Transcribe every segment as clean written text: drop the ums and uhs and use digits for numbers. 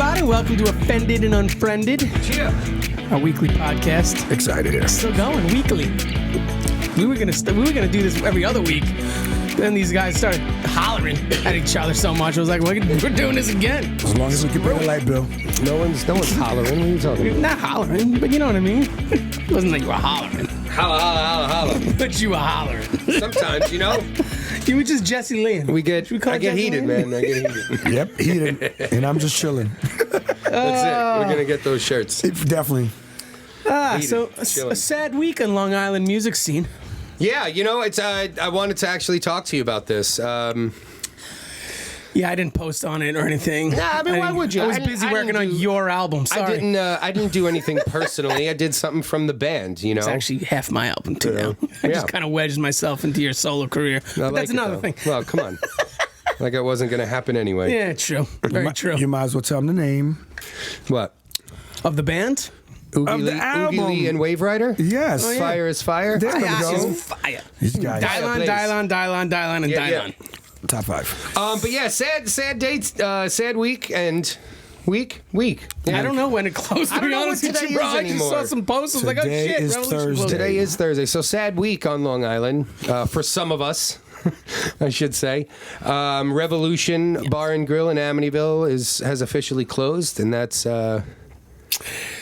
everybody. Welcome to Offended and Unfriended. Cheer. Our weekly podcast. Excited here. Still going weekly. We were gonna do this every other week. Then these guys started hollering at each other so much. I was like, we're doing this again. As long as we can pay the light bill. No one's hollering. What are you talking about? Not hollering, but you know what I mean. It wasn't like you were hollering, Holla, holla, holla, holla. but you were hollering. Sometimes, you know. You were just Jesse Lynn. I get heated, man. I get heated. Yep, heated. And I'm just chilling. That's it. We're going to get those shirts. Definitely. So a sad week on Long Island music scene. Yeah, you know, it's. I wanted to actually talk to you about this. Yeah, I didn't post on it or anything. Nah, I mean, why would you? I was busy working on your album. Sorry. I didn't do anything personally. I did something from the band, you know. It's actually half my album, too, now. I just kind of wedged myself into your solo career. But that's another thing. Well, come on. Like it wasn't going to happen anyway. Yeah, true. Very true. You might as well tell them the name. What? Of the band? Of the album. Oogie Lee and Wave Rider? Yes. Oh, yeah. Fire is fire? There we Fire go. is fire. These guys. Dylon, and Dylon. Top five. But yeah, sad dates, sad week and week. Yeah. I don't know when it closed, to be honest with you, bro. I just saw some posts. I was like, oh, Today shit. is Thursday. Today is Thursday, so sad week on Long Island for some of us, I should say. Revolution Bar and Grill in Amityville has officially closed, and that's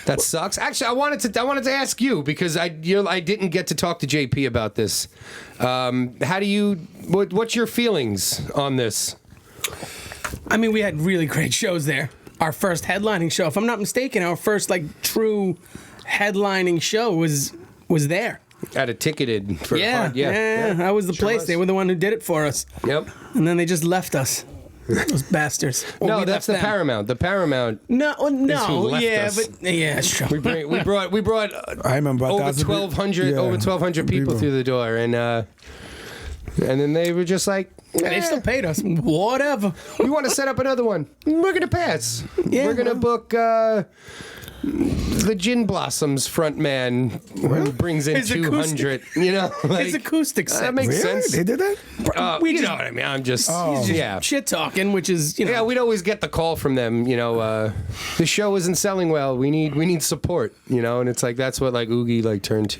that sucks. Actually, I wanted to ask you because I didn't get to talk to JP about this. What's your feelings on this? I mean, we had really great shows there. Our first headlining show, if I'm not mistaken, our first true headlining show was there. At a ticketed for Yeah, that was the place. Was. They were the one who did it for us. Yep. And then they just left us. Those bastards. No, that's the Paramount. The Paramount. No, left yeah, us. but yeah, sure. We brought I remember over 1,200 people through the door, and then they were just like, They still paid us. Whatever. we want to set up another one. We're gonna pass. Yeah, we're gonna book the Gin Blossoms front man who brings in His 200. You know, His acoustic set. that makes Really? sense. They did that? You know what I mean? I'm just yeah. Shit talking, which is, Yeah, we'd always get the call from them, you know, the show isn't selling well. We need support, you know, and it's like that's what Oogie turned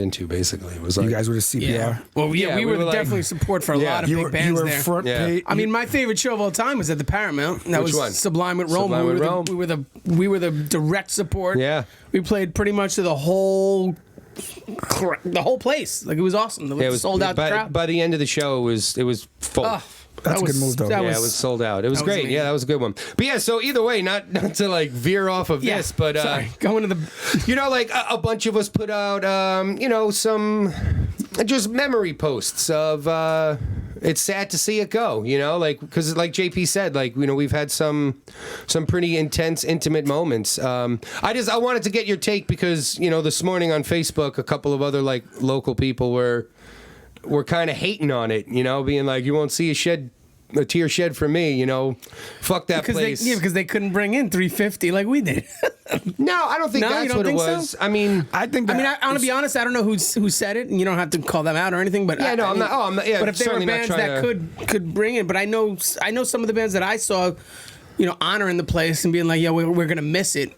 into basically. It was like You guys were the CPR? Yeah. Well, yeah, we were definitely support for a lot of You big were, bands you were there. front Yeah. page. I mean, my favorite show of all time was at the Paramount. That Which was one? Sublime with Rome. Sublime with Rome. We were the direct support. Yeah. We played pretty much to the whole place. Like, it was awesome. It was sold out crowd. By the end of the show, it was full. That's a good move, though. Yeah, it was sold out. It was great. amazing. Yeah, that was a good one. But yeah, so either way, not to veer off of this, but sorry, going to the you know, a bunch of us put out you know, some just memory posts of it's sad to see it go, you know, because like JP said, you know, we've had some pretty intense, intimate moments. I wanted to get your take because, you know, this morning on Facebook, a couple of other local people were kind of hating on it, you know, being like, you won't see a tear shed from me, you know, fuck that place. Because they couldn't bring in 350 like we did. No, I don't think that's what it was. So? I mean, I think that I want to be honest. I don't know who said it, and you don't have to call them out or anything. But yeah, I'm not. Yeah, but if there were bands that could bring it, but I know some of the bands that I saw, you know, honoring the place and being like, yeah, we're gonna miss it.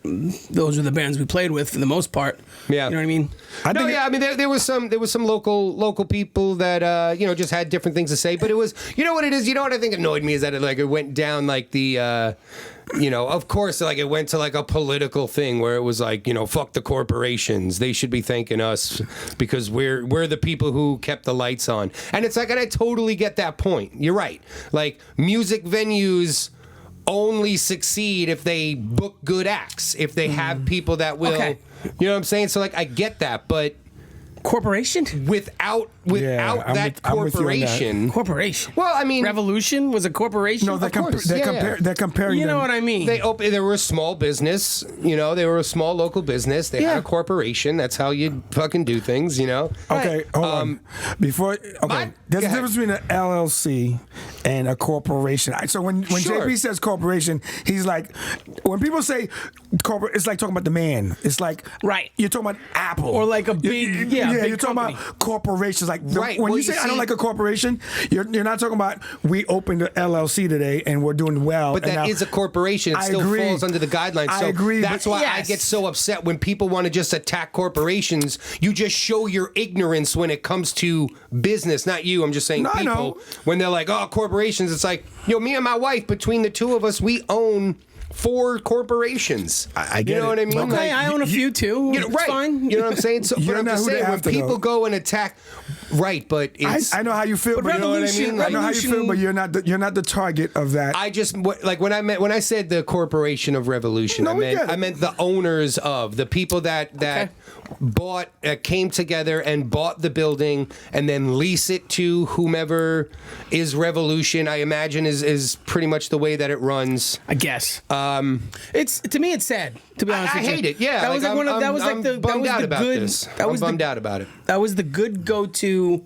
Those are the bands we played with for the most part. Yeah, you know what I mean. I mean, there was some local people that you know, just had different things to say, but it was, you know what it is. You know what I think annoyed me is that it went down the. You know, of course, it went to a political thing where it was you know, fuck the corporations. They should be thanking us because we're the people who kept the lights on. And it's and I totally get that point. You're right. Music venues only succeed if they book good acts, if they have people that will, you know what I'm saying? So I get that, but corporation without that corporation. Corporation. Well, I mean, Revolution was a corporation. No, they're comparing. You know what I mean? They were a small business. You know, they were a small local business. They had a corporation. That's how you fucking do things. You know. Okay, hold on. There's a difference between an LLC and a corporation. So when JP says corporation, he's like, when people say corporate, it's like talking about the man. It's like right. You're talking about Apple or a big big you're talking company. about corporations. Like Right. when Well, you say you I don't see- like a corporation, you're not talking about we opened the LLC today and we're doing well. But that is a corporation. It I still agree. falls under the guidelines. I So agree, that's but- why I Yes. get so upset when people want to just attack corporations. You just show your ignorance when it comes to business. Not you. I'm just saying No, I people. know. When they're like, oh, corporations. It's like, me and my wife, between the two of us, we own 4 corporations. I get You know it. what I mean? Okay, Hey, I own a few too. You know, It's right. fine. You know what I'm saying? So, You're but I'm not just who they saying, when have to people know. go and attack, right, but it's... I know how you feel, But but you know what I mean. revolution- I know how you feel, but revolution- you're not the target of that. I just like when I said the corporation of revolution, No, I we meant get it. the owners of the people that Okay. bought came together and bought the building and then lease it to whomever is revolution. I imagine is pretty much the way that it runs. I guess. It's to me, it's sad. To be honest I with you, hate it. Yeah, that was like one of that was like the that bummed was out the about good. this. That was I'm bummed the, out about it. That was the good go-to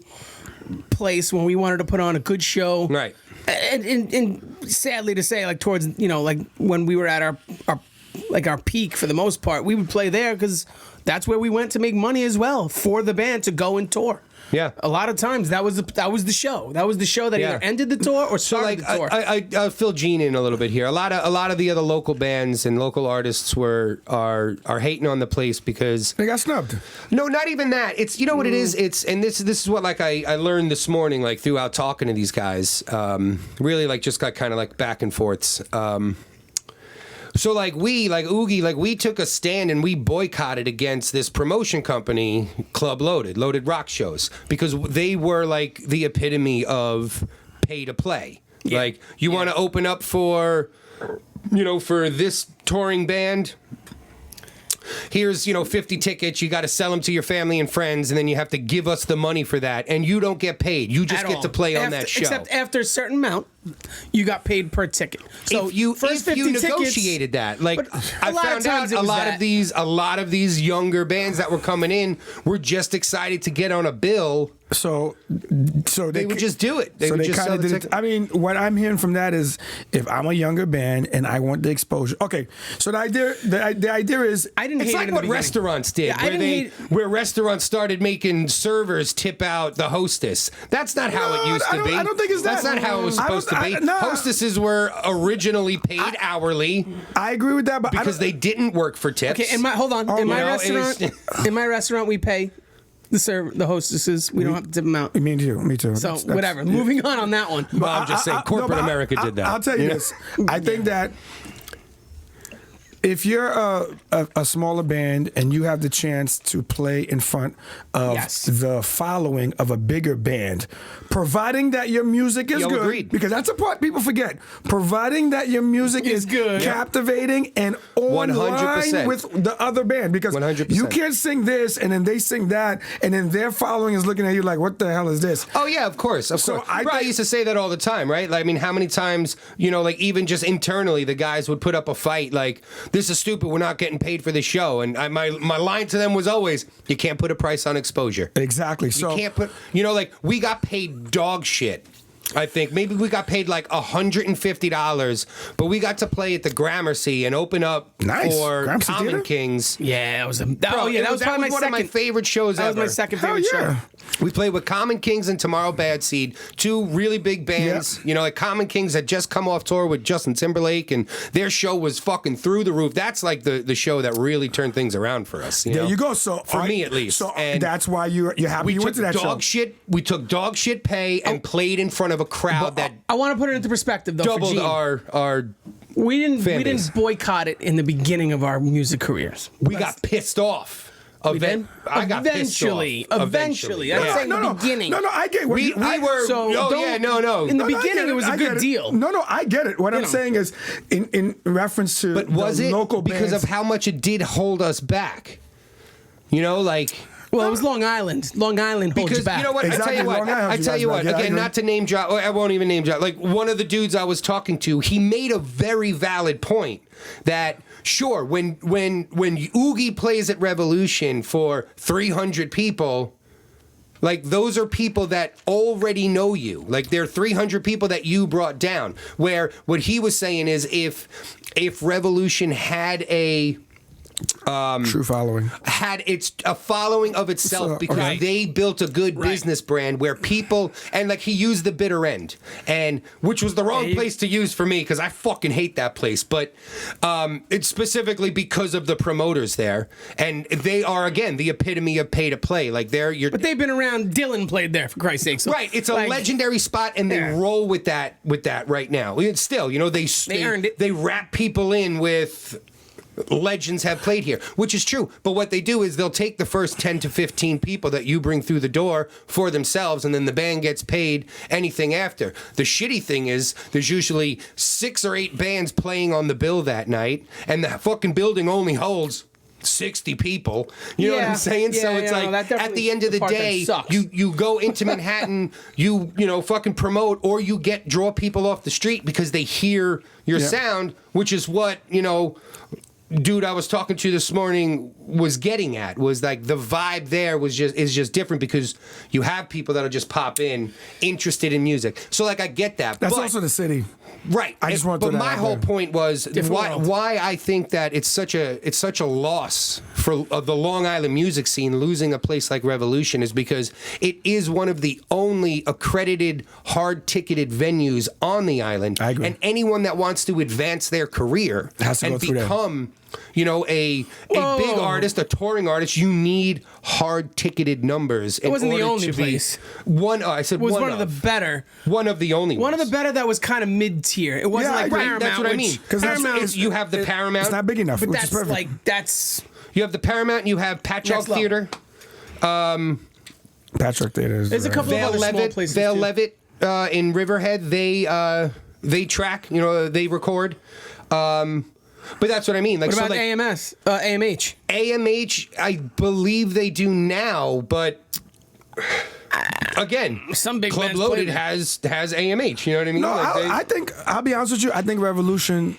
place when we wanted to put on a good show. Right. And sadly to say, like towards like when we were at our peak for the most part, we would play there because that's where we went to make money as well for the band to go and tour. Yeah. A lot of times that was the show. That was the show that Yeah. either ended the tour or So started like the tour. I fill Gene in a little bit here. A lot of the other local bands and local artists are hating on the place because They got snubbed. no, not even that. It's what it is. It's and this is what like I learned this morning like throughout talking to these guys. Really like just got kind of like back and forths. So like Oogie, like we took a stand and we boycotted against this promotion company, Club Loaded Rock Shows, because they were like the epitome of pay to play. Yeah. Like you want to open up for this touring band. Here's 50 tickets. You got to sell them to your family and friends, and then you have to give us the money for that, and you don't get paid. You just At get all. to play on that show. Except after a certain amount, you got paid per ticket. So if you first 50 tickets, negotiated that, like but I a lot of found times out, it a was lot that. of these younger bands that were coming in were just excited to get on a bill. So They would just do it. They would just kinda sell the did it. ticket. I mean, what I'm hearing from that is, if I'm a younger band and I want the exposure, okay. So the idea is, I didn't It's hate it like in what the beginning. restaurants did, Yeah, I where didn't hate- where restaurants started making servers tip out the hostess. That's not how it No, used to be. I don't think it's That's that. not how it was I don't- supposed to be. I- no. Hostesses were originally paid hourly I agree with that, but I because don't- they didn't work for tips. Okay, in my Oh, in my you know, it was- restaurant, in my restaurant we pay the hostesses. We don't have to tip them out. Me too. So That's- whatever. yeah. Moving on that one. Well, I'm just saying, no, corporate but America did that. I'll tell you this. I think that if you're a smaller band and you have the chance to play in front of Yes. the following of a bigger band, providing that your music is Yo, good, agreed. because that's the part people forget, providing that your music Is is good. captivating and on 100%. line with the other band, because 100%. you can't sing this and then they sing that and then their following is looking at you like, what the hell is this? Oh yeah, of course, of So course. I Bro, I think- used to say that all the time, right? Like, I mean, how many times, like even just internally, the guys would put up a fight, like, "This is stupid. We're not getting paid for this show." And my line to them was always, "You can't put a price on exposure. Exactly. So You can't put, like we got paid dog shit." I think maybe we got paid like $150, but we got to play at the Gramercy and open up Nice. for Gramercy Common Theater? Kings. Yeah, that was Bro, that was probably my one second. of my favorite shows that ever. was my second hell favorite yeah. show. We played with Common Kings and Tomorrow Bad Seed, 2 really big bands. Yeah. Like Common Kings had just come off tour with Justin Timberlake, and their show was fucking through the roof. That's like the show that really turned things around for us. there you go. So for me at least. So And that's why you're happy we you took went to that dog show. shit. We took dog shit pay and played in front of a crowd that I want to put it into perspective though. doubled for Gene. our. we fan base. didn't boycott it in the beginning of our music careers. We got pissed off. We did? I got pissed off. Eventually. I'm Yeah. saying the beginning. No, I get what We you, I, were. So oh don't- yeah, no. in the No, I beginning, get it was a I good get it. deal. No, I get it. What I'm know. saying is, in reference to But was the it local because bands, of how much it did hold us back? Like. Well, it was Long Island. Long Island holds Because you back. you know what? Exactly, I tell you what. Long Island I holds tell you you guys what. back. Yeah, I Again, agree. not to name drop. I won't even name drop. Like one of the dudes I was talking to, he made a very valid point that sure, when Oogie plays at Revolution for 300 people. Like those are people that already know you. Like they're 300 people that you brought down. Where what he was saying is if Revolution had a True following. had its a following of itself So, because okay. they built a good business brand where people and like he used the bitter end, and which was the wrong place to use for me because I fucking hate that place. But it's specifically because of the promoters there, and they are again the epitome of pay to play. Like But they've been around. Dylan played there for Christ's sake. So, right. It's a legendary spot, and they roll with that right now. And still, you know, they earned it. They wrap people in with legends have played here, which is true. But what they do is they'll take the first 10 to 15 people that you bring through the door for themselves, and then the band gets paid anything after. The shitty thing is there's usually 6 or 8 bands playing on the bill that night, and the fucking building only holds 60 people. You know what I'm saying? Yeah, So it's like at the end of the part that day, sucks. you go into Manhattan, you know, fucking promote, or you draw people off the street because they hear your sound, which is what, you know, dude I was talking to this morning was getting at, was like the vibe there is just different because you have people that'll just pop in interested in music. So like I get that. That's also the city. Right. I just want to But my whole point was why I think that it's such a loss for the Long Island music scene, losing a place like Revolution, is because it is one of the only accredited hard-ticketed venues on the island. I agree. And anyone that wants to advance their career Has to and go through there. become, you know, a big artist, a touring artist, you need hard-ticketed numbers. It wasn't the only place. I said It was one one of the better. One of the only One of ones. the better that was kind of mid-tier. It wasn't Yeah, like right, Paramount. that's what I mean. which- 'Cause that's- Paramount, You have the Paramount. It's not big enough, but which is that's perfect. like that's You have the Paramount, and you have Patchogue Next level. Theater. Patrick Theater is There's a couple of Vale other small Levitt, places Vale too. Levitt in Riverhead, they track, you know, they record. But that's what I mean. Like, What about so like AMS? AMH? AMH, I believe they do now, but again, Some big Club bands Loaded play has AMH. You know what I mean? No, Like, I think I'll be honest with you. I think Revolution.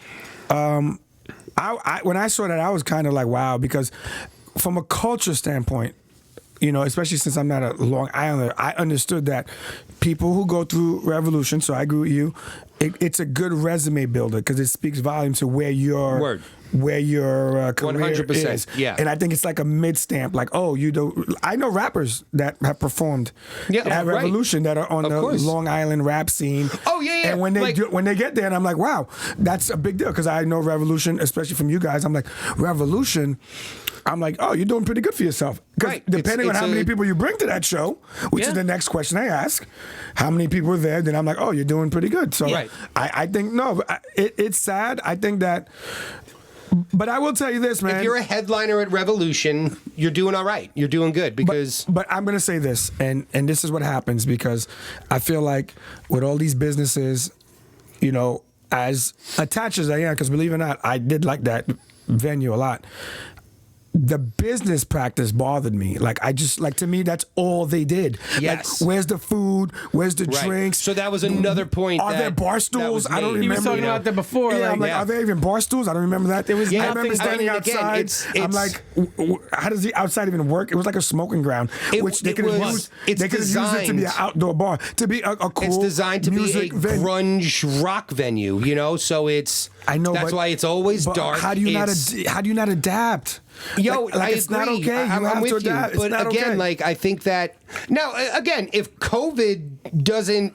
I when I saw that, I was kind of like, wow, because from a culture standpoint, you know, especially since I'm not a Long Islander, I understood that people who go through Revolution. So I agree with you. It's a good resume builder because it speaks volumes to where your Word. Where your career 100%, is. yeah. And I think it's like a mid stamp. Like, oh, you do. I know rappers that have performed Yeah, at right. Revolution that are on Of the course. Long Island rap scene. Oh, yeah, yeah. And when they Like- when they get there, and I'm like, wow, that's a big deal because I know Revolution, especially from you guys. I'm like, Revolution. I'm like, oh, you're doing pretty good for yourself. Because Right. depending It's on how a- many people you bring to that show, which is the next question I ask, how many people are there? Then I'm like, oh, you're doing pretty good. So Right. I think, no, it's sad. I think that, but I will tell you this, man. if you're a headliner at Revolution, you're doing all right. You're doing good because But I'm gonna say this, and this is what happens because I feel like with all these businesses, you know, as attached as I am, because believe it or not, I did like that venue a lot. The business practice bothered me. Like I just like to me, that's all they did. Yes. Like, where's the food? Where's the Right. drinks? So that was another point. Are there that- bar that stools? was I don't made. remember. He was talking about that before. Yeah, like, I'm like, yeah. are there even bar stools? I don't remember that. There was I nothing- remember standing I mean, again, outside. I'm it's- like, how does the outside even work? It was like a smoking ground, which they it could have was. used. It's They could have used it to be an designed- outdoor bar, to be a cool It's designed to be a music venue. grunge rock venue, you know. So it's. I know, That's but- why it's always but dark. How do you It's- how do you not adapt? Yo, like I it's agree. not okay. I'm have with to you. adapt. It's But not again, okay. like I think that now, again, if COVID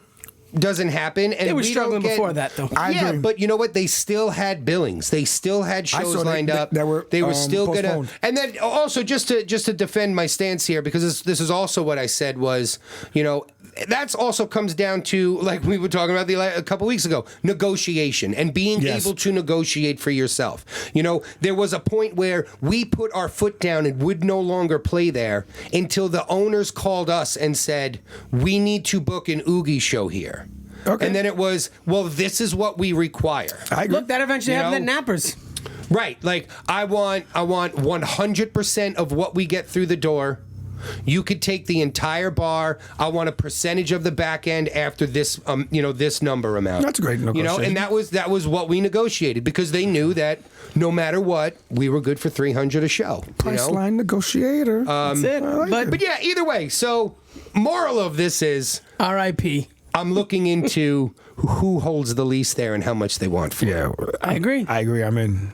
doesn't happen, and They were we struggling don't get, before that, though. I yeah, agree. but you know what? They still had billings. They still had I shows saw lined up. that were, they were still gonna. postponed. And then also just to defend my stance here, because this is also what I said was, you know, that's also comes down to, like we were talking about a couple weeks ago, negotiation and being Yes. able to negotiate for yourself. You know, there was a point where we put our foot down and would no longer play there until the owners called us and said, we need to book an Oogie show here. Okay. And then it was, well, this is what we require. I agree. Look, that eventually You happened know? at Nappers. Right. Like I want 100% of what we get through the door. You could take the entire bar. I want a percentage of the back end after this, this number amount. That's a great You know, negotiation. and that was what we negotiated because they knew that no matter what, we were good for $300 a show. Priceline negotiator. That's it. But yeah, either way. So, moral of this is, R.I.P. I'm looking into who holds the lease there and how much they want for it. yeah, I agree. I agree. I'm in.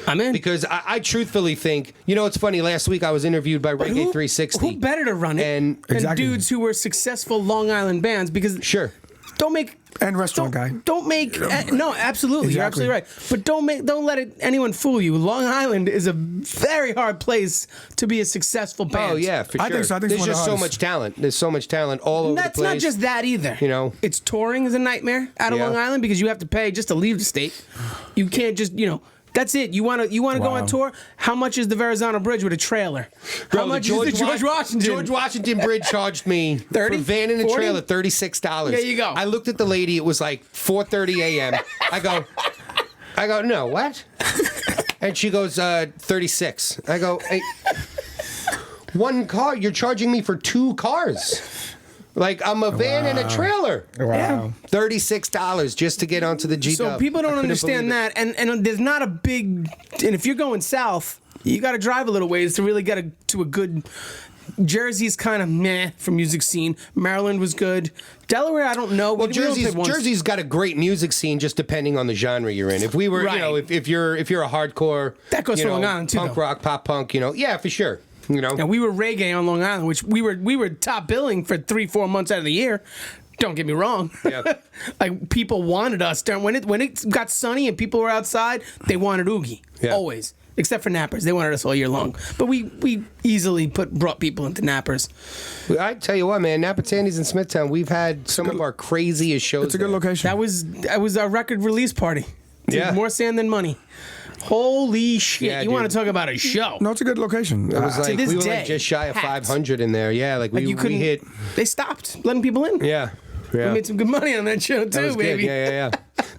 I'm in. Because I truthfully think, it's funny. Last week I was interviewed by Reggae 360. Who better to run it And than Exactly. dudes who were successful Long Island bands? Because Sure. don't make And restaurant guy. Don't make no, absolutely, you're Exactly. absolutely right. But don't let anyone fool you. Long Island is a very hard place to be a successful band. Oh yeah, for sure. I think so. I think There's it's one of just the so hardest. much talent. There's so much talent all over the That's place. not just that either. It's touring is a nightmare out of Yeah. Long Island because you have to pay just to leave the state. You can't just That's it. You want to go on Wow. tour? How much is the Verrazano Bridge with a trailer? Bro, How much the is the George Washington? George Washington Bridge charged me 30? for van and a 40? trailer $36. There you go. I looked at the lady. It was like 4:30 a.m. I go, no, what? And she goes, 36. I go, hey, one car. You're charging me for two cars. Like I'm a van and a trailer. Wow. $36 just to get onto the G. So people don't understand that, and there's not a big. And if you're going south, you got to drive a little ways to really get to a good. Jersey's kind of meh for music scene. Maryland was good. Delaware, I don't know. Well, We only played once. Jersey's got a great music scene, just depending on the genre you're in. If we were, Right. if you're a hardcore, That goes for Long Island, too, punk though. rock, pop punk, yeah, for sure. And we were reggae on Long Island, which we were top billing for 3-4 months out of the year. Don't get me wrong. Yeah. Like people wanted us when it got sunny and people were outside, they wanted Oogie. Yeah. Always. Except for nappers. They wanted us all year long. But we easily brought people into nappers. I tell you what, man, Napa Tandy's in Smithtown, we've had some of our craziest shows. It's a good there. location. That was our record release party. Yeah. More sand than money. Holy shit. Yeah, you want dude. to talk about a show. No, it's a good location. It was like this we were day, like just shy of packed. 500 in there. Yeah, like Like we, you couldn't we hit. They stopped letting people in. Yeah. We made some good money on that show too, That was baby. good. Yeah.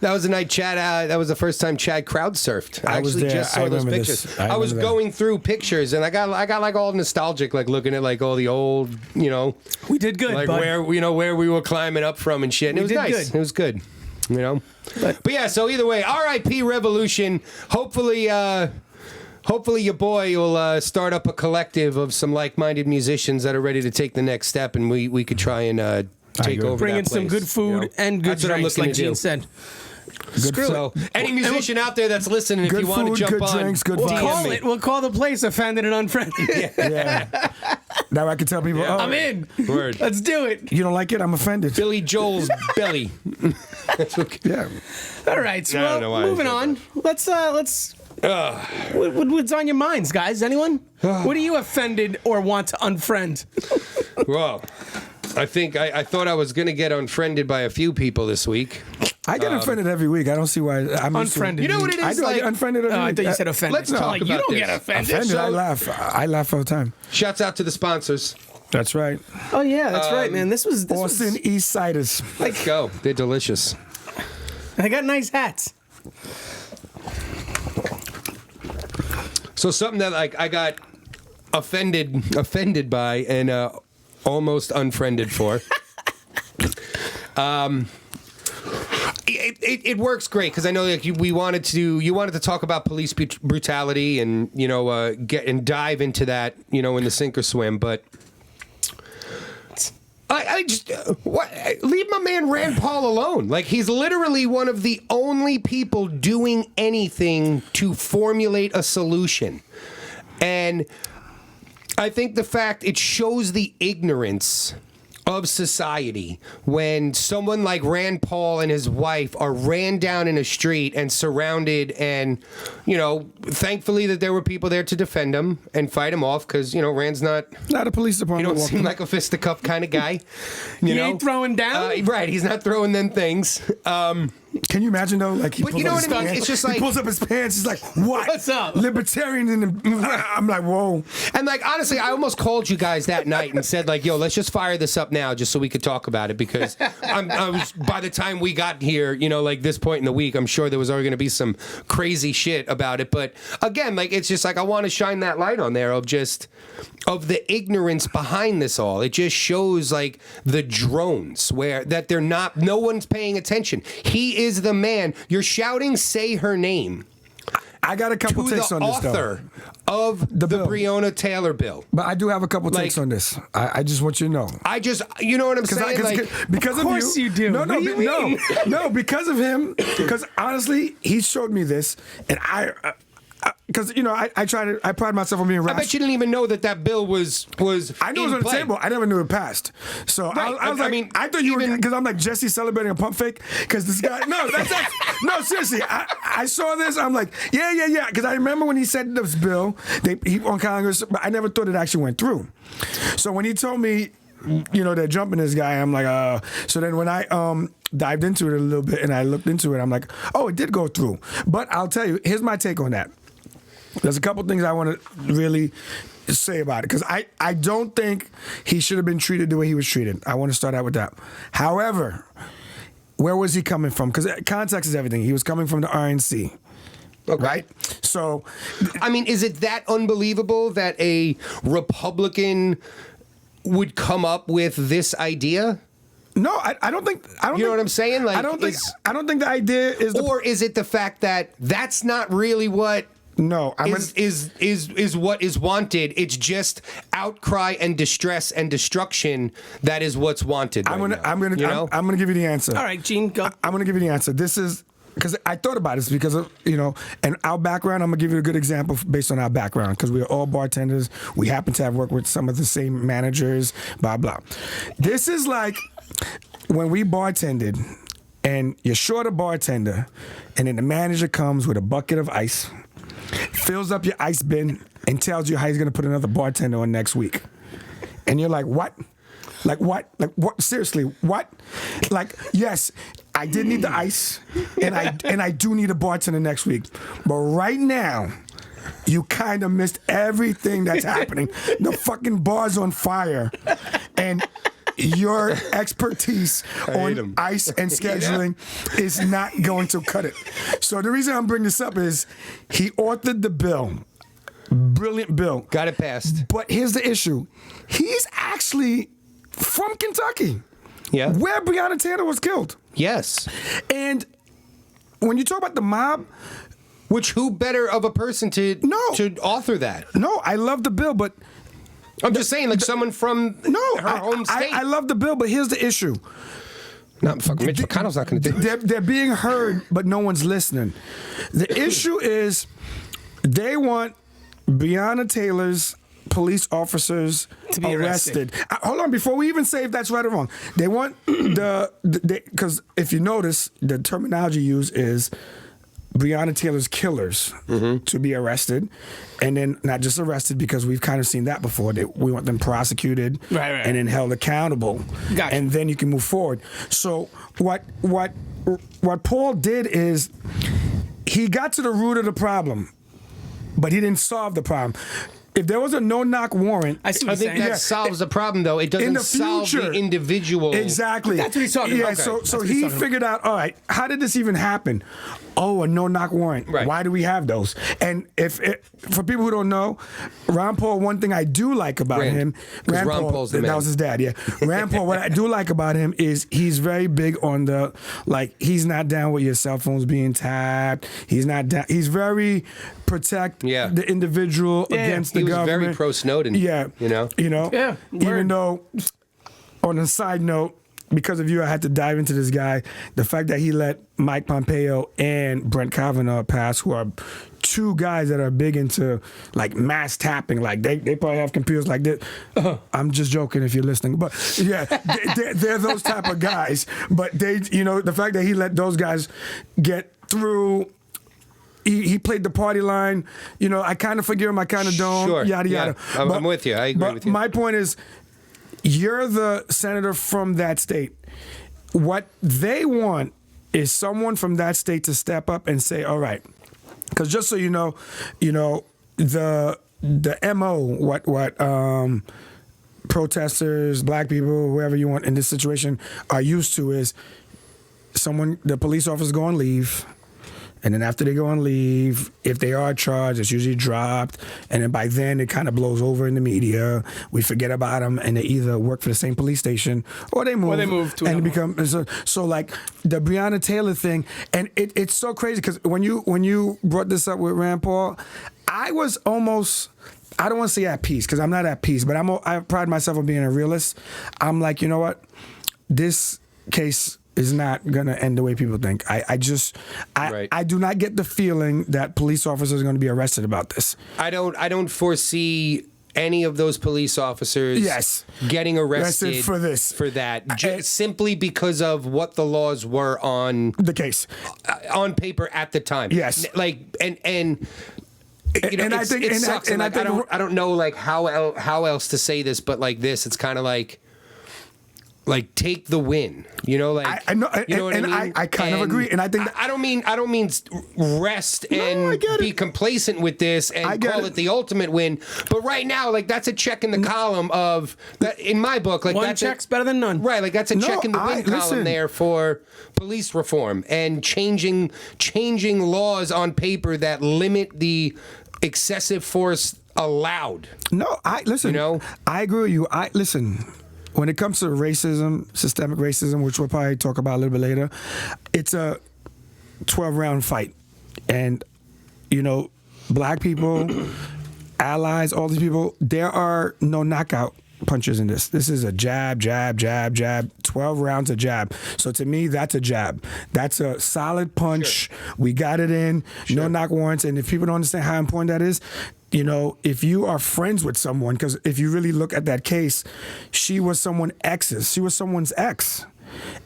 That was the night Chad. That was the first time Chad crowd surfed. I was actually there. just I saw those remember pictures. this. I was remember that. going through pictures, and I got like all nostalgic, like looking at like all the old, We did good, like bud. where we were climbing up from and shit. And it was did nice. good. It was good. But yeah. So either way, R.I.P. Revolution. Hopefully your boy will start up a collective of some like-minded musicians that are ready to take the next step, and we could try and take over. Bring that in some place, good food and good That's what I'm drinks, looking like to do. Gene said. Good So, any musician out there that's listening, if Good you want to food, jump good on, drinks, good We'll vibes. call it. We'll call the place Offended and Unfriended. Yeah. Now I can tell people, Yeah. oh, I'm in. Word. Let's do it. you don't like it? I'm offended. Billy Joel's belly. That's okay. Yeah. All right. So I don't know why I moving said on. Let's. What's on your minds, guys? Anyone? What are you offended or want to unfriend? Well, I think I thought I was going to get unfriended by a few people this week. I get offended every week. I don't see why. I'm used to- Unfriended. You know what it is? I do. I get like, unfriended every Oh, I week. thought you said offended. let's talk Like, you about don't this. get offended. Offended. So- I laugh. I laugh all the time. Shouts out to the sponsors. That's right. Oh yeah, that's right, man. This was Austin East Siders. Let's go. They're delicious. I got nice hats. So something that like I got offended by and almost unfriended for. It works great because I know like you wanted to talk about police brutality and get and dive into that in the sink or swim, but I just leave my man Rand Paul alone. Like he's literally one of the only people doing anything to formulate a solution, and I think the fact it shows the ignorance of society when someone like Rand Paul and his wife are ran down in a street and surrounded, and thankfully that there were people there to defend him and fight him off because Rand's not Not a police you department. don't seem like a fisticuff kind of guy. He ain't throwing down? Right, he's not throwing them things. Can you imagine though? Like he But pulls you know up what his I mean? pants. It's just he like- pulls up his pants. He's like, "What? What's up? Libertarian?" I'm like, "Whoa." And like honestly, I almost called you guys that night and said like, "Yo, let's just fire this up now, just so we could talk about it." Because I was by the time we got here, like this point in the week, I'm sure there was already going to be some crazy shit about it. But again, like it's just like I want to shine that light on there of the ignorance behind this all. It just shows like the drones where that they're not. No one's paying attention. He is the man. You're shouting, "Say her name." I got a couple To takes the on this though. author of the bill. Breonna Taylor bill. But I do have a couple takes Like- on this. I just want you to know. I just, you know what I'm saying? Because Of course you do. No, What no, do you mean? no, because of him. Because honestly, he showed me this, and because I pride myself on being I rational. bet you didn't even know that bill was I knew it was on the table. I never knew it passed. So Right. I was like, I mean, I thought you were, because I'm like, Jesse celebrating a pump fake because this guy. No, no, seriously. I saw this. I'm like, yeah. Because I remember when he said this bill, he on Congress, but I never thought it actually went through. So when he told me, they're jumping this guy, I'm like, So then when I dived into it a little bit and I looked into it, I'm like, oh, it did go through. But I'll tell you, here's my take on that. There's a couple things I want to really say about it, because I don't think he should have been treated the way he was treated. I want to start out with that. However, where was he coming from? Because context is everything. He was coming from the RNC. Okay. Right? So, I mean, is it that unbelievable that a Republican would come up with this idea? no, I don't think. You know what I'm saying? Like, I don't think the idea is. Or is it the fact that that's not really what No, is what is wanted? It's just outcry and distress and destruction that is what's wanted. I'm gonna now. I'm gonna give you the answer. All right, Gene, go. I'm gonna give you the answer. This is because I thought about this because of and our background. I'm gonna give you a good example based on our background, because we're all bartenders. We happen to have worked with some of the same managers. Blah blah. This is like when we bartended, and you're short a bartender, and then the manager comes with a bucket of ice, fills up your ice bin, and tells you how he's gonna put another bartender on next week. And you're like, what? Like what? Like what? Seriously, what? Like, yes, I did need the ice, and I do need a bartender next week. But right now, you kind of missed everything that's happening. The fucking bar's on fire, and your expertise on ice and scheduling is not going to cut it. So the reason I'm bringing this up is he authored the bill. Brilliant bill. Got it passed. But here's the issue. He's actually from Kentucky. Yeah. Where Breonna Taylor was killed. Yes. And when you talk about the mob, Which who better of a person to author that? no, I love the bill, but I'm just saying, like someone from her home state. I love the bill, but here's the issue. Not fucking Mitch McConnell's not going to do it. They're being heard, but no one's listening. The issue is they want Breonna Taylor's police officers To be arrested. Hold on, before we even say if that's right or wrong. They want because if you notice, the terminology used is Breonna Taylor's killers to be arrested, and then not just arrested, because we've kind of seen that before. We want them prosecuted, right. and then held accountable, Gotcha. and then you can move forward. So what Paul did is he got to the root of the problem, but he didn't solve the problem. If there was a no-knock warrant, I see what I you're think saying. that solves the problem, though. It doesn't in the solve future, the individual. Exactly. That's what he's talking about. Yeah, Okay. so That's what he he's talking figured out, all right, how did this even happen? Oh, a no-knock warrant. Right. Why do we have those? And for people who don't know, Ron Paul, one thing I do like about him, 'Cause Ron Paul's the man. that was his dad, yeah. Ron Paul, what I do like about him is he's very big on the, like, he's not down with your cell phones being tapped. He's not down. He's very protect the individual against the government. He was very pro-Snowden. Yeah. You know? Yeah, Even word. though, on a side note, because of you, I had to dive into this guy. The fact that he let Mike Pompeo and Brent Kavanaugh pass, who are two guys that are big into like mass tapping. Like they probably have computers like this. I'm just joking if you're listening, but yeah, they're those type of guys. But they, the fact that he let those guys get through. He played the party line. I kind of forgive him. I kind of don't. Sure. Yada yada. Yeah. I'm with you. I agree with you. My point is, you're the senator from that state. What they want is someone from that state to step up and say, all right, because just so you know, the MO, what protesters, black people, whoever you want in this situation are used to is the police officers go on leave. And then after they go on leave, if they are charged, it's usually dropped. And then by then, it kind of blows over in the media. We forget about them, and they either work for the same police station or they move. Or they move to and another become so like the Breonna Taylor thing. And it's so crazy because when you brought this up with Rand Paul, I was almost. I don't want to say at peace because I'm not at peace, but I pride myself on being a realist. I'm like, you know what? This case is not gonna end the way people think. I do not get the feeling that police officers are going to be arrested about this. I don't foresee any of those police officers getting arrested for this, for that, just simply because of what the laws were on the case on paper at the time. Yes, like and. You know, and I think, it and sucks. and like, I think I don't know like how else to say this, but like this, it's kind of like take the win. You know, like I know, you know what I mean. I kind of agree, and I think I don't mean rest and be complacent with this and call it the ultimate win. But right now, like that's a check in the column of that in my book. Like one check's better than none. Right, like that's a check in the win column there for police reform and changing laws on paper that limit the excessive force allowed. No, listen. You know, I agree with you. Listen. When it comes to racism, systemic racism, which we'll probably talk about a little bit later, it's a 12-round fight, and you know, black people, allies, all these people, there are no knockout punches in this. This is a jab, jab, jab, jab, 12 rounds of jab. So to me, that's a jab. That's a solid punch. Sure. We got it in, no knock warrants. And if people don't understand how important that is, you know, if you are friends with someone, because if you really look at that case, she was someone's ex.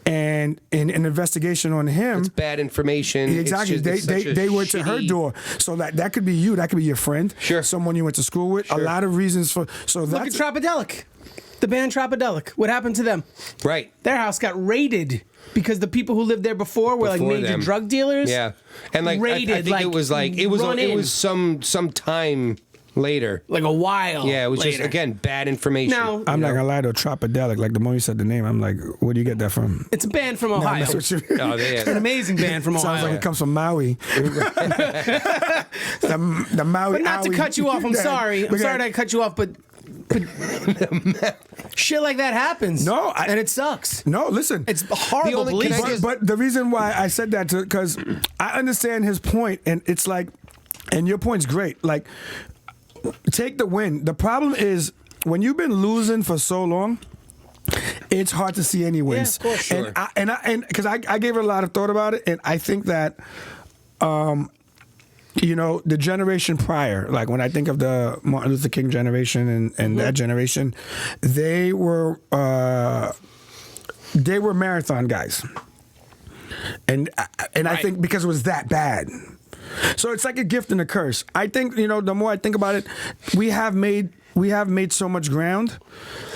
And in an investigation on him, it's bad information. Exactly. They went to her door. So that could be you. That could be your friend. Sure. Someone you went to school with. Sure. A lot of reasons for. So look at Tropidelic, the band Tropidelic. What happened to them? Right. Their house got raided because the people who lived there before were like major drug dealers. Yeah. And like raided, I think it was some time later, like a while. Yeah, it was later. Just again bad information. Now, I'm not gonna lie to Tropidelic. Like the moment you said the name, I'm like, where do you get that from? It's a band from Ohio. It's an amazing band from Ohio. Sounds like it comes from Maui. the Maui. But not to cut you off. I'm sorry. I'm sorry to cut you off, but shit like that happens. No, and it sucks. No, listen, it's horrible. But the reason why I said that because I understand his point, and it's like, and your point's great. Like, take the win. The problem is when you've been losing for so long, it's hard to see any wins. Yeah, of course, sure. And because I gave it a lot of thought about it, and I think that, you know, the generation prior, like when I think of the Martin Luther King generation and that generation, they were marathon guys, and I think because it was that bad. So it's like a gift and a curse. I think, you know, the more I think about it, we have made so much ground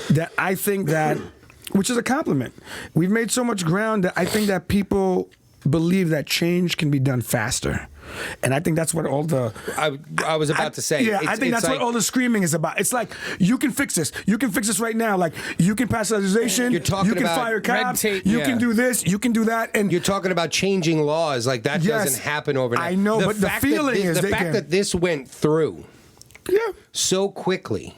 that I think that, which is a compliment. We've made so much ground that I think that people believe that change can be done faster. And I think that's what all the... I was about to say. Yeah, I think that's what all the screaming is about. It's like, you can fix this. You can fix this right now. Like, you can pass legislation. You're talking you can about fire cops. red tape. You can do this. You can do that. And you're talking about changing laws. Like, that doesn't happen overnight. I know, but the feeling is... The fact that this went through so quickly...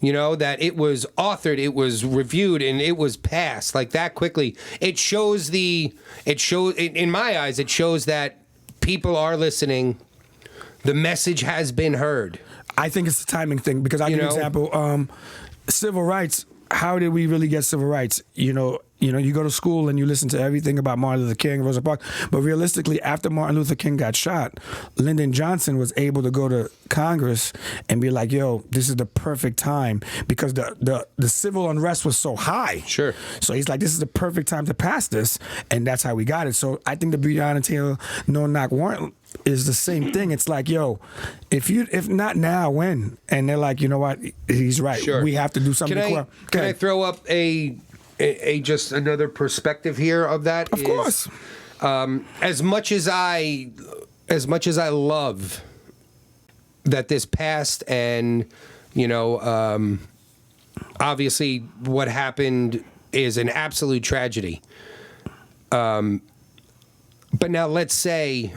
You know, that it was authored, it was reviewed, and it was passed like that quickly. It shows in my eyes, it shows that people are listening. The message has been heard. I think it's a timing thing because I'll give you an example. Civil rights. How did we really get civil rights? You know, you go to school and you listen to everything about Martin Luther King, Rosa Parks. But realistically, after Martin Luther King got shot, Lyndon Johnson was able to go to Congress and be like, yo, this is the perfect time because the civil unrest was so high. Sure. So he's like, this is the perfect time to pass this. And that's how we got it. So I think the Breonna Taylor no-knock warrant is the same thing. It's like, yo, if not now, when? And they're like, you know what? He's right. Sure. We have to do something. Can I throw up a just another perspective here of that? Of course. As much as I love that this passed, and you know, obviously what happened is an absolute tragedy. But now let's say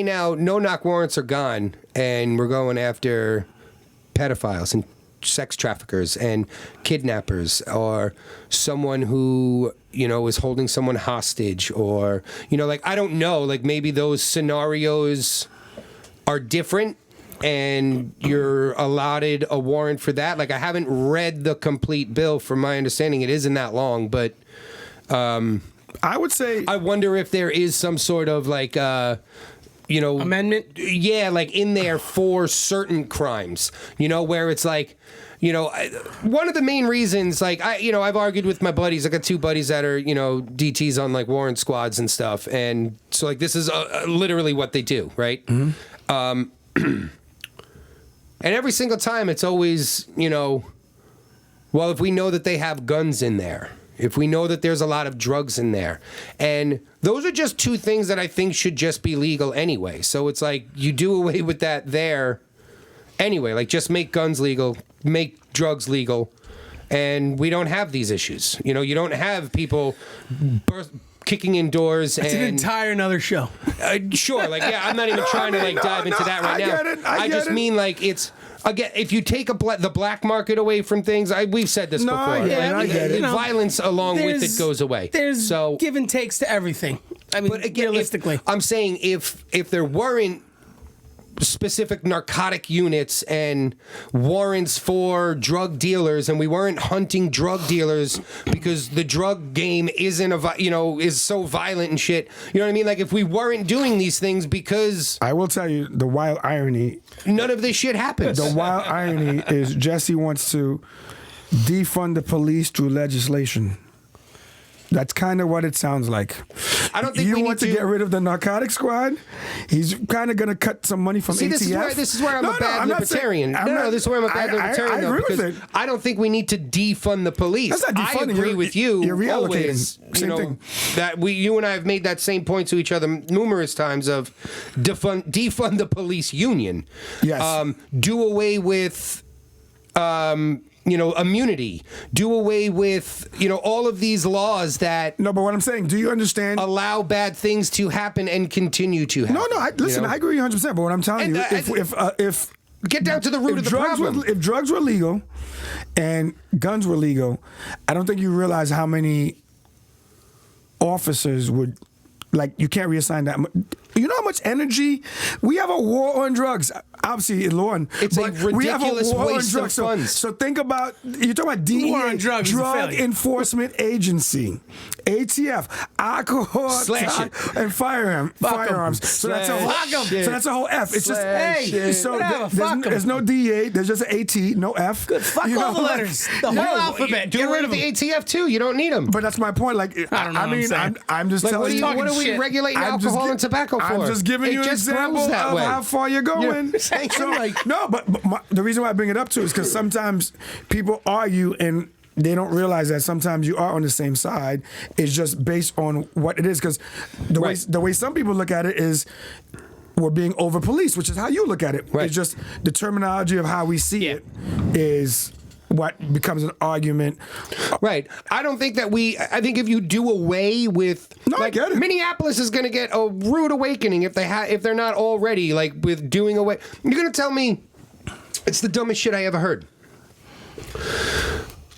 now no knock warrants are gone, and we're going after pedophiles and sex traffickers and kidnappers, or someone who, you know, is holding someone hostage, or, you know, like, I don't know, like maybe those scenarios are different and you're allotted a warrant for that. Like, I haven't read the complete bill. From my understanding, it isn't that long, but I would say I wonder if there is some sort of like amendment. Yeah, like in there for certain crimes, where it's like, one of the main reasons, like I've argued with my buddies. I got two buddies that are, DTs on like warrant squads and stuff. And so like, this is literally what they do. Right. And every single time it's always, well, if we know that they have guns in there, if we know that there's a lot of drugs in there, and those are just two things that I think should just be legal anyway. So it's like you do away with that there anyway. Like, just make guns legal, make drugs legal, and we don't have these issues. You don't have people kicking in doors. It's an entire another show. Sure, like, yeah, I'm not even trying to like dive into that right now. I just mean like it's. Again, if you take the black market away from things, we've said this before. I get it. Violence along with it goes away. There's give and takes to everything. I mean, but again, realistically. I'm saying if there weren't specific narcotic units and warrants for drug dealers, and we weren't hunting drug dealers because the drug game is so violent and shit. You know what I mean? Like, if we weren't doing these things, because I will tell you the wild irony. None of this shit happens. The wild irony is Jesse wants to defund the police through legislation. That's kind of what it sounds like. I don't think you we want need to get rid of the narcotic squad. He's kind of going to cut some money from ATF. This is where I'm a bad libertarian. This is where I'm a bad libertarian. I agree with it. I don't think we need to defund the police. That's not defunding. I agree with you. You're reallocating. Always, same thing. That you and I have made that same point to each other numerous times of defund the police union. Yes. Do away with. Immunity. Do away with, all of these laws that. No, but what I'm saying, do you understand? Allow bad things to happen and continue to happen. No. Listen, I agree 100%. But what I'm telling you, if get down to the root of the problem. If drugs were legal and guns were legal, I don't think you realize how many officers would. Like, you can't reassign that much. You know how much energy? We have a war on drugs. Obviously, in Thorne. It's a ridiculous waste of funds. So think about, you're talking about DEA, war on drugs, Drug Enforcement Agency, ATF, alcohol, and firearms. So that's a whole F. It's just, there's no DEA, there's just an AT, no F. Good, fuck all the letters. The whole alphabet. Get rid of the ATF too. You don't need them. But that's my point. Like, I'm just telling you. What are we regulating alcohol and tobacco for? I'm just giving you an example of how far you're going. But the reason why I bring it up too is because sometimes people argue and they don't realize that sometimes you are on the same side. It's just based on what it is. Because the way some people look at it is we're being over policed, which is how you look at it. Right. It's just the terminology of how we see it is what becomes an argument. Right. I don't think that I think if you do away with, I get it. Minneapolis is going to get a rude awakening if they're not already, like, with doing away. You're going to tell me it's the dumbest shit I ever heard.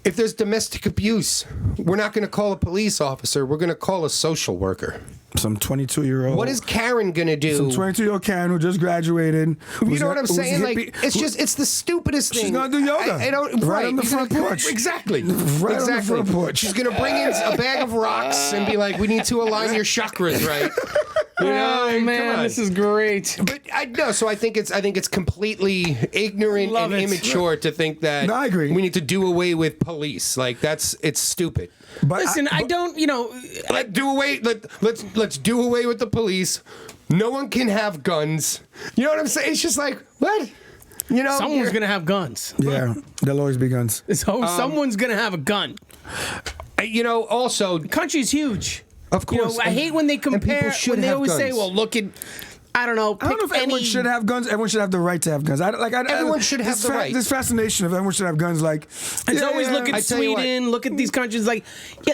If there's domestic abuse, we're not going to call a police officer. We're going to call a social worker. Some 22-year-old. What is Karen going to do? Some 22-year-old Karen who just graduated. You know what I'm saying? Like, it's the stupidest thing. She's going to do yoga. I don't, right on the front porch. Exactly. Right on the front porch. She's going to bring in a bag of rocks and be like, we need to align your chakras, right? Oh man, this is great. But so I think it's completely ignorant and immature to think that I agree. We need to do away with police. Like, it's stupid. But listen, I don't, let's do away with the police. No one can have guns. You know what I'm saying? It's just like, what? Someone's gonna have guns. Yeah, there'll always be guns. So someone's gonna have a gun. Also, the country's huge. Of course. I hate when they compare, when they always say, well, look at, I don't know if everyone should have guns. Everyone should have the right to have guns. Everyone should have the right. This fascination of everyone should have guns. Like, it's always look at Sweden, look at these countries. Like,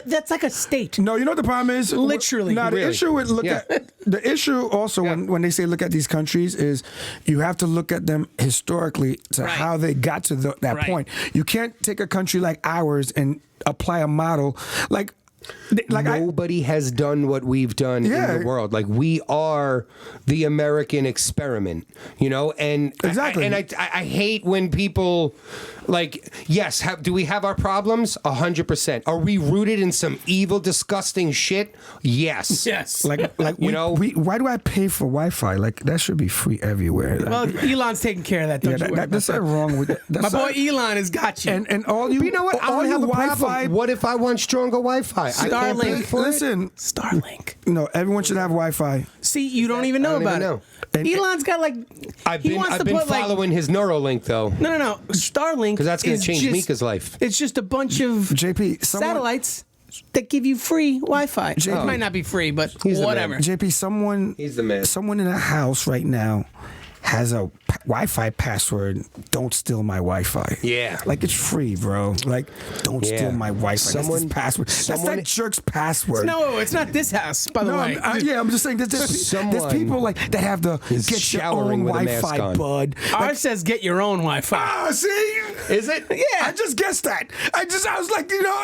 that's like a state. No, you know what the problem is? Literally. Now, the issue with the issue also when they say look at these countries is you have to look at them historically to how they got to that point. You can't take a country like ours and apply a model like. Nobody has done what we've done in the world. Like, we are the American experiment, you know? And Exactly. I hate when people, like, yes, do we have our problems? 100%. Are we rooted in some evil, disgusting shit? Yes. Yes. Like why do I pay for Wi-Fi? Like, that should be free everywhere. Well, Elon's taking care of that. Don't you worry That's about not wrong with that. My boy Elon has got you. And all you, But you know what? I all don't you have a Wi-Fi. problem. What if I want stronger Wi-Fi? I can't pay Starlink. for it? Listen, Starlink. no, everyone should have Wi-Fi. See, you don't even know I don't about even it. know. Elon's got like. I've he been, wants I've to been put following his Neuralink, though. No. Starlink. Because that's going is to change just- Mika's life. It's just a bunch of JP, satellites that give you free Wi-Fi. It might not be free, but He's the whatever. JP, someone He's the man. Someone in a house right now has a Wi-Fi password. Don't steal my Wi-Fi. Yeah. Like, it's free, bro. Like, don't Yeah. steal my Wi-Fi. Someone- That's his password. That's someone- that jerk's password. No, it's not this house, by the No, way. I'm just saying there's Someone people like that have the is get your showering own with a mask Wi-Fi, on. bud. Ours says get your own Wi-Fi. Ah, see? Is it? Yeah, I just guessed that. I was like, you know,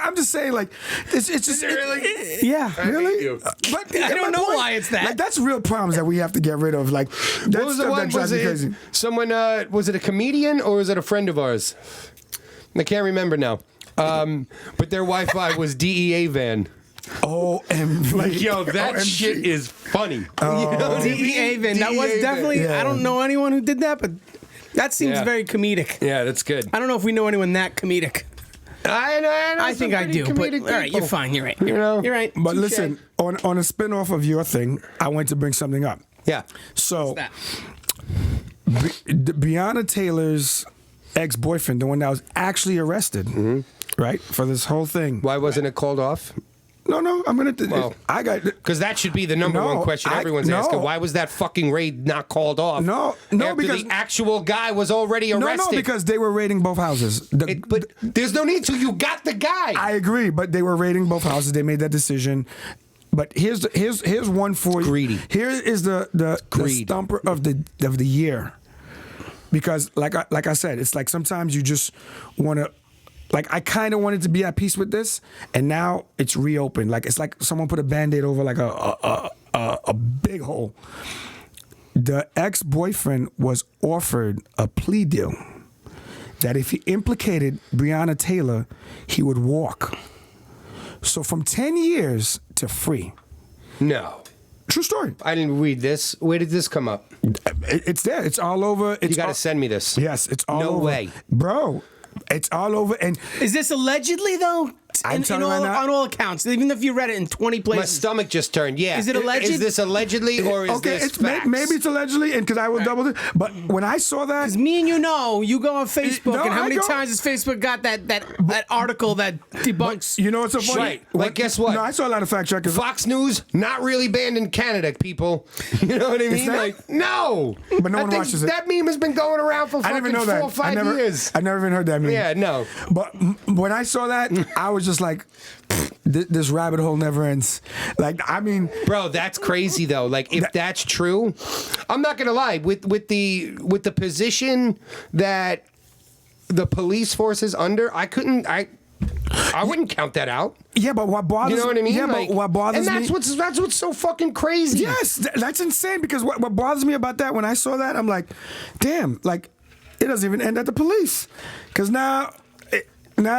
I'm just saying, like, it's just really? yeah, really. you. But I don't know why it's that. Like, that's real problems that we have to get rid of. Like, What that's was the stuff one? that drives me crazy. Someone, was it a comedian or was it a friend of ours? I can't remember now. But their Wi-Fi was DEA van. OMG. Like, yo, that OMG. shit is funny. You know what I mean? DEA van. That was DEA van. definitely. Yeah. I don't know anyone who did that, but that seems Yeah. very comedic. Yeah, that's good. I don't know if we know anyone that comedic. I know I think I do, but all right, you're fine. You're right. You're right. But Touche. listen, on a spin-off of your thing, I went to bring something up. Yeah. So, That. Breonna Taylor's ex-boyfriend, the one that was actually arrested, right, for this whole thing. Why wasn't it called off? No, I'm gonna. Well, I got. Because that should be the number one question everyone's asking. Why was that fucking raid not called off? No, after because the actual guy was already arrested. No, because they were raiding both houses. But there's no need to. You got the guy. I agree, but they were raiding both houses. They made that decision. But here's one for you. Greedy. Here is the Greed. stumper of the year. Because like I said, it's like sometimes you just want to. Like, I kind of wanted to be at peace with this, and now it's reopened. Like, it's like someone put a Band-Aid over like a big hole. The ex-boyfriend was offered a plea deal that if he implicated Breonna Taylor, he would walk. So from 10 years to free. No. True story. I didn't read this. Where did this come up? It's there. It's all over. You got to send me this. Yes, it's all No over. way. Bro, it's all over. And Is this allegedly though? I'm telling you right now- On all accounts, even if you read it in 20 My places. stomach just turned. Yeah. Is it alleged? Is this allegedly or is okay, this it's facts? maybe it's allegedly, and because I will double it. But when I saw that, Because me and you know, you go on Facebook, No, and how I many go- times has Facebook got that article that debunks? you know what's so funny? Right. Like, guess what? No, I saw a lot of fact checkers. Fox News not really banned in Canada, people. You know what I mean? not? Like, no. But no I one think watches it. That meme has been going around for I fucking didn't even know that. 4 or 5 I never, years. I never even heard that meme. Yeah, no. But when I saw that, I was just like, this rabbit hole never ends. Like, I mean, Bro, that's crazy though. Like, if that's true, I'm not gonna lie. With the position that the police force is under, I wouldn't count that out. yeah, but what bothers You know what I mean? Yeah, Like, but what bothers and me. that's what's so fucking crazy. Yes, that's insane because what bothers me about that, when I saw that, I'm like, damn, like, it doesn't even end at the police. Because now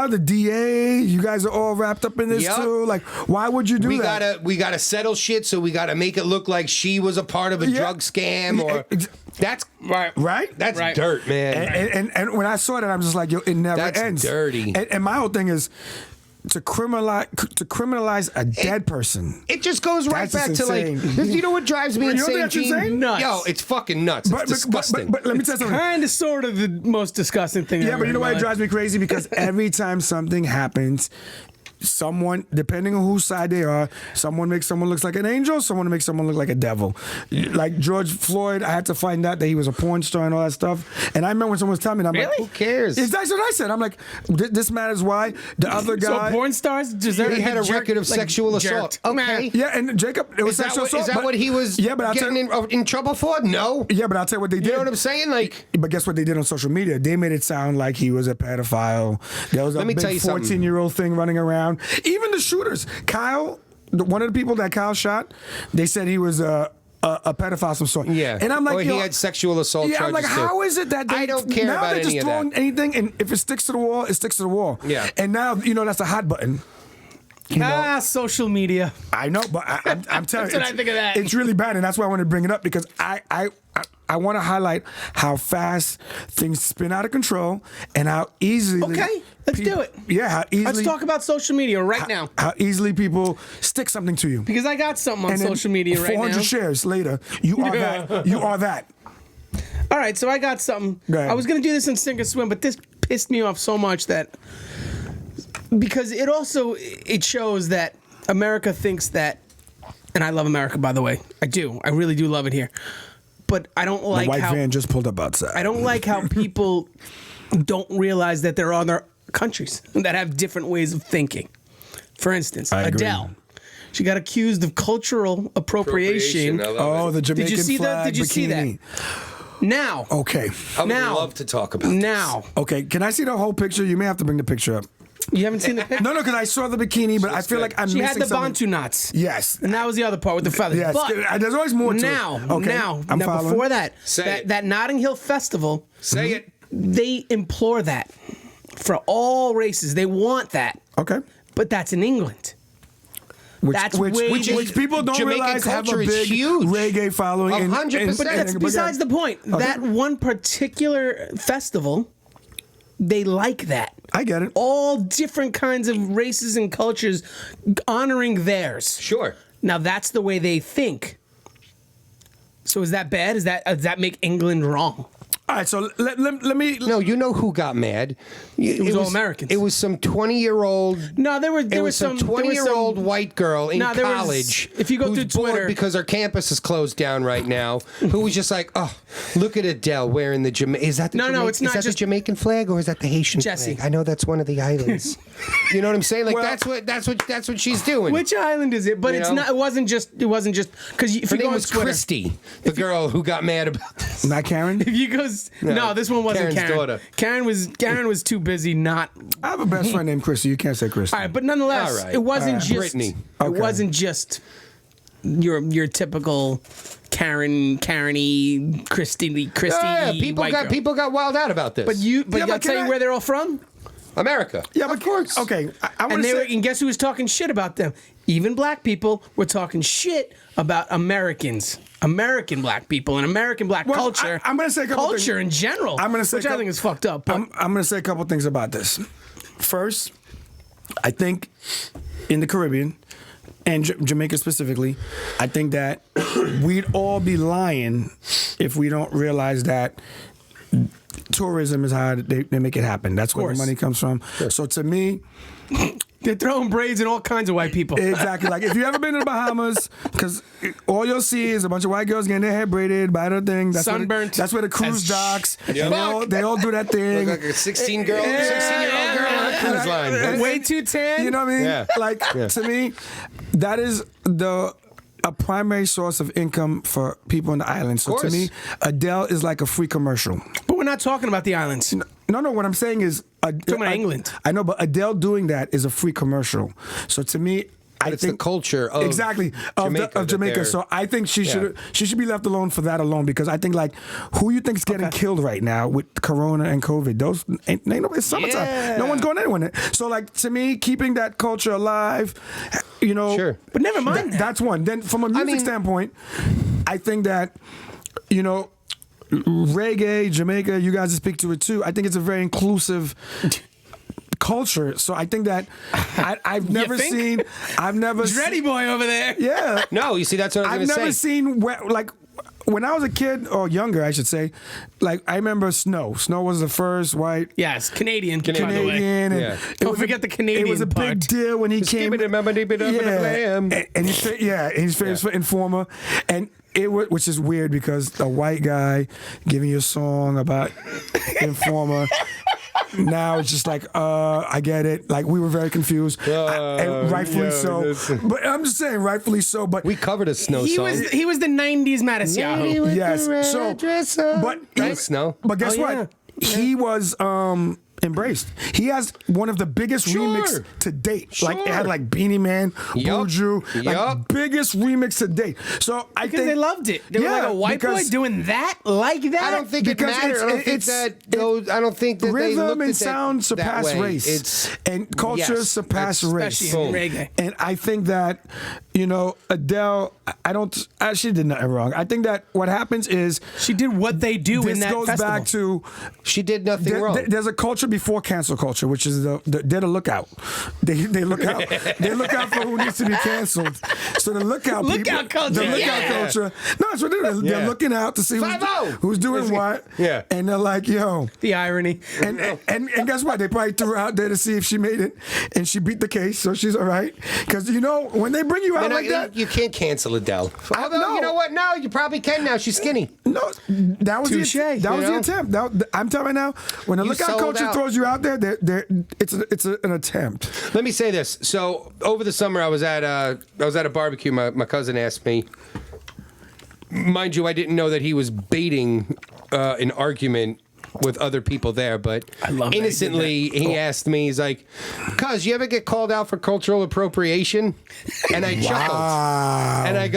the DA, you guys are all wrapped up in this Yup. too. Like, why would you do that? We gotta settle shit, so we gotta make it look like she was a part of a Yeah. drug scam, or that's Right? That's Right. dirt, man. And when I saw that, I'm just like, yo, it never That's ends. dirty. And my whole thing is to criminalize a dead person. It just goes right That's back just to like, insane. you know what drives me You don't insane? think that's Gene? insane? Nuts. Yo, it's fucking nuts. It's disgusting. But let me tell you something. Kind of, sort of the most disgusting thing. Yeah, ever but you know in why my it drives me crazy? Because every time something happens, someone, depending on whose side they are, someone makes someone look like an angel, someone makes someone look like a devil. Like George Floyd, I had to find out that he was a porn star and all that stuff. And I remember when someone was telling me, I'm like, Really? who Who cares? That's what I said. I'm like, this matters why. The other life. So guy. porn stars deserve He had a jerk- record of like, sexual assault. jerked. Okay. Yeah, and Jacob, it was Is that, sexual what, assault. is that but- what he was Yeah, but I'll tell getting in trouble for? No. Yeah, but I'll tell you what they did. You know what I'm saying? Like, But guess what they did on social media? They made it sound like he was a pedophile. There was a Let me big tell you something. 14-year-old thing running around. around. Even the shooters, Kyle, one of the people that Kyle shot, they said he was a pedophile of some sort. Yeah. And I'm like, or he had sexual assault yeah, I'm charges like, too. how is it that I don't care now about they're any just of throwing that. anything, and if it sticks to the wall, it sticks to the wall. Yeah. And now, that's a hot button. Social media. I know, but I'm telling That's you, what I think of that. It's really bad, and that's why I want to bring it up, because I want to highlight how fast things spin out of control and how easily. Okay, let's do it. Yeah, how easily. Let's talk about social media right now. How easily people stick something to you. Because I got something on And then social media right 400 now. shares later, you are that. You are that. All right, so I got something. Go ahead. I was going to do this in Sink or Swim, but this pissed me off so much that because it shows that America thinks that, and I love America, by the way. I do. I really do love it here. But I don't like The white how van just pulled up outside. I don't like how people don't realize that there are other countries that have different ways of thinking. For instance, I agree. Adele. She got accused of cultural appropriation. I love Oh, it. the Jamaican see that? flag Did you see that? bikini. Now. Okay. I would Now. love to talk about this. Now. Okay, can I see the whole picture? You may have to bring the picture up. You haven't seen the picture? No, because I saw the bikini, but I feel like I'm She missing had the something. Bantu knots. Yes. And that was the other part with the feathers. Yes. But There's always more to now, it. Okay. now, I'm following. before that, Say it. that Notting Hill Festival, Say it. they implore that for all races. They want that. Okay. But that's in England. Which, That's which, way- which, which people don't Jamaican realize have a culture is big huge. reggae following. 100%. But that's besides the point. That one particular festival, they like that. I get it. All different kinds of races and cultures honoring theirs. Sure. Now that's the way they think. So is that bad? Does that make England wrong? All right, so let me. No, you know who got mad? It was all Americans. It was some 20-year-old. No, there It was some 20-year-old white girl in No, there was- college. if you go who's through bored Twitter- because our campus is closed down right now, who was just like, "Oh, look at Adele wearing the Jamaican. Is that the No, it's not is that just- the Jamaican flag or is that the Haitian Jesse. flag? I know that's one of the islands. You know what I'm saying? Like Well- that's what she's doing. Which island is it? But You it's know? not. It wasn't just because if Her you go name on was Twitter, Christy, the girl who got mad about this. Not Karen. if you goes no, this one wasn't Karen's Karen. daughter. Karen was too busy not. I have a best friend named Christy. You can't say Christy. All right, but nonetheless, All right. it wasn't All right. just. Brittany. It Okay. wasn't just your typical Karen-y, Christy, Yeah, white girl. people got wild out about this. But Yeah, I'll but tell can you I- where they're all from. America. Yeah, but of course. Okay, I want And to say. and guess who was talking shit about them? Even black people were talking shit about Americans, American black people, and American black Well, culture. I'm gonna say a couple culture things. in general. I'm gonna say which I think is fucked up. But I'm going to say a couple things about this. First, I think in the Caribbean and Jamaica specifically, I think that we'd all be lying if we don't realize that tourism is how they make it happen. That's where the course. money comes from. So to me, they're throwing braids in all kinds of white people. exactly. Like if you ever been to the Bahamas, because all you'll see is a bunch of white girls getting their hair braided by the thing. That's Sunburnt. That's where the cruise As docks. Yeah. And they all do that thing. Look like a 16-year-old girl on a cruise line. Way too tan. You know what I mean? Yeah. Like to me, that is a primary source of income for people in the islands. So to course. me, Adele is like a free commercial. But we're not talking about the islands. No, what I'm saying is about England. I know, but Adele doing that is a free commercial. So to me, I It's think the culture of exactly of Jamaica that Jamaica. they're- So I think she Yeah. should be left alone for that alone, because I think like who you think is getting killed right now with Corona and COVID? Those ain't no, it's summertime. Yeah. No one's going anywhere. So like to me, keeping that culture alive, you know. Sure. But never mind that. That's one. Then from a music mean- standpoint, I think that reggae, Jamaica, you guys speak to it too. I think it's a very inclusive culture. So I think that I've never think? seen. I've never. Dreddy boy over there. Yeah. No, you see, that's what I I've was going never to say. seen like when I was a kid or younger, I should say. Like I remember Snow. Snow was the first white. Yes, Canadian. By the way. Canadian, and Yeah. it Don't was forget the Canadian It was a part. big deal when he came. Skip it, remember, dip it up, and a lamb. and he's famous for Informer, and which is weird because a white guy giving you a song about Informer. Now it's just like, I get it. Like we were very confused, and rightfully yeah, so. listen. But I'm just saying, rightfully so. But We covered a Snow He song. was the '90s Matisyahu. yes, so but Thanks, Snow. But guess Oh, what? yeah. He was embraced. He has one of the biggest remix to date. Like it had like Beanie Man, Buju, like biggest remix to date. So I think they loved it. They were like a white boy doing that like that. I don't think it mattered. I don't think that they rhythm looked and at sound surpass race, and culture surpass race. Especially in reggae. And I think that Adele, she did nothing wrong. I think that what happens is she did what they do in that festival. This goes back to she did nothing wrong. There's a culture before cancel culture, which is they're the lookout. They look out. They look out for who needs to be canceled. So the lookout culture. The lookout culture. No, it's what they're doing. They're looking out to see who's doing what. Yeah. And they're like, yo. The irony. And guess what? They probably threw her out there to see if she made it, and she beat the case, so she's all right. Because when they bring you out like that, you can't cancel Adele. Although you know what? No, you probably can now. She's skinny. No, that was Touché, that was the attempt. I'm telling you now, when the lookout culture throws you out there, it's an attempt. Let me say this. So over the summer, I was at a barbecue. My cousin asked me. Mind you, I didn't know that he was baiting an argument with other people there, but innocently he asked me, he's like, "Cuz, you ever get called out for cultural appropriation?" And I chuckled. And I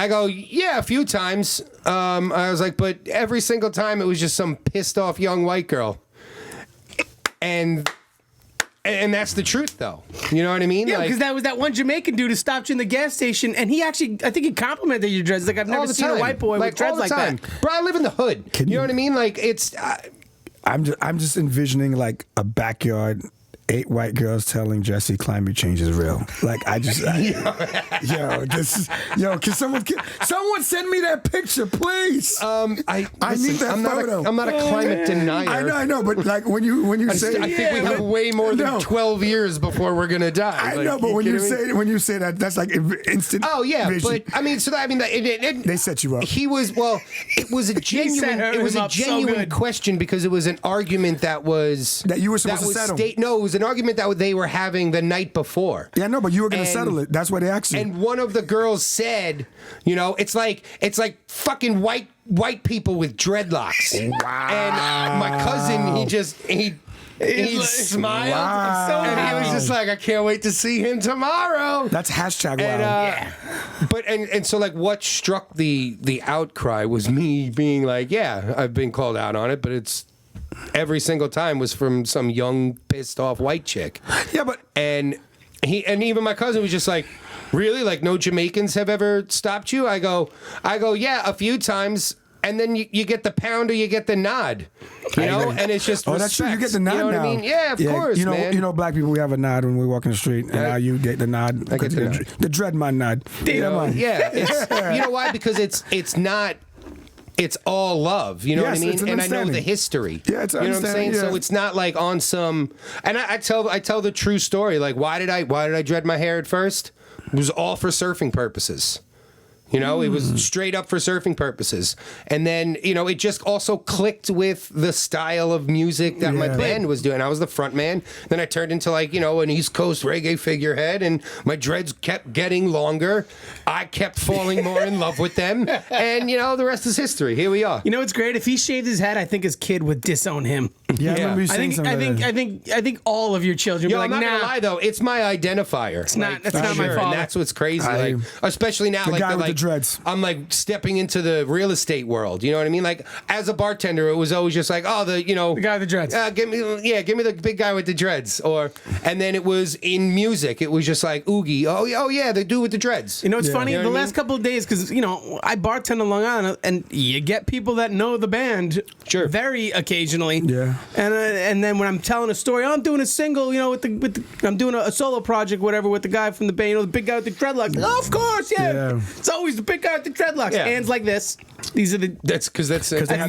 go, yeah, a few times. I was like, but every single time it was just some pissed off young white girl. And that's the truth, though. You know what I mean? Yeah, because that was that one Jamaican dude who stopped you in the gas station, and he actually, I think he complimented your dreads. Like, I've never seen a white boy with dreads like that. Bro, I live in the hood. You know what I mean? Like, it's... I'm just envisioning, like, a backyard... 8 white girls telling Jesse climate change is real. Like can someone send me that picture, please? I need that photo. I'm not a climate denier. I know, but like when you say, I think we have way more than 12 years before we're gonna die. I know, but when you say that, that's like instant. Oh yeah, vision. but I mean, they set you up. It was a genuine question because it was an argument that you were supposed to settle. No, it was an argument that they were having the night before. Yeah, no, but you were going to settle it. That's why they asked you. And one of the girls said, it's like fucking white people with dreadlocks. Wow. And my cousin, he smiled, and he was just like, I can't wait to see him tomorrow. That's hashtag wow. But so like what struck the outcry was me being like, yeah, I've been called out on it, but it's every single time was from some young pissed off white chick. Yeah, but and even my cousin was just like, really? Like no Jamaicans have ever stopped you? I go, yeah, a few times. And then you get the pound or you get the nod, and it's just respect. That's true. You get the nod now. now. What I mean? Yeah, of course, man. Black people, we have a nod when we walk in the street, and now you get the nod. I get the nod. The dread man nod. Yeah, you know why? Because it's not. It's all love, you know what I mean? And I know the history. Yeah, it's you know what I'm saying? Yeah. So it's not like on some. And I tell the true story. Like, why did I dread my hair at first? It was all for surfing purposes. It was straight up for surfing purposes. And then, it just also clicked with the style of music that my band was doing. I was the front man. Then I turned into an East Coast reggae figurehead, and my dreads kept getting longer. I kept falling more in love with them. And, the rest is history. Here we are. It's great. If he shaved his head, I think his kid would disown him. Yeah. I remember you saying something. I think all of your children would be like, I'm not gonna lie though, it's my identifier. It's not my fault. And that's what's crazy. Especially now, the guy with the dreads. I'm like stepping into the real estate world. You know what I mean? Like as a bartender, it was always just like, the guy with the dreads. Give me the big guy with the dreads. And then it was in music. It was just like Oogie. Oh yeah, the dude with the dreads. It's funny. The last couple of days, because I bartend in Long Island, and you get people that know the band, very occasionally. Yeah. And then when I'm telling a story, I'm doing a single, I'm doing a solo project, whatever, with the guy from the band, the big guy with the dreadlocks. Oh, of course, yeah. It's always the big guy with the dreadlocks. Yeah. Hands like this. These are the. That's because they have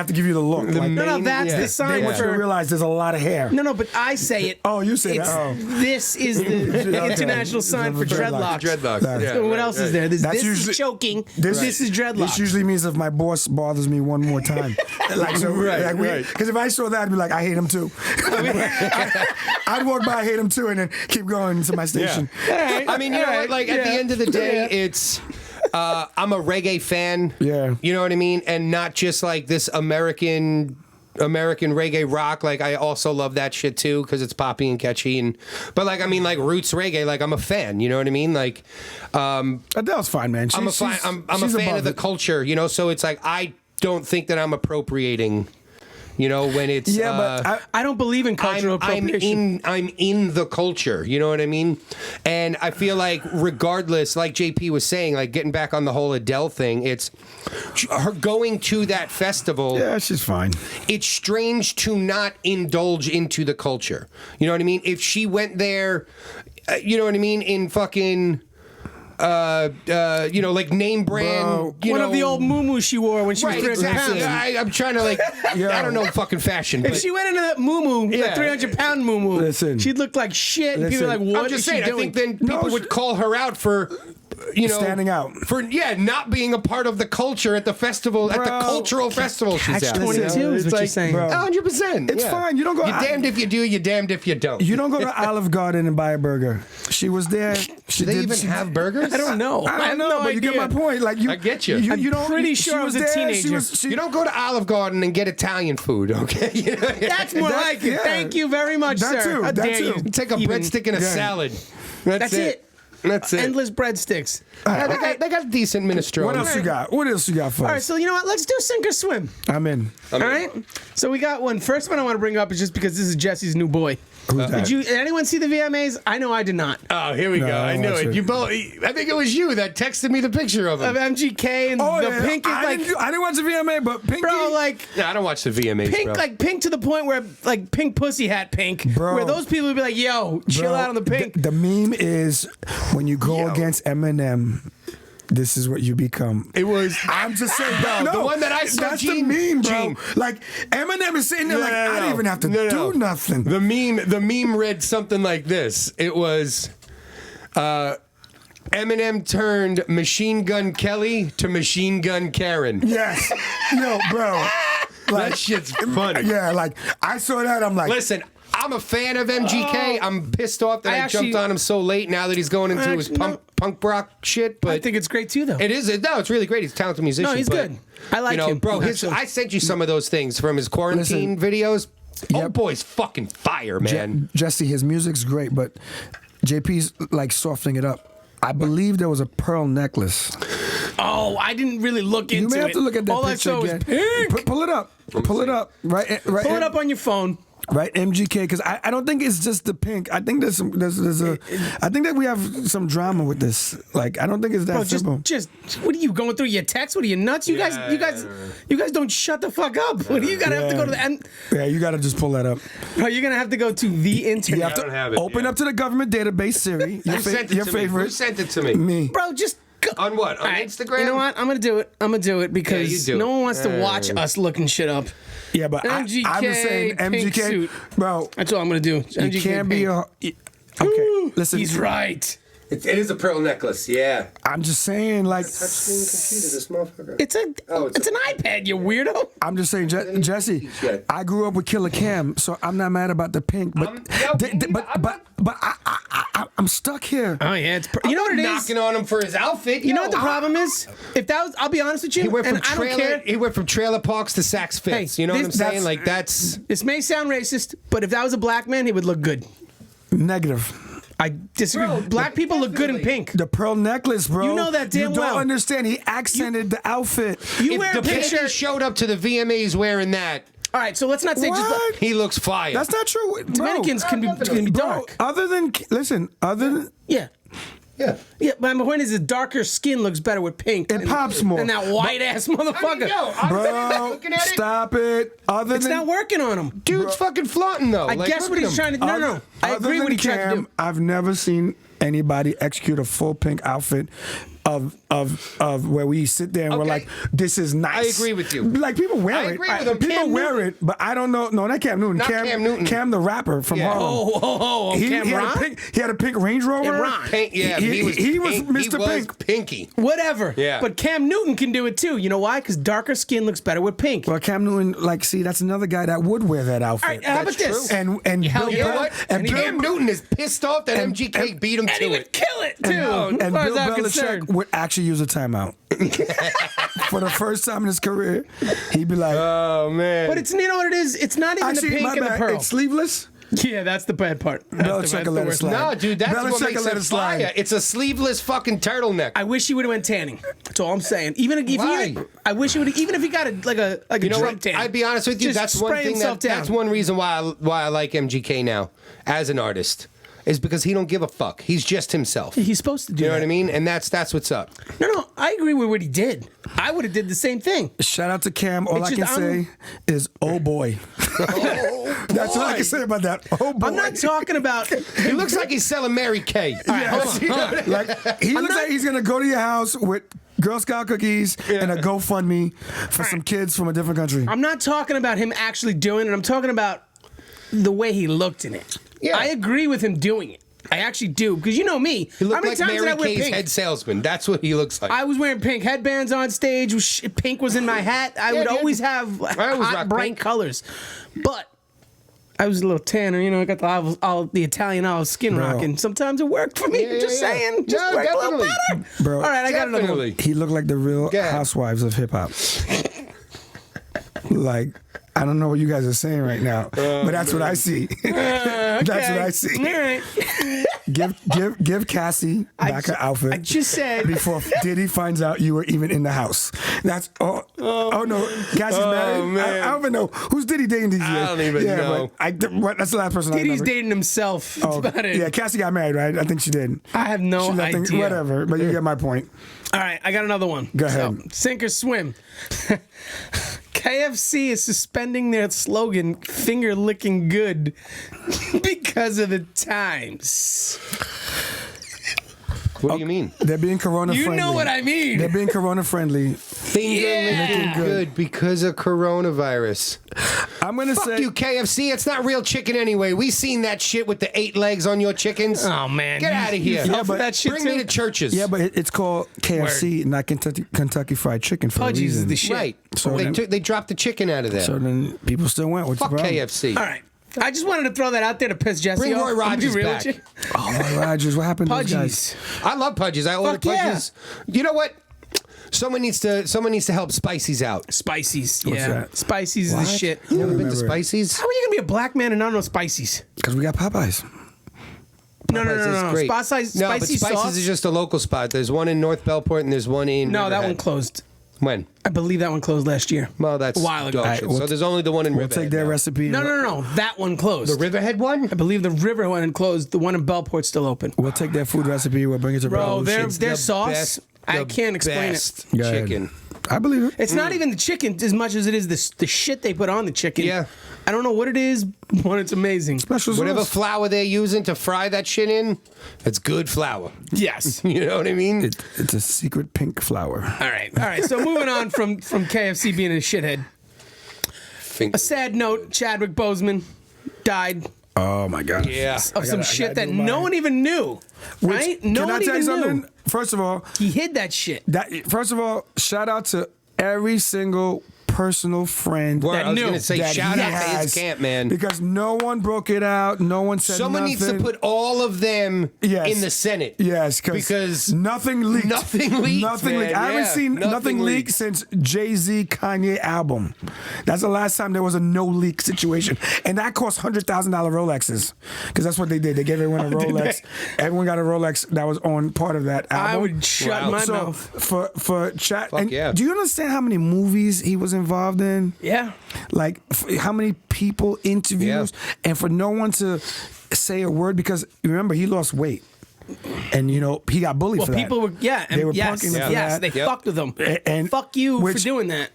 to give you the look. That's the sign. They want you to realize there's a lot of hair. No, but I say it. Oh, you say that. Oh. This is the international sign for dreadlocks. Dreadlocks. What else is there? This is choking. This is dreadlocks. This usually means if my boss bothers me one more time. Because if I saw that, I'd be like, I hate him too. I'd walk by, I hate him too, and then keep going to my station. Yeah. I mean, at the end of the day, it's. I'm a reggae fan. Yeah. You know what I mean? And not just like this American American reggae rock, like I also love that shit too because it's poppy and catchy. But like I mean, like roots reggae, like I'm a fan. You know what I mean? Like Adele's fine, man. I'm a fan of the culture. You know, so it's like I don't think that I'm appropriating. You know, when it's but I don't believe in cultural appropriation. I'm in the culture. You know what I mean? And I feel like regardless, like JP was saying, like getting back on the whole Adele thing, it's her going to that festival. Yeah, she's fine. It's strange to not indulge into the culture. You know what I mean? If she went there, you know what I mean, in fucking. You know, like name brand. One of the old muumuus she wore when she was 300 exactly. pounds. I'm trying to like, I don't know fucking fashion. If But she went into that muumuu, Yeah. like 300-pound muumuu, Listen. she'd look like shit. And people were like, what I'm just is she saying, I doing? think then people would call her out for, you know, Standing out. for not being a part of the culture at the festival, at the cultural festival she's at. Catch-22 is what It's you're like, saying. bro. 100%. It's fine. You don't go. You're damned if you do. You're damned if you don't. You don't go to Olive Garden and buy a burger. She was there. Do they even have burgers? I don't know. I don't know, no but you get my idea. point. Like I get you. You I'm don't. pretty she sure I was a there, teenager. You don't go to Olive Garden and get Italian food, okay? You know? That's more That- like it. yeah. Thank you very much, That sir. too, How that dare too. you? Take a Even- breadstick and a Yeah. salad. That's it. That's it. Endless breadsticks. They got decent minestrone. What else you got? What else you got for All right, us? so you know what? Let's do sink or swim. I'm in. All right. So we got one. First one I want to bring up is just because this is Jesse's new boy. Who's that? Did anyone see the VMAs? I know I did not. Oh, here we No, go. I knew that's it. it. You both. I think it was you that texted me the picture of Of him. MGK and Oh, the yeah. pink is I like, didn't watch the VMA, but Pinky. bro, like No, I don't watch the VMAs, pink, bro. like pink to the point where like pink pussy hat pink, Bro. where those people would be like, yo, chill Bro, out on the pink. The meme is when you go against Eminem. This is what you become. It was. I'm just saying, bro. No, the one that I saw, That's Gene- the meme, bro. Gene. Like Eminem is sitting there, No, like no, no, I didn't even have to no, no. do nothing. The meme read something like this. It was Eminem turned Machine Gun Kelly to Machine Gun Karen. Yes, yo, bro. That shit's funny. Yeah, like I saw that. I'm like, Listen, I'm a fan of MGK. I'm pissed off that I I jumped actually- on him so late now that he's going into his Actually, punk rock shit. But I think it's great too, though. it is. No, it's really great. He's a talented musician. No, he's but, good. I like you know, him, bro. actually. I sent you some of those things from his quarantine videos. Oh, boy's fucking fire, man. Jesse, his music's great, but JP's like softening it up. I believe there was a pearl necklace. Oh, I didn't really look into You it. may have to look at that All picture I saw again. was pink. Pull it up. Pull it up. Right. Pull it up on your phone. Right, MGK, because I don't think it's just the pink. I think there's I think that we have some drama with this. Like I don't think it's that Bro, simple. just what are you going through your text? What are you nuts? You guys don't shut the fuck up. What are you gotta have to go to the end? Yeah, you got to just pull that up. Bro, you're gonna have to go to the internet. You have to don't have it, open yeah. up to the government database, Siri. Your, Who sent it your to me? favorite. Who sent it to me? Me. Bro, just go. On what? On All right, Instagram? You know what? I'm gonna do it because you do no it. one wants to watch us looking shit up. Yeah, but I'm just saying, pink MGK, suit. bro. That's all I'm gonna do. You MGK can't be pink. a. Okay, listen. He's right. It is a pearl necklace. Yeah. I'm just saying, like, Touchscreen computer, this motherfucker. It's an iPad, you weirdo. I'm just saying, Jesse. Shit. I grew up with Killer Cam, so I'm not mad about the pink, but I'm stuck here. Oh yeah, you know what it is. Knocking on him for his outfit. You know what the problem is? If that was, I'll be honest with you, He went from and I don't trailer. care. He went from trailer parks to Saks Fifths. Hey, you know what I'm this- saying? Like that's. This may sound racist, but if that was a black man, he would look good. Negative. I disagree. Bro, Black people look good in pink. The pearl necklace, bro. You know that damn You don't well. understand. He accented the outfit. You If wear a the picture. picture showed up to the VMAs wearing that, All right, so let's not say just. What? he looks fire. That's not true. Bro. Dominicans can be Bro, dark. other than Yeah. yeah. Yeah, but my point is, the darker skin looks better with pink. It pops more. than that white ass I mean, motherfucker. yo, I'm bro, looking at it. stop it. Other It's than not working on him. Dude's fucking flaunting though. I guess what he's trying to. No. I other agree than what he tried to Cam, do. I've never seen anybody execute a full pink outfit of where we sit there and we're Okay. like, this is nice. I agree with you. Like people wear I it. agree with him. People Cam wear Newton. it, but I don't know. No, not Cam Newton. Not Cam Newton. Cam the rapper from Yeah. Harlem. He had a pink Range Rover. Ron. Pink, yeah, he was pink. Mr. He was Pink. Pinky. Whatever. Yeah. But Cam Newton can do it too. You know why? Because darker skin looks better with pink. Well, Cam Newton, like, see, that's another guy that would wear that outfit. All right, how about That's this? true. And Hell Bill yeah. You know Bell- what? and Cam Bill- Newton is pissed off that and- MGK beat him And he to would it. kill it too. and as far Bill as I'm Belichick concerned. would actually use a timeout. For the first time in his career, he'd be like, Oh man. But it's, you know what it is? It's not even actually, the pink my and the bad, pearl. it's sleeveless. Yeah, that's the bad part. Belichick will let it slide. No, dude, that's Belichick what makes let it it slide. fire. It's a sleeveless fucking turtleneck. I wish he would have went tanning. That's all I'm saying. Even if Why? I wish he would. Even if he got a You know Trump what? tan. I'd be honest with you. Just That's one spray thing. himself down. That's one reason why I like MGK now as an artist. Is because he don't give a fuck. He's just himself. He's supposed to do You know that. what I mean? And that's what's up. No, I agree with what he did. I would have did the same thing. Shout out to Cam. All It's I can just, say is, oh boy. That's all I can say about that. Oh boy. I'm not talking about. He looks like he's selling Mary Kay. Yes. Like, he looks like he's going to go to your house with Girl Scout cookies and a GoFundMe for some kids from a different country. I'm not talking about him actually doing it. I'm talking about the way he looked in it. Yeah. I agree with him doing it. I actually do, because you know me. He How looked many like times did I Mary wear Kay's pink? head salesman. That's what he looks like. I was wearing pink headbands on stage. Pink was in my hat. I would dude. always have I always hot, rock bright pink. colors. But I was a little tanner, you know. I got the Italian olive skin Bro. rocking. Sometimes it worked for me. Yeah, Just yeah. saying. Just No, worked a little definitely. better. Bro. All right, I got another one. Definitely. He looked like the real Yeah. housewives of hip hop. Like, I don't know what you guys are saying right now, but that's what I see. That's what I see. All right. Give Cassie back her outfit. I just said. before Diddy finds out you were even in the house. That's oh no, Cassie's married. man. I don't even know who's Diddy dating these years. I don't even know. But that's the last person I Diddy's remember. dating himself. That's about it. Yeah, Cassie got married, right? I think she did. I have no She left idea. whatever, but you get my point. All right, I got another one. Go ahead. So, sink or swim. KFC is suspending their slogan, finger licking good, because of the times. What do you mean? They're being corona You friendly. know what I mean. They're being corona friendly. Finger Yeah. licking good because of coronavirus. I'm gonna Fuck say you, KFC. It's not real chicken anyway. We seen that shit with the 8 legs on your chickens. Oh, man. Get You- out of you here. fell Yeah, for but that shit Bring too? me to churches. Yeah, but it's called KFC, not Kentucky Fried Chicken for a Pudgy's is reason. the shit. Right. So they, then- they dropped the chicken out of there. So then people still went. What's Fuck the problem? KFC. All right. I just wanted to throw that out there to piss Jesse Bring off. Roy I'm gonna be Rogers real back. with you. Oh my Rogers, what happened to those guys? Pudgy's. I love Pudgy's. I order Fuck yeah. Pudgy's. You know what? Someone needs to help Spicy's out. Spicy's. What's Yeah. that? Spicy's is the shit. You never been to remember it. Spicy's? How are you going to be a black man and not know Spicy's? Because we got Popeyes. No. It's great. Spicy's, No, but spicy Spicy's sauce. is just a local spot. There's one in North Bellport and there's one in No, that Riverhead. one closed. When? I believe that one closed last year. Well, that's a while ago. dog All right, shit. we'll So there's only the one in We'll Riverhead. take their now. recipe. No. That one closed. The Riverhead one? I believe the river one closed. The one in Bellport's still open. We'll take their food recipe. We'll bring it to Bro, Revolution. their The sauce, best- I the can't explain best Go ahead. chicken. I believe it. It's not even the chicken as much as it is the shit they put on the chicken. Yeah. I don't know what it is, but it's amazing. Special Whatever sauce. flour they're using to fry that shit in, it's good flour. Yes. You know what I mean? It's a secret pink flour. All right. So moving on from KFC being a shithead. Think- A sad note: Chadwick Boseman died Oh my gosh. yeah. of some shit that do no mine. one even knew. Right? No Can I one tell even you something? knew. First of all, He hid that shit. first of all, shout out to every single personal friend Word, that I was knew going to say that shout he out to his has, camp, man. because no one broke it out. No one said Someone nothing. needs to put all of them Yes. in the Senate. Yes, because nothing leaked. nothing leaked, Nothing leaked. man. I haven't Yeah, seen nothing nothing leaked leaked. since Jay-Z Kanye album. That's the last time there was a no leak situation, and that cost $100,000 Rolexes, because that's what they did. They gave everyone a Rolex. Everyone got a Rolex that was on part of that album. I would shut Wow. my so mouth. for chat. Fuck And yeah. do you understand how many movies he was involved in? Yeah. Like how many people, interviews, and for no one to say a word, because remember he lost weight, and he got bullied Well, for that. people were They were yes, punking him for yes, that. they fucked with him. And fuck you for which- doing that.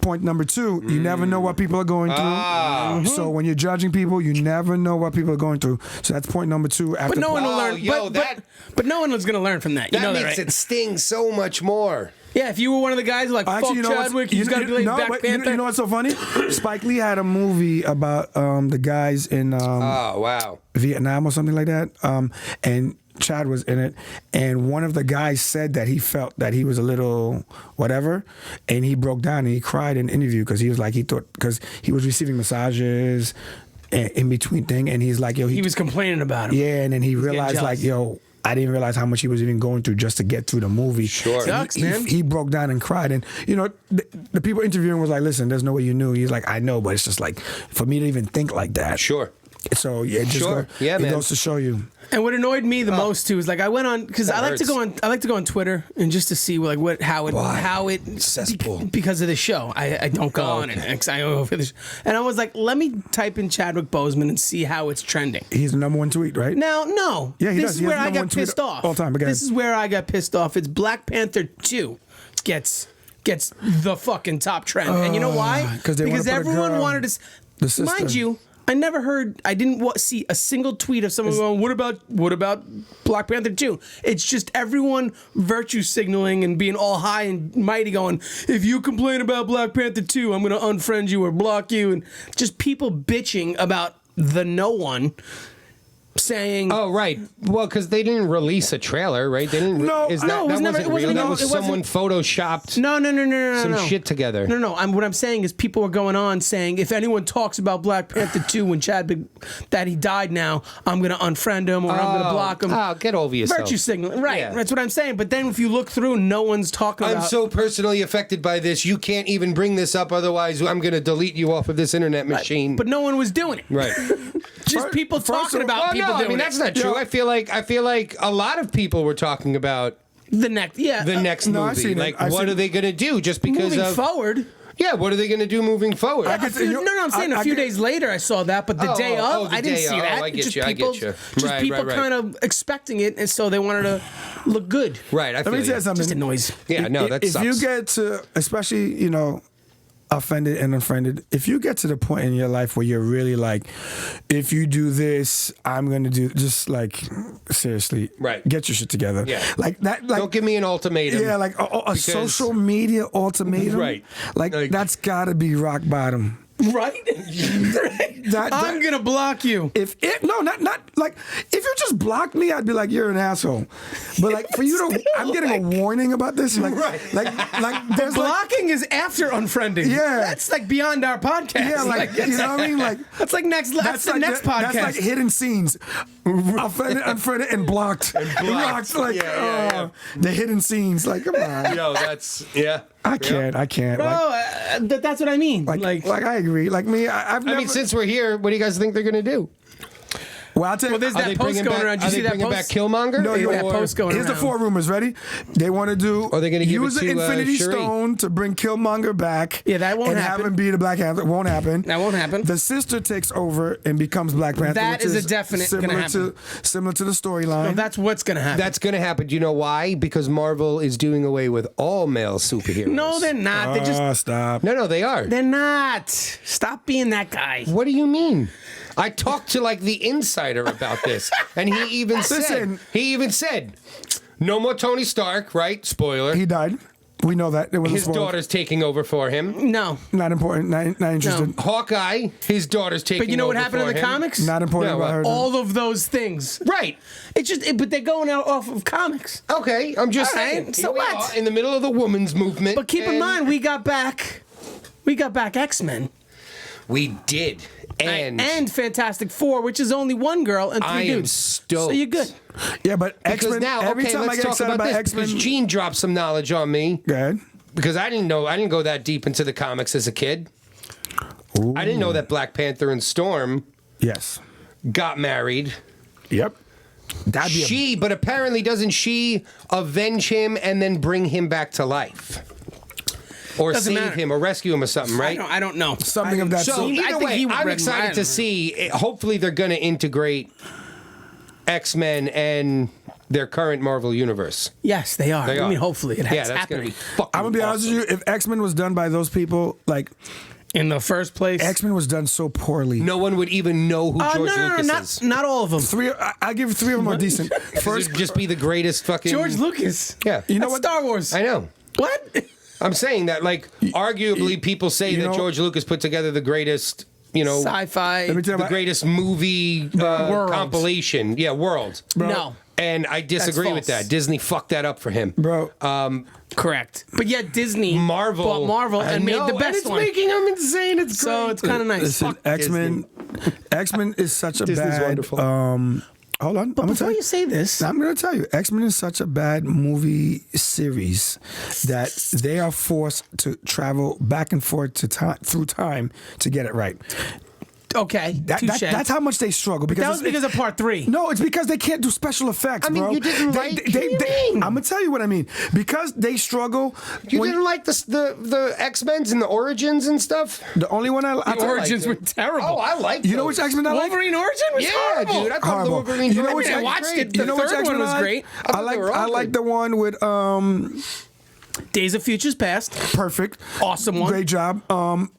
Point number 2, you never know what people are going through. So when you're judging people, you never know what people are going through. So that's point number 2. After But no one will Oh, learn. yo, but no one was going to learn from that. You That know that, makes right? it sting so much more. Yeah, if you were one of the guys like, fuck Actually, you know what's- Chadwick, he's got to be like no, Black but Panther. you know what's so funny? Spike Lee had a movie about the guys in Oh, wow. Vietnam or something like that, and Chad was in it, and one of the guys said that he felt that he was a little whatever, and he broke down and he cried in an interview because he was like, he thought, because he was receiving massages in between thing, and he's like, yo, he was complaining about him. yeah, and then he getting realized like, jealous. yo, I didn't realize how much he was even going through just to get through the movie. Sure. Sucks, He- man. He broke down and cried. And, you know, the people interviewing was like, listen, there's no way you knew. He's like, I know, but it's just like, for me to even think like that. Sure. So, yeah, it just Sure. Yeah, it man. goes to show you. And what annoyed me the most too is like I went on because That I like to hurts. go on Twitter and just to see like how it Cesspool. because of the show. I don't go on it. I go for this, and I was like, let me type in Chadwick Boseman and see how it's trending. He's the number one tweet, right? Now, no, Yeah, he this does. is He has where the I number one got tweet pissed off. all time. Again. This is where I got pissed off. It's Black Panther 2 gets the fucking top trend, and you know why? 'cause they wanna because put a everyone girl- wanted to. the sister. Mind you. I didn't see a single tweet of someone going, what about Black Panther 2? It's just everyone virtue signaling and being all high and mighty going, if you complain about Black Panther 2, I'm going to unfriend you or block you. And just people bitching about the no one saying, Oh, right. Well, because they didn't release a trailer, right? They didn't. No, is no, that, it was that never- wasn't it wasn't- real. no, That was it wasn't- someone photoshopped no. some shit together. No. What I'm saying is people were going on saying if anyone talks about Black Panther 2 when Chadwick that he died now, I'm going to unfriend him or I'm going to block him. Oh, get over yourself. Virtue signaling, right? Yeah. That's what I'm saying. But then if you look through, no one's talking I'm about. so personally affected by this. You can't even bring this up. Otherwise, I'm going to delete you off of this internet machine. But no one was doing it. right. Just people first talking of all- about people no, doing I mean that's it. not true. Yeah. I feel like a lot of people were talking about The next, the next no, I've movie. seen it. Like, I've what seen- are they going to do? Just because moving of forward. yeah, what are they going to do moving forward? I could- No, I'm saying a few days later I saw that, but the Oh, day oh, of the I didn't day see of. that. Oh, I get Just you, I get people, you. Just Right, people right, right. kind of expecting it, and so they wanted to look good. right. I Let feel me tell you you. something. Just annoys. Yeah, no, that if sucks. you get to, especially, you know, offended and unfriended, if you get to the point in your life where you're really like, if you do this, I'm gonna do, just like, seriously, Right. get your shit together. Yeah. Like that, like, Don't give me an ultimatum. yeah, like a because- social media ultimatum. Right. Like, Like- that's gotta be rock bottom. Right? I'm gonna block you. If it no, not like if you just blocked me, I'd be like you're an asshole. But like for you to, I'm getting a warning about this. Like, like there's like, Blocking is after unfriending. Yeah. That's like beyond our podcast. yeah, like you know what I mean, like. That's like next. That's the like next podcast. That's like hidden scenes. Offended, unfriended, and blocked. blocked. Like Yeah. the hidden scenes. Like, come on. Yo, that's yeah. I can't. Bro, Like, that's what I mean. like I agree. Like me, I've never. I mean, since we're here, what do you guys think they're going to do? well, I'll tell you. Well, there's Are that they post bringing going back? around. Did Are you they see that bringing back post? Killmonger? No, That or- post going Here's the around. 4 rumors. Ready? They want to do. Are they gonna give use it the to, Infinity Shuri? Stone to bring Killmonger back? Yeah, that won't and happen. have him be the Black Panther. It won't happen. That won't happen. The sister takes over and becomes Black Panther. That which is a definite similar gonna happen. similar to the storyline. No, that's what's gonna happen. That's going to happen. Do you know why? Because Marvel is doing away with all male superheroes. No, they're not. They're just. Stop. No, they are. They're not. Stop being that guy. What do you mean? I talked to like the insider about this, and he even said, no more Tony Stark, right? Spoiler. He died. We know that. It was a His spoiler. daughter's taking over for him. No. Not important. Not interested. Hawkeye, his daughter's taking over. But you know what happened in for the him. comics? Not important. No, but I heard All of those things. Right. It's just, but they're going out off of comics. Okay, I'm just All right, saying. so Here we what? are in the middle of the women's movement. But keep in and mind, we got back X-Men we did. And Fantastic Four, which is only one girl and 3 I am dudes. stoked. So you're good. Yeah, but because X-Men. now, every okay, time I let's get talk excited about about this X-Men, because Gene dropped some knowledge on me. go ahead. Because I didn't go that deep into the comics as a kid. I didn't know that Black Panther and Storm Yes. got married. Yep. That'd be But apparently doesn't she avenge him and then bring him back to life? Or Doesn't save matter. him or rescue him or something, right? I don't know. Something of that So sort. I either think way, he would I'm read excited mine. to see. Hopefully, they're going to integrate X-Men and their current Marvel universe. Yes, they are. They I are. mean, hopefully it Yeah, has that's going to happening. be fucking. I'm gonna be honest with you. If X-Men was done by those people, like In the first place. X-Men was done so poorly. No one would even know who George Lucas is. not all of them. I give 3 of them are decent. First, First, would just be the greatest fucking George Lucas. Yeah, you know That's what? Star Wars. I know. What? I'm saying that, like, arguably, people say you that know- George Lucas put together the greatest, Sci-fi. Let me tell you the about greatest movie World. compilation. Yeah, world. No. And I disagree with false. that. Disney fucked that up for him. bro. Correct. But yet Disney Marvel bought Marvel I and made know, the and best it's one. making them insane. It's So great. it's kind of nice. Listen, fuck X-Men is such a Disney's bad wonderful. hold on. But I'm gonna before tell you say this, I'm going to tell you, X-Men is such a bad movie series that they are forced to travel back and forth through time to get it right. okay, That's how much they struggle. Because that was because of part 3. No, it's because they can't do special effects, I mean, bro. you didn't I'm gonna tell you what I mean. Because they struggle. You didn't like the X-Men's and the origins and stuff? The only one I The origins were terrible. Oh, I like You know which X-Men I like? Wolverine origin was Yeah, horrible. dude. I thought Horrible. the Wolverine You know origin which I was watched great. it. The third X-Men one was I like? great. I thought they were all I like good. the one with Days of Futures Past. Perfect. Awesome one. Great job.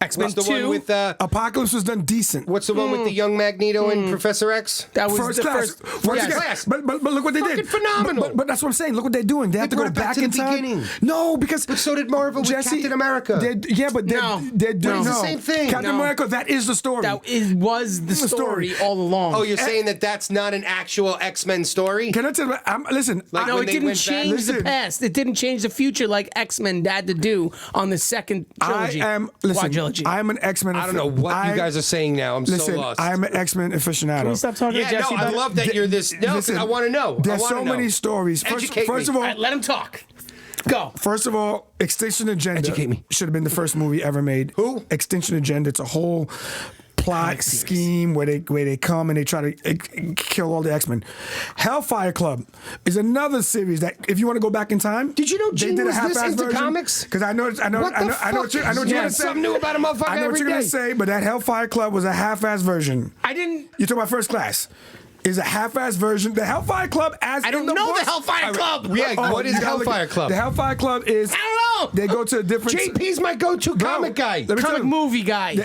X-Men What's the 2. one with Apocalypse was done decent. What's the one with the young Magneto and Professor X? that was First the class. first. Once yes. again, class. But look what they Fucking did. phenomenal. But that's what I'm saying. Look what they're doing. They have to go brought it back back to in the time. beginning. No, because But so did Marvel with Captain America. Yeah, but they're No. doing No. It's the same thing. Captain No. America. That is the story. Was the story all along. Oh, you're saying that that's not an actual X-Men story? Can I tell you? Listen. Like No, when it they didn't went back- change the Listen. past. It didn't change the future like X-Men had to do on the second trilogy. Quadrilogy. I'm an X-Men. I don't know what you guys are saying now. I'm Listen, so lost. I'm an X-Men aficionado. Can we stop talking yeah, to Jesse no, I about it? love that you're this. No, 'cause I want to know. There's so many stories. Educate First me. of all, All right, let him talk. Go. First of all, Extinction Agenda Educate me. should have been the first movie ever made. Who? Extinction Agenda. It's a whole plot scheme where they come and they try to kill all the X-Men. Hellfire Club is another series that if you want to go back in time, Did you know they Gene did a was this half-ass into version. comics? Because I know What the what you're fuck? going to Yeah, say. something new about a motherfucker I know what every you're going day. to say, but that Hellfire Club was a half-ass version. I didn't. You're talking about First Class. Is a half-ass version. The Hellfire Club, as I don't in the know books- the Hellfire Club. Yeah, what is you gotta look Hellfire at- Club? The Hellfire Club is. I don't know. They go to a different. JP's my go-to Bro, comic guy. let me tell Comic you, movie guy.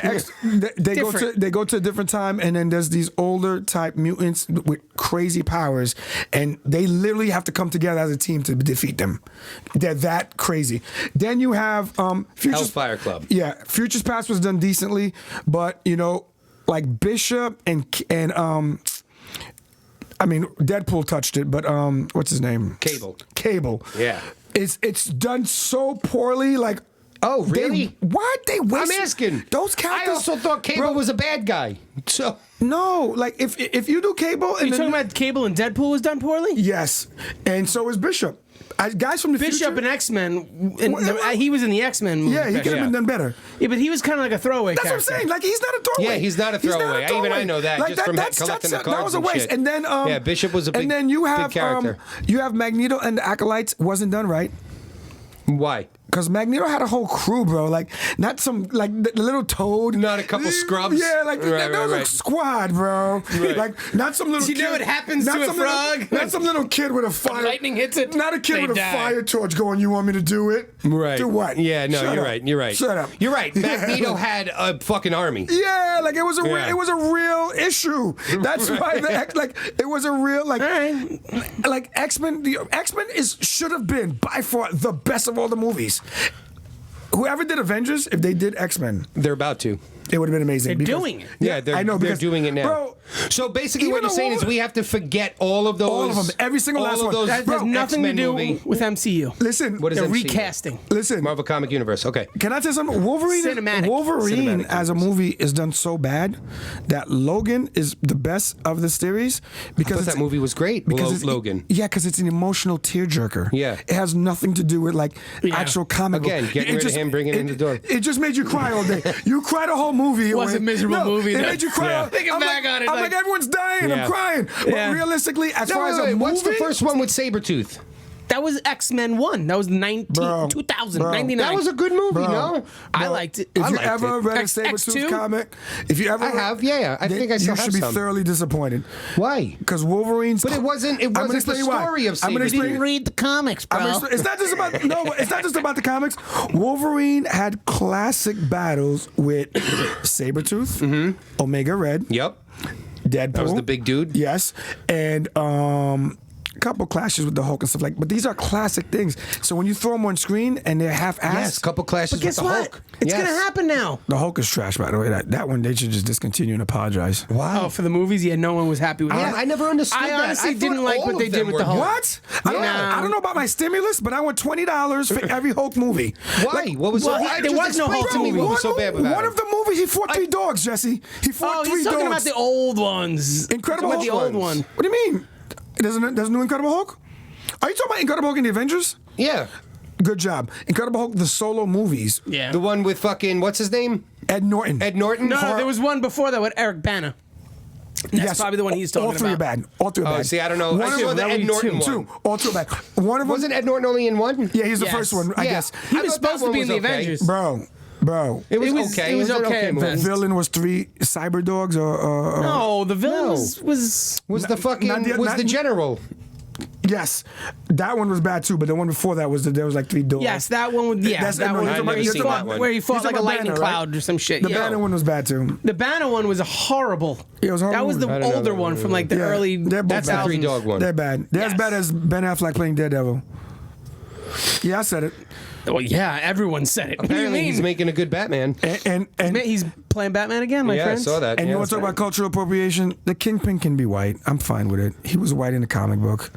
they go to a different time, and then there's these older type mutants with crazy powers, and they literally have to come together as a team to defeat them. They're that crazy. Then you have Futures, Hellfire Club. Yeah, Futures Past was done decently, but like Bishop and I mean, Deadpool touched it, but what's his name? Cable. Yeah. It's done so poorly. Like, Oh, really? They waste. I'm asking. Those characters. I also thought Cable was a bad guy. So No, like if you do Cable, Are you talking about Cable and Deadpool was done poorly? yes, and so is Bishop. Guys from the Bishop future, and X-Men, Well, he was in the X-Men movie. yeah, he could have been done better. Yeah, but he was kind of like a throwaway That's character. what I'm saying. Like he's not a throwaway. Yeah, he's not a throwaway. Even I know that just from collecting the that cards was a and waste. shit. And then Yeah, Bishop was a big- And then you big have character. you have Magneto and the Acolytes wasn't done right. Why? Because Magneto had a whole crew, bro. Like, not some, like, the little toad. Not a couple scrubs? Yeah, like, Right, that was right. a squad, bro. Right. Like, not some little You kid. know what happens not to a some little- frog? Not some little kid with a fire. lightning hits it, Not a kid they with a die. fire torch going, you want me to do it? Right. Do what? Yeah, no, Shut you're up. right. You're right. Shut up. You're right. Magneto had a fucking army. Yeah, like it was a Yeah. it was a real issue. That's why it was a real like X-Men. The X-Men should have been by far the best of all the movies. Whoever did Avengers, if they did X-Men, They're about to. it would have been amazing. They're doing it. Yeah, I know, they're because- doing it now. Bro, so basically, what even you're saying though is we have to forget all of those. All of them. Every single all last of one. Those That has nothing to X-Men do movie. with MCU. listen. What is They're MCU? recasting. Listen. Marvel Comic Universe. Okay. Can I tell you something? Wolverine Cinematic as a movie is done so bad that Logan is the best of the series because thought that movie was great, Logan. Yeah, because it's an emotional tearjerker. Yeah. It has nothing to do with like actual comic book. Again, getting rid of him, bringing him in the door. It just made you cry all day. You cried a whole movie. It was a miserable movie, It though. made you cry. Yeah. Thinking I'm back like, on it, I'm like- like everyone's dying. Yeah. I'm crying. Yeah. But realistically, as No, far as a wait, movie, what's the first one with Sabretooth? That was X-Men 1. That was 2000, Bro. 99. That was a good movie, Bro. no? I liked it. If I you liked ever it. read a X2? Sabretooth comic, if you ever I have, yeah. I then think I still you have should be some. thoroughly disappointed. Why? Because Wolverine's. But it wasn't I'm gonna the explain why. story of I'm gonna Sabretooth. explain- Didn't read the comics, bro. It's not just about it's not just about the comics. Wolverine had classic battles with Sabretooth, Omega Red, Yep. Deadpool. That was the big dude. Yes, and couple clashes with the Hulk and stuff like, but these are classic things. So when you throw them on screen and they're half-assed, Yes, couple clashes But guess with the what? Hulk. It's Yes. gonna happen now. the Hulk is trash. By the way, that one they should just discontinue and apologize. Wow. Oh, for the movies, yeah, no one was happy with Yeah, that. I never understood I that. honestly I thought didn't like all what they of did them with were the Hulk. What? Yeah. I don't know about my stimulus, but I want $20 for every Hulk movie. Why? What was well, so? there was no Hulk to me. movie. What was so bad about One it? of the movies, he fought 3 dogs, Jesse. He fought Oh, 3 he's dogs. talking about the old ones. Incredible He's talking about the old Hulk one. What do you mean? There's a new Incredible Hulk? Are you talking about Incredible Hulk in the Avengers? Yeah, Good job. Incredible Hulk, the solo movies. Yeah. the one with fucking what's his name? Ed Norton. Ed Norton. No, there was one before that with Eric Bana. That's probably the one he's talking All three about. are bad. All 3 are Oh, bad. see, I don't know. One I of saw them, the Ed Norton one. 2. All 2 are bad. One of them. Wasn't Ed Norton only in one? Yeah, he's the Yes. first one, I Yeah. guess. He I was thought that supposed to one be in was the okay. Avengers. Bro. It was It was- okay. it was an okay at movie. best. Villain was 3 cyber dogs or No, the villain No. was Was the fucking not the general? Yes, that one was bad too. But the one before that was there was like 3 dogs. yes, that one. That's- that no, one you're where talking about- he you're seen talking fought, that one. where he You're fought talking like a about lightning Banner, right? cloud or some shit. The yeah. Banner one was bad too. The Banner one was horrible. It was horrible. That was the I don't know older that one one. from like the Yeah, early. they're both That's the bad. 3-dog one. They're bad. They're as Yes. bad as Ben Affleck playing Daredevil. Yeah, I said it. Well, yeah, everyone said it. What do you Apparently, mean? he's making a good Batman. And Man, he's playing Batman again, my Yeah, friends. I saw that. And Yeah, you want to that's talk about cultural appropriation? The Kingpin can be white. I'm fine with it. He was white in the comic book.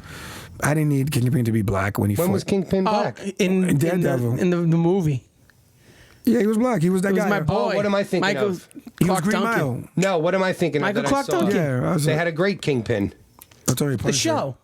I didn't need Kingpin to be black when he When fought. was Kingpin Oh, black? in Daredevil. the movie. Yeah, he was black. He was that It was guy. my boy. what am I thinking Michael of? He was Clark Green Duncan. Mile. No, what am I thinking Michael of that Clark I saw? Duncan. Yeah, I was They had a great Kingpin. I'll tell you, The show.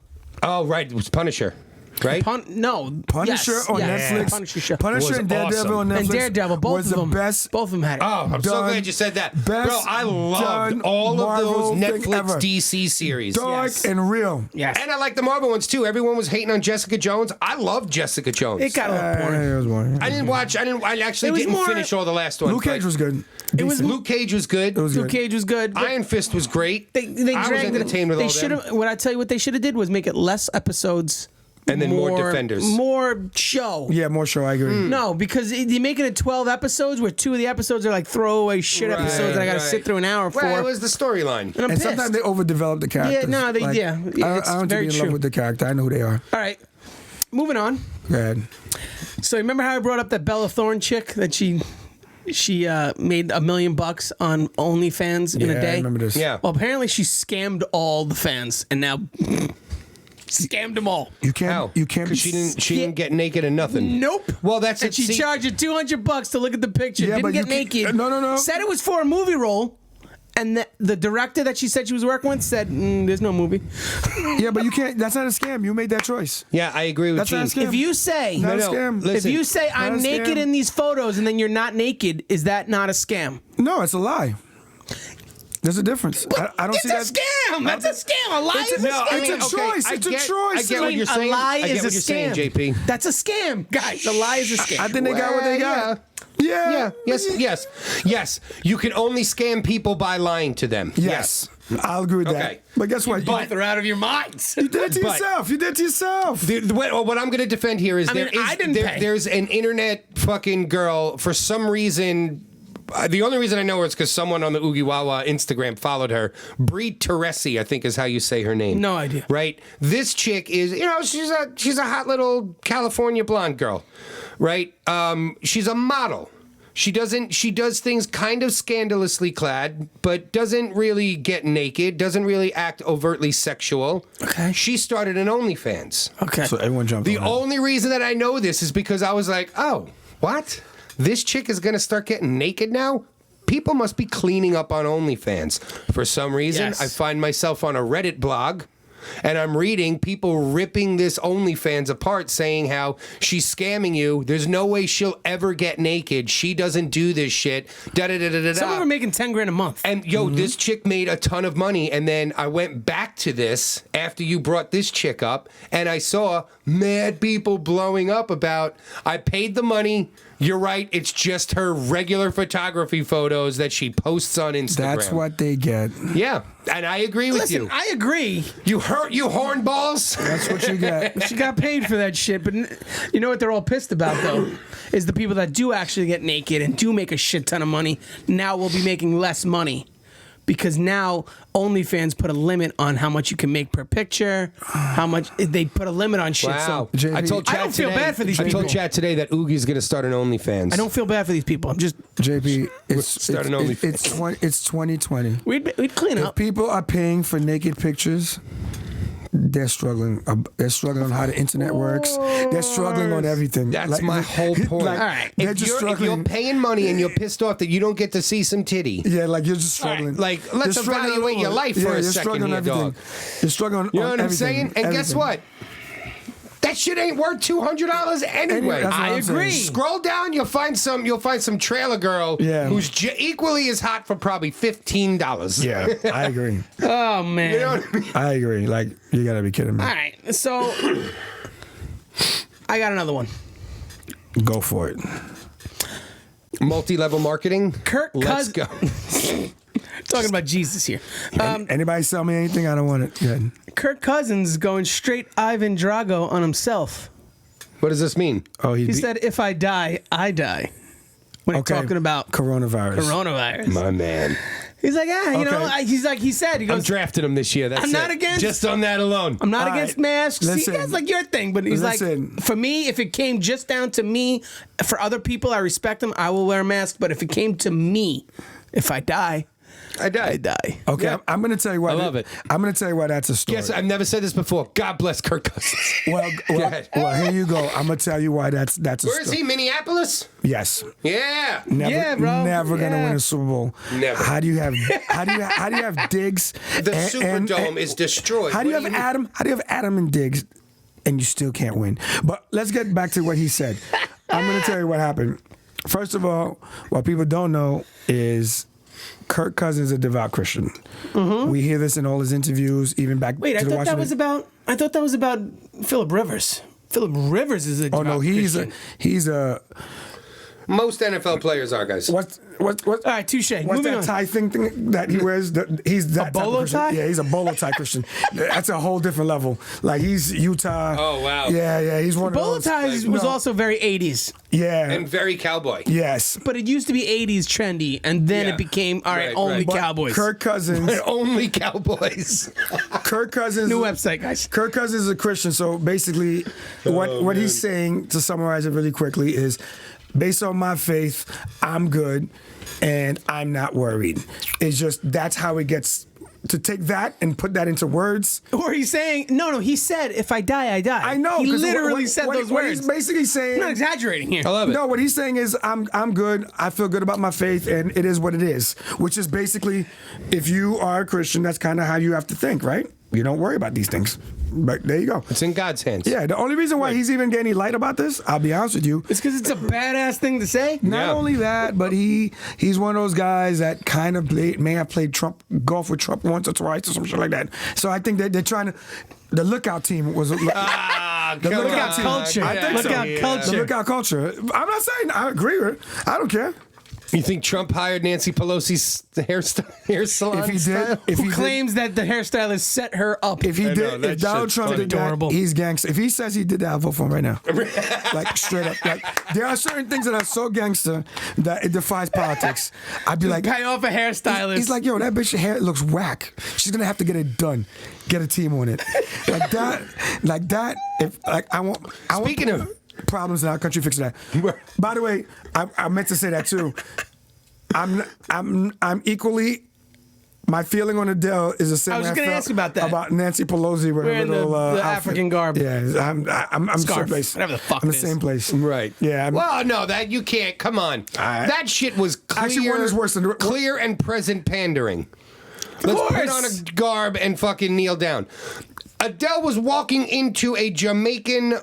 Oh, right. It was Punisher. Right? No. Punisher yes, on yes, Netflix. Punisher show. Punisher Was and Daredevil awesome. on Netflix. And Daredevil, both was of them. the best. Both of them had it. Oh, I'm so done- glad you said that. best Bro, I loved done all of Marvel those thing Netflix ever. DC series. Dark Yes. and real. Yes. And I like the Marvel ones too. Everyone was hating on Jessica Jones. I love Jessica Jones. It got a little boring. It was boring. I didn't watch. I actually It was didn't more- finish all the last one. Luke Cage was good. It was- Decent. Luke Cage was good. It was Luke good. Cage was good. but Iron Fist was great. They I was dragged it. entertained with They all should them. have. What I tell you, what they should have did was make it less episodes. And then more Defenders. More show. Yeah, more show. I agree. No, because you're making it 12 episodes where 2 of the episodes are like throwaway shit Right, episodes that I got to right. sit through an hour for. Well, it was the storyline. and I'm And pissed. sometimes they overdevelop the characters. no, they- yeah, I, it's I don't very be in true. love with the character. I know who they are. All right, moving on. Go ahead. So remember how I brought up that Bella Thorne chick that she made $1 million on OnlyFans in a Yeah, day? I remember this. Yeah. Well, apparently she scammed all the fans and now scammed them all. You can't. How? You can't. Because she didn't get naked and nothing. Nope. Well, that's and it. she See- charged you $200 to look at the picture. Yeah, Didn't but get you can't- naked. No. Said it was for a movie role. And the director that she said she was working with said, "There's no movie." Yeah, but you can't. That's not a scam. You made that choice. Yeah, I agree with That's Gene. not a scam. If you say, Not a No, scam. listen. if you say I'm Not a naked scam. in these photos and then you're not naked, is that not a scam? No, it's a lie. There's a difference. I don't It's see a that. scam. That's a scam. A lie is a No, scam. I mean, It's a okay, choice. I It's a get- choice. I get what you're A saying. lie I is get a what you're scam. saying, JP. That's a scam, guys. A lie is a scam. I think they got what they got. Yeah. Yes. You can only scam people by lying to them. Yes. I'll agree with Okay. that. But guess what? But- They're out of your minds. You did it to but- yourself. You did it to yourself. What I'm going to defend here is I mean, I didn't pay. there's an internet fucking girl for some reason. The only reason I know her is because someone on the Oogie Wawa Instagram followed her. Bree Teresi, I think is how you say her name. No idea. Right? This chick is, she's a hot little California blonde girl. Right? She's a model. She does things kind of scandalously clad, but doesn't really get naked, doesn't really act overtly sexual. Okay. She started an OnlyFans. Okay. So everyone jumped The on that. only reason that I know this is because I was like, oh, what? This chick is going to start getting naked now? People must be cleaning up on OnlyFans. For some reason, Yes. I find myself on a Reddit blog, and I'm reading people ripping this OnlyFans apart, saying how she's scamming you. There's no way she'll ever get naked. She doesn't do this shit. Da-da-da-da-da-da. Some of them are making $10,000 a month. And this chick made a ton of money, and then I went back to this after you brought this chick up, and I saw mad people blowing up about, I paid the money. You're right. It's just her regular photography photos that she posts on Instagram. That's what they get. Yeah, and I agree with Listen, you. I agree. You hornballs. That's what you get. She got paid for that shit, but you know what they're all pissed about though is the people that do actually get naked and do make a shit ton of money now will be making less money because now OnlyFans put a limit on how much you can make per picture, how much they put a limit on shit. Wow. So JP, I told Chad I don't feel today, bad for these I people. told Chad today that Oogie's going to start an OnlyFans. I don't feel bad for these people. I'm just JP, Start an OnlyFans. it's 2020. we'd clean If up. people are paying for naked pictures, they're struggling. They're struggling on how the internet works. They're struggling on everything. That's my whole point. All right. They're If just you're struggling. paying money and you're pissed off that you don't get to see some titty, Yeah, like you're just struggling. like, You're let's struggling evaluate on- your life for yeah, a you're second struggling on here, everything. dog. You're struggling you know on what I'm everything. saying? And guess Everything. what? That shit ain't worth $200 anyway. That's what I I'm saying. agree. Scroll down, you'll find some trailer girl Yeah. who's equally as hot for probably $15. Yeah, I agree. Oh man. You know what I mean? I agree. Like, you gotta be kidding me. All right. So I got another one. Go for it. Multi-level marketing. Kirk Let's Cousins. go. Talking about Jesus here. Anybody sell me anything? I don't want it. Good. Kirk Cousins going straight Ivan Drago on himself. What does this mean? Oh, He said, "If I die, I die." When he's talking about coronavirus. coronavirus. My man. He's like, yeah, you know, Okay. he said, he I'm goes, drafting him this year. That's I'm not it. against- Just on that alone. I'm not All against right. masks. Listen. See, that's like your thing. But he's Listen. like, for me, if it came just down to me, for other people, I respect them. I will wear a mask. But if it came to me, if I die, I died. I die. Okay, Yeah. I'm going to tell you why. I love it. I'm going to tell you why that's a story. Yes, I've never said this before. God bless Kirk Cousins. well, ahead. here you go. I'm going to tell you why that's a Where is story. he? Minneapolis? Yes. Yeah. Never, Yeah, bro. Never gonna Yeah. win a Super Bowl. Never. How do you have Diggs? The Superdome is destroyed. How do you What have do you mean? Adam? How do you have Adam and Diggs, and you still can't win? But let's get back to what he said. I'm gonna tell you what happened. First of all, what people don't know is Kirk Cousins is a devout Christian. We hear this in all his interviews, even back Wait, to I the thought Washington. I thought that was about Phillip Rivers. Phillip Rivers is a Oh no, devout Christian. he's a Most NFL players are, guys. what All right, touche. What's Moving that on. tie thing that he wears? He's that type of bolo Christian. tie? Yeah, he's a bolo tie Christian. That's a whole different level. Like he's Utah. Oh, wow. Yeah, he's one Bolo of those. ties was also very 80s, Yeah. And very cowboy. Yes. but it used to be 80s trendy, and then Yeah. it became all right, Right, only right. But Cowboys. Kirk Cousins. Only cowboys. Kirk Cousins. New website, guys. Kirk Cousins is a Christian, so basically, what he's saying, to summarize it really quickly, is based on my faith, I'm good, and I'm not worried. It's just that's how it gets. To take that and put that into words. Or he's saying, no, he said, if I die, I die. I know. He 'cause literally said what those what words. He's basically saying. I'm not exaggerating here. I love it. No, what he's saying is I'm good. I feel good about my faith, and it is what it is. Which is basically, if you are a Christian, that's kind of how you have to think, right? You don't worry about these things. But there you go. It's in God's hands. Yeah, the only reason why he's even getting light about this, I'll be honest with you, It's because it's a badass thing to say. not Yeah. only that, but he's one of those guys that kind of may have played golf with Trump once or twice or some shit like that. So I think that they're trying to. The lookout team was. Ah, The come lookout on. team. culture. I think Lookout so. culture. The lookout culture. I'm not saying I agree with it. I don't care. You think Trump hired Nancy Pelosi's hair salon? If he style? did, if Who he did, claims that the hairstylist set her up? if he I know, did, that if Donald shit's Trump funny. did that, Adorable. he's gangster. If he says he did that, I'll vote for him right now. Like straight up. Like there are certain things that are so gangster that it defies politics. I'd be like, Pay off a hairstylist. he's like, yo, that bitch hair looks whack. She's gonna have to get it done. Get a team on it. Like that. If like I want. Speaking of problems in our country, fixing that. By the way, I meant to say that too. I'm equally. My feeling on Adele is the same. I was way just gonna felt ask you about that. About Nancy Pelosi with her Wearing the little outfit. African garb. Yeah, I'm the same Scarf, place. whatever the fuck I'm the it is. same place. Right. Yeah. Well, no, that you can't. Come on. right. That shit was clear. Actually, one is worse than clear and present pandering. Let's put on a garb and fucking kneel down. Adele was walking into a Jamaican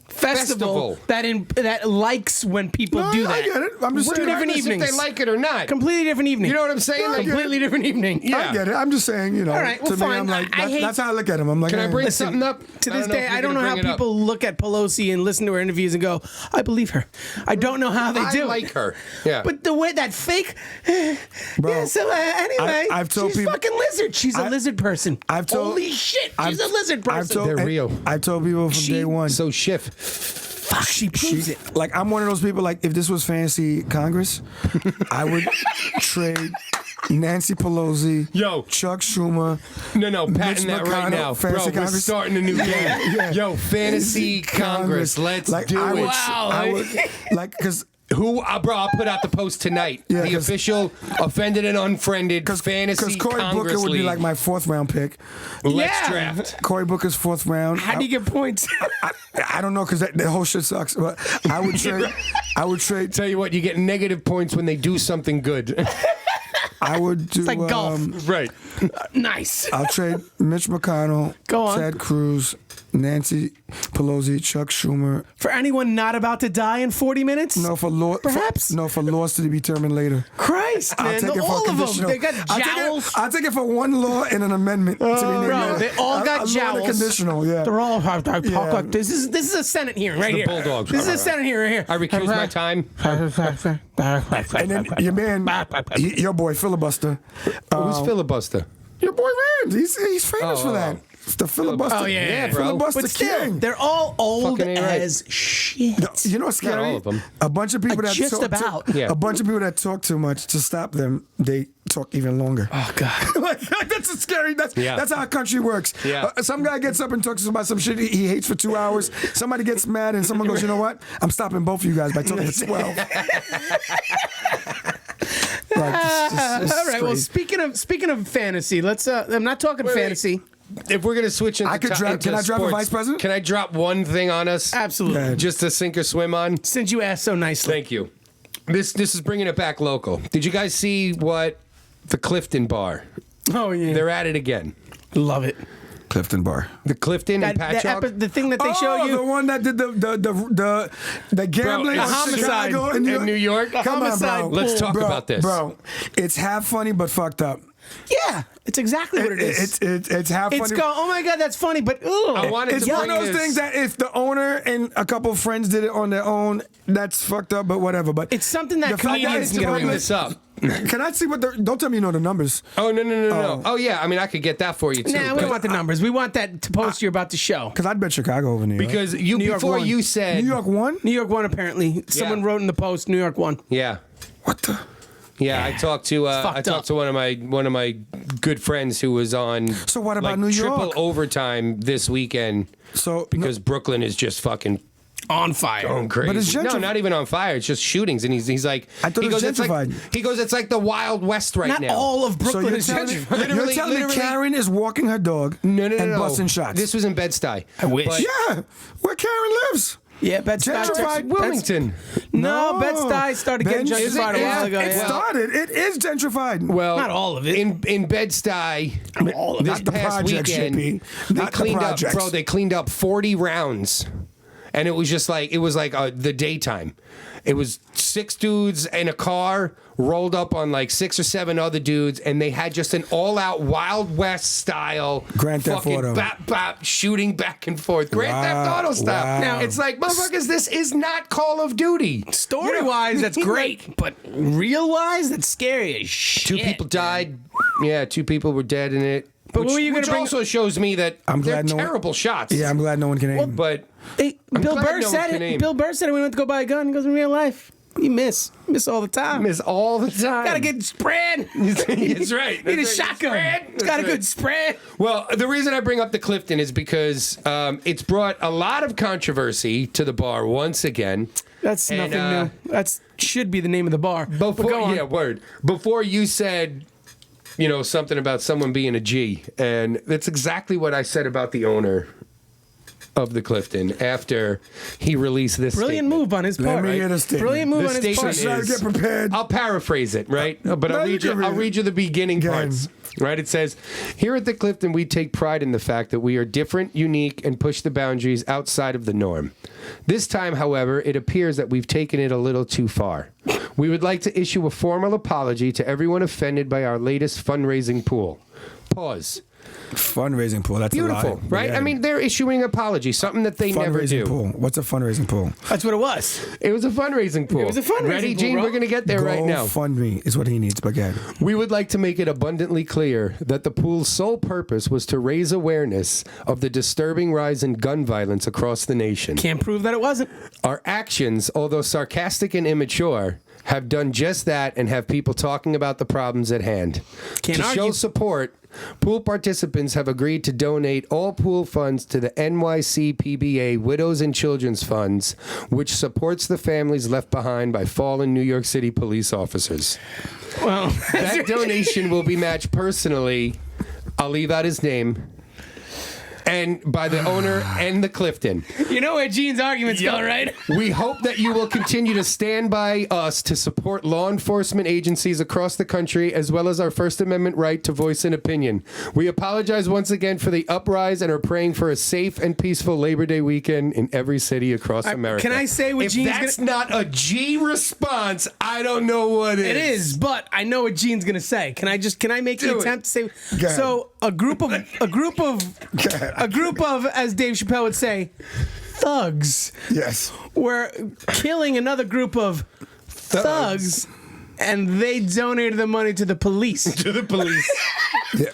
festival that likes when people No, do I that. get it. I'm just saying. different Regardless evenings. if they like it or not. Completely different evening. You know what I'm saying? No, I Like, get it. Completely different evening. Yeah. I get it. I'm just saying, you know. All right, well, to me, fine. I'm like, I hate- that's how I look at him. I'm like, Can I bring listen, something up? To I this don't know day, if you're I don't know gonna how bring it up. people look at Pelosi and listen to her interviews and go, I believe her. I don't know how they I do like it. her. Yeah. But the way that fake. Bro, yeah, so anyway, I've told she's people- fucking lizard. She's a lizard person. I've told- Holy shit, she's I've- a lizard person. They're real. I've told people from She- day one. so Schiff. Fuck, she proves it. Like I'm one of those people. Like if this was fancy Congress, I would trade Nancy Pelosi, Yo. Chuck Schumer. No, patent that right McConnell, now. Bro, Fantasy we're Congress. starting a new game. Yeah. Yo, Fantasy Congress. Let's do I it. would, Wow. I would, like, because Who, bro, I'll put out the post tonight. Yeah, the 'cause- official Offended and Unfriended Fantasy Cory Congress Booker would be League. like my 4th round pick. Let's Yeah. draft. Cory Booker's 4th round. How do you get points? I don't know because the whole shit sucks. But I would trade. I would trade. Tell you what, you get negative points when they do something good. I would do. It's like golf. Right. Nice. I'll trade Mitch McConnell, Go on. Ted Cruz, Nancy Pelosi, Chuck Schumer. For anyone not about to die in 40 minutes? No, for law. Perhaps. No, for laws to be determined later. Christ, I'll man. take it for All a of them. conditional. They got jowls. I'll take it for one law and an amendment to be named Bro, later. they all got a jowls. law and a conditional. Yeah. They're all talk Yeah. like this. This is a Senate hearing right the here. Bulldogs. This is a Senate hearing right here. I recuse my time. And then your man, your boy filibuster. Who's filibuster? Your boy Rand. He's famous for that. It's the filibuster. Oh, yeah, bro. Filibuster But still, king. they're all old Fucking A right. as shit. You know what's scary? Not all of them. A bunch of people that Just talk about. Too, Yeah. a bunch of people that talk too much. To stop them, they talk even longer. Oh, God. like, that's a scary. That's Yeah. that's how our country works. Yeah. Some guy gets up and talks about some shit he hates for 2 hours. Somebody gets mad and someone goes, "You know what? I'm stopping both of you guys by talking for 12." Like, it's All right. Well, crazy. speaking of fantasy, let's. I'm not talking wait. fantasy. If we're gonna switch into I could to- drop- into can I drop a sports, vice president? Can I drop one thing on us? Absolutely. Yeah. Just to sink or swim on. Since you asked so nicely. Thank you. This is bringing it back local. Did you guys see what the Clifton bar? Oh yeah. They're at it again. Love it. Clifton Bar. The Clifton and That Patchogue. the thing that they show you. the one that did the gambling Bro, in a homicide Chicago in New York. A Come on, homicide bro. Let's talk Bro, about this. bro. It's half funny but fucked up. Yeah, it's exactly what it is. It's half It's funny. go. Oh my God, that's funny, but ugh. I wanted It's to one bring of those this- things that if the owner and a couple of friends did it on their own, that's fucked up. But whatever. But It's something that the fact comedians it's can get away bring with. this up. Can I see what? Don't tell me you know the numbers. Oh no. Oh yeah, I mean I could get that for you too. Nah, we but- don't want the numbers. We want that to post you're about to show. Because I'd bet Chicago over New York. because you New York before won. you said New York won. New York won apparently. Someone wrote in the post. New York won. Yeah. What the? Yeah, I talked to fucked up. one of my good friends who was on. So what about like, New triple York? overtime this weekend So because Brooklyn is just fucking On fire. going crazy. But it's no, gentrified. not even on fire. It's just shootings, and he's like, I thought he it was goes, it's like gentrified. he goes, it's like the Wild West right Not now. all of So Brooklyn you're is telling, me, gentrified. Literally- you're telling me literally- Karen is walking her dog no, and busting shots. This was in Bed-Stuy. I wish. But yeah, where Karen lives. Yeah, Bed-Stuy. Gentrified Wilmington. No, Bed-Stuy started getting Ben- gentrified a while ago. It yeah. started. It is gentrified. Well, Not all of it. In Bed-Stuy, All of it. this Not the past projects, weekend, JP. they Not the cleaned up, projects. bro. They cleaned up 40 rounds, and it was just like the daytime. It was 6 dudes in a car rolled up on like 6 or 7 other dudes, and they had just an all-out Wild West style Grand Theft fucking Auto. bap bap shooting back and forth, Grand Wow, Theft Auto style. wow. Now it's like, motherfuckers, this is not Call of Duty. Story-wise, that's great, but real-wise, that's scary as shit. 2 people died. Yeah, 2 people were dead in it. But what were you gonna which bring- also shows me that I'm they're glad no one- terrible shots. Yeah, I'm glad no one can aim. But Hey, Bill glad Burr no one said can it. aim. Bill Burr said it when he went to go buy a gun. He goes, in real life, you miss all the time. miss all the time. Gotta get spread. That's right. Need a That's right. shotgun. Spread. It's got a That's good spread. Well, the reason I bring up the Clifton is because it's brought a lot of controversy to the bar once again. That's And, nothing new. That should be the name of the bar. But Before, go on. yeah, word. Before you said, something about someone being a G, and that's exactly what I said about the owner of the Clifton after he released this. Brilliant statement. move on his Let part. me hear the statement. Brilliant move The on his part. statement Try to get prepared. I'll paraphrase it, right? But No, I'll you read you. can read I'll it. read you the beginning Go parts. ahead. Right? It says, "Here at the Clifton, we take pride in the fact that we are different, unique, and push the boundaries outside of the norm. This time, however, it appears that we've taken it a little too far. We would like to issue a formal apology to everyone offended by our latest fundraising pool." Pause. Fundraising pool. That's a Beautiful, lie. right? Yeah. I mean, they're issuing apology, something that they never fundraising do. pool. What's a fundraising pool? That's what it was. It was a fundraising pool. It was a fundraising Ready, pool, Gene? bro. We're going to get there right now. Fund me is what he needs. But again, We would like to make it abundantly clear that the pool's sole purpose was to raise awareness of the disturbing rise in gun violence across the nation. Can't prove that it wasn't. Our actions, although sarcastic and immature, have done just that and have people talking about the problems at hand. Can't to argue. show support, pool participants have agreed to donate all pool funds to the NYCPBA Widows and Children's Funds, which supports the families left behind by fallen New York City police officers. Well, That donation will be matched personally, I'll leave out his name, and by the owner and the Clifton. you know where Gene's arguments go, right? We hope that you will continue to stand by us to support law enforcement agencies across the country, as well as our First Amendment right to voice an opinion. We apologize once again for the uprise and are praying for a safe and peaceful Labor Day weekend in every city across America. Can I say what if Gene's that's not a G response, I don't know what is. It is, but I know what Gene's gonna say. Can I make the Do it. attempt to say? Go ahead. So a group of, as Dave Chappelle would say, thugs Yes. were killing another group of thugs, and they donated the money to the police. To the police. Yeah.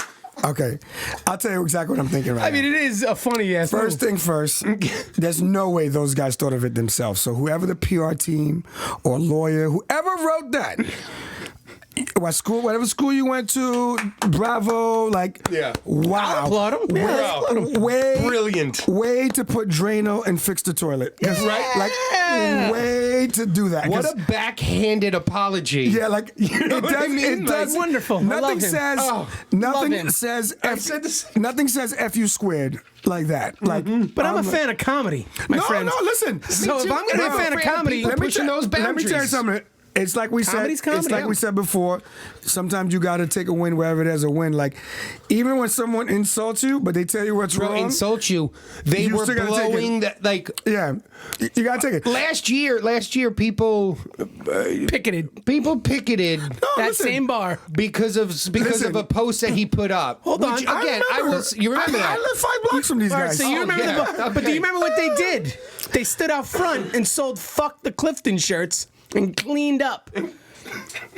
Okay. I'll tell you exactly what I'm thinking right I mean, now. it is a funny ass. First thing first, there's no way those guys thought of it themselves. So whoever the PR team or lawyer, whoever wrote that, whatever school you went to, bravo, like, Yeah. wow. I applaud 'em. Yeah, I applaud 'em. Way, Brilliant. Way to put Drano and fix the toilet. Yeah. Like, way to do that. What 'Cause- a backhanded apology. Yeah, like it what I does. mean? It does. Like, wonderful. I love Nothing him. says. Oh, nothing love him. says. I've said the same. Nothing says "f you squared" like that. Like, But I'm a fan of comedy, my no, friend. no. Listen. So if too. I'm gonna be a No, fan of comedy, people pushing those Let me tell you boundaries. something. It's like we Comedy's said. comedy, It's like yeah. we said before. Sometimes you got to take a win wherever there's a win. Like, even when someone insults you, but they tell you what's Bro, wrong. insult you. They You were still gotta take blowing it. that, like, Yeah, you got to take it. last year, people picketed picketed that listen. same bar. because of Listen. a post that he put up. Hold on. Which, I again, you remember I that? live 5 blocks from these All right, guys. so you remember yeah. the, but do you remember what they did? They stood out front and sold "fuck the Clifton" shirts and cleaned up.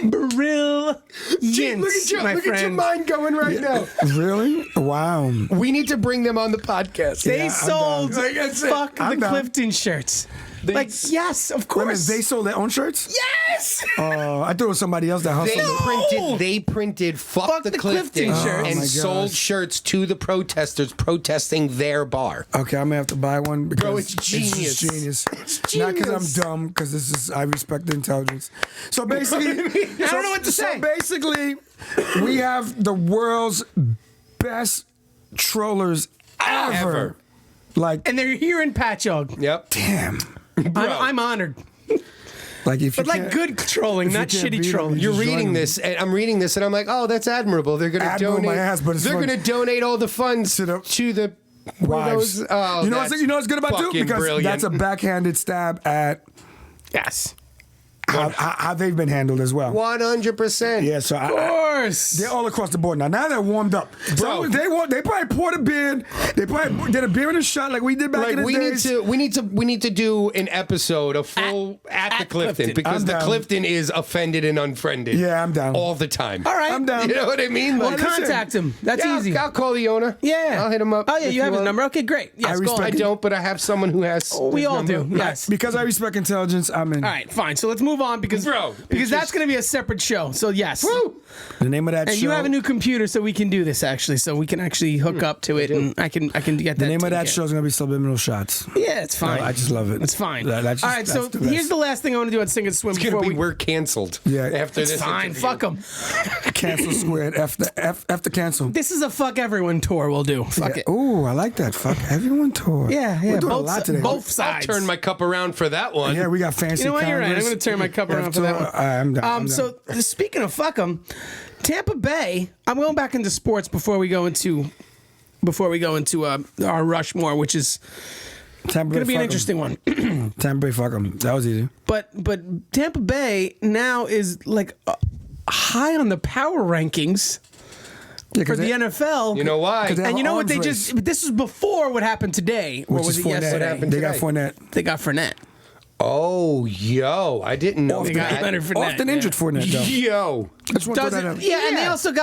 Brilliant, my Look at your friend. mind going right now. Really? Wow. We need to bring them on the podcast. They Yeah, I'm sold down. Like I said, "fuck I'm the down. Clifton" shirts. Like, yes, of Wait a minute, course. they sold their own shirts? yes. Oh, I thought it was somebody else that hustled. They printed fuck the Clifton Clifton shirts. and Oh my sold gosh. shirts to the protesters protesting their bar. Okay, I'm gonna have to buy one because Bro, it's genius. It's genius. It's Not because genius. I'm dumb, because this is I respect the intelligence. So basically, I don't know what to say. So basically, we have the world's best trollers ever. Like, And they're here in Patchogue. Yep. damn. I'm honored. Like if you But like can't- good trolling, if you not can't beat shitty 'em, trolling. you You're just reading join this, and I'm reading this, and I'm like, oh, that's admirable. They're going to Admirable donate. my ass, but it's they're fun. going to donate all the funds To to the the wives. widows. Oh, you know what's good about fucking too? Because brilliant. that's a backhanded stab at Yes. how they've been handled as well. 100%. Yeah, so Of course. they're all across the board now. Now they're warmed up. Bro. So they probably poured a beer. They probably did a beer in a shot like we did back Like in the we days. need to do an episode, a full at the at Clifton, Clifton. because I'm the down. Clifton is offended and unfriended. Yeah, I'm down. all the time. All right. I'm down. You know what I mean? Well, Like, listen. contact him. That's yeah, easy. I'll call the owner. Yeah. I'll hit him up. Oh, yeah, if you have his want. number. Okay, great. Yes, I go respect ahead. I don't, but I have someone who has. We his all number. do. Yes. Because I respect intelligence, I'm in. All right, fine. So let's move on because Bro, because it's that's just- going to be a separate show. So yes. Woo! The name of that And show. you have a new computer, so we can do this actually. So we can actually hook up to it, and I can get that. the name of taken that care show is gonna be Subliminal Shots. Yeah, it's fine. I just love it. It's fine. That's just- All right, so that's the best. here's the last thing I want to do on Sing and Swim It's before gonna be we. we're canceled. Yeah. After It's this, fine. interview. Fuck them. Cancel squared. After cancel. This is a fuck everyone tour. We'll do. Fuck it. Ooh, I like that. Fuck everyone tour. Yeah, We're doing both, a lot today. both I'll sides. turn my cup around for that one. Yeah, we got fancy. You know what? You're right. I'm Congress. going to turn my cup around for that one. I'm down. I'm down. So speaking of fuck 'em, Tampa Bay. I'm going back into sports before we go into our Rushmore, which is Tampa going to Bay, be an fuck 'em. interesting one. Tampa Bay, fuck 'em. That was easy. But Tampa Bay now is like high on the power rankings Yeah, for 'cause the they- NFL. You know why? 'Cause they have And you know what they arms just? race. This was before what happened today, or Which was is it Fournette. yesterday? happened They got today? Fournette. They got Fournette. Oh, yo, I didn't know They got that. Leonard Fournette. Often yeah. injured Fournette, though. Yo, I just want to throw that Doesn't, out. yeah, and they also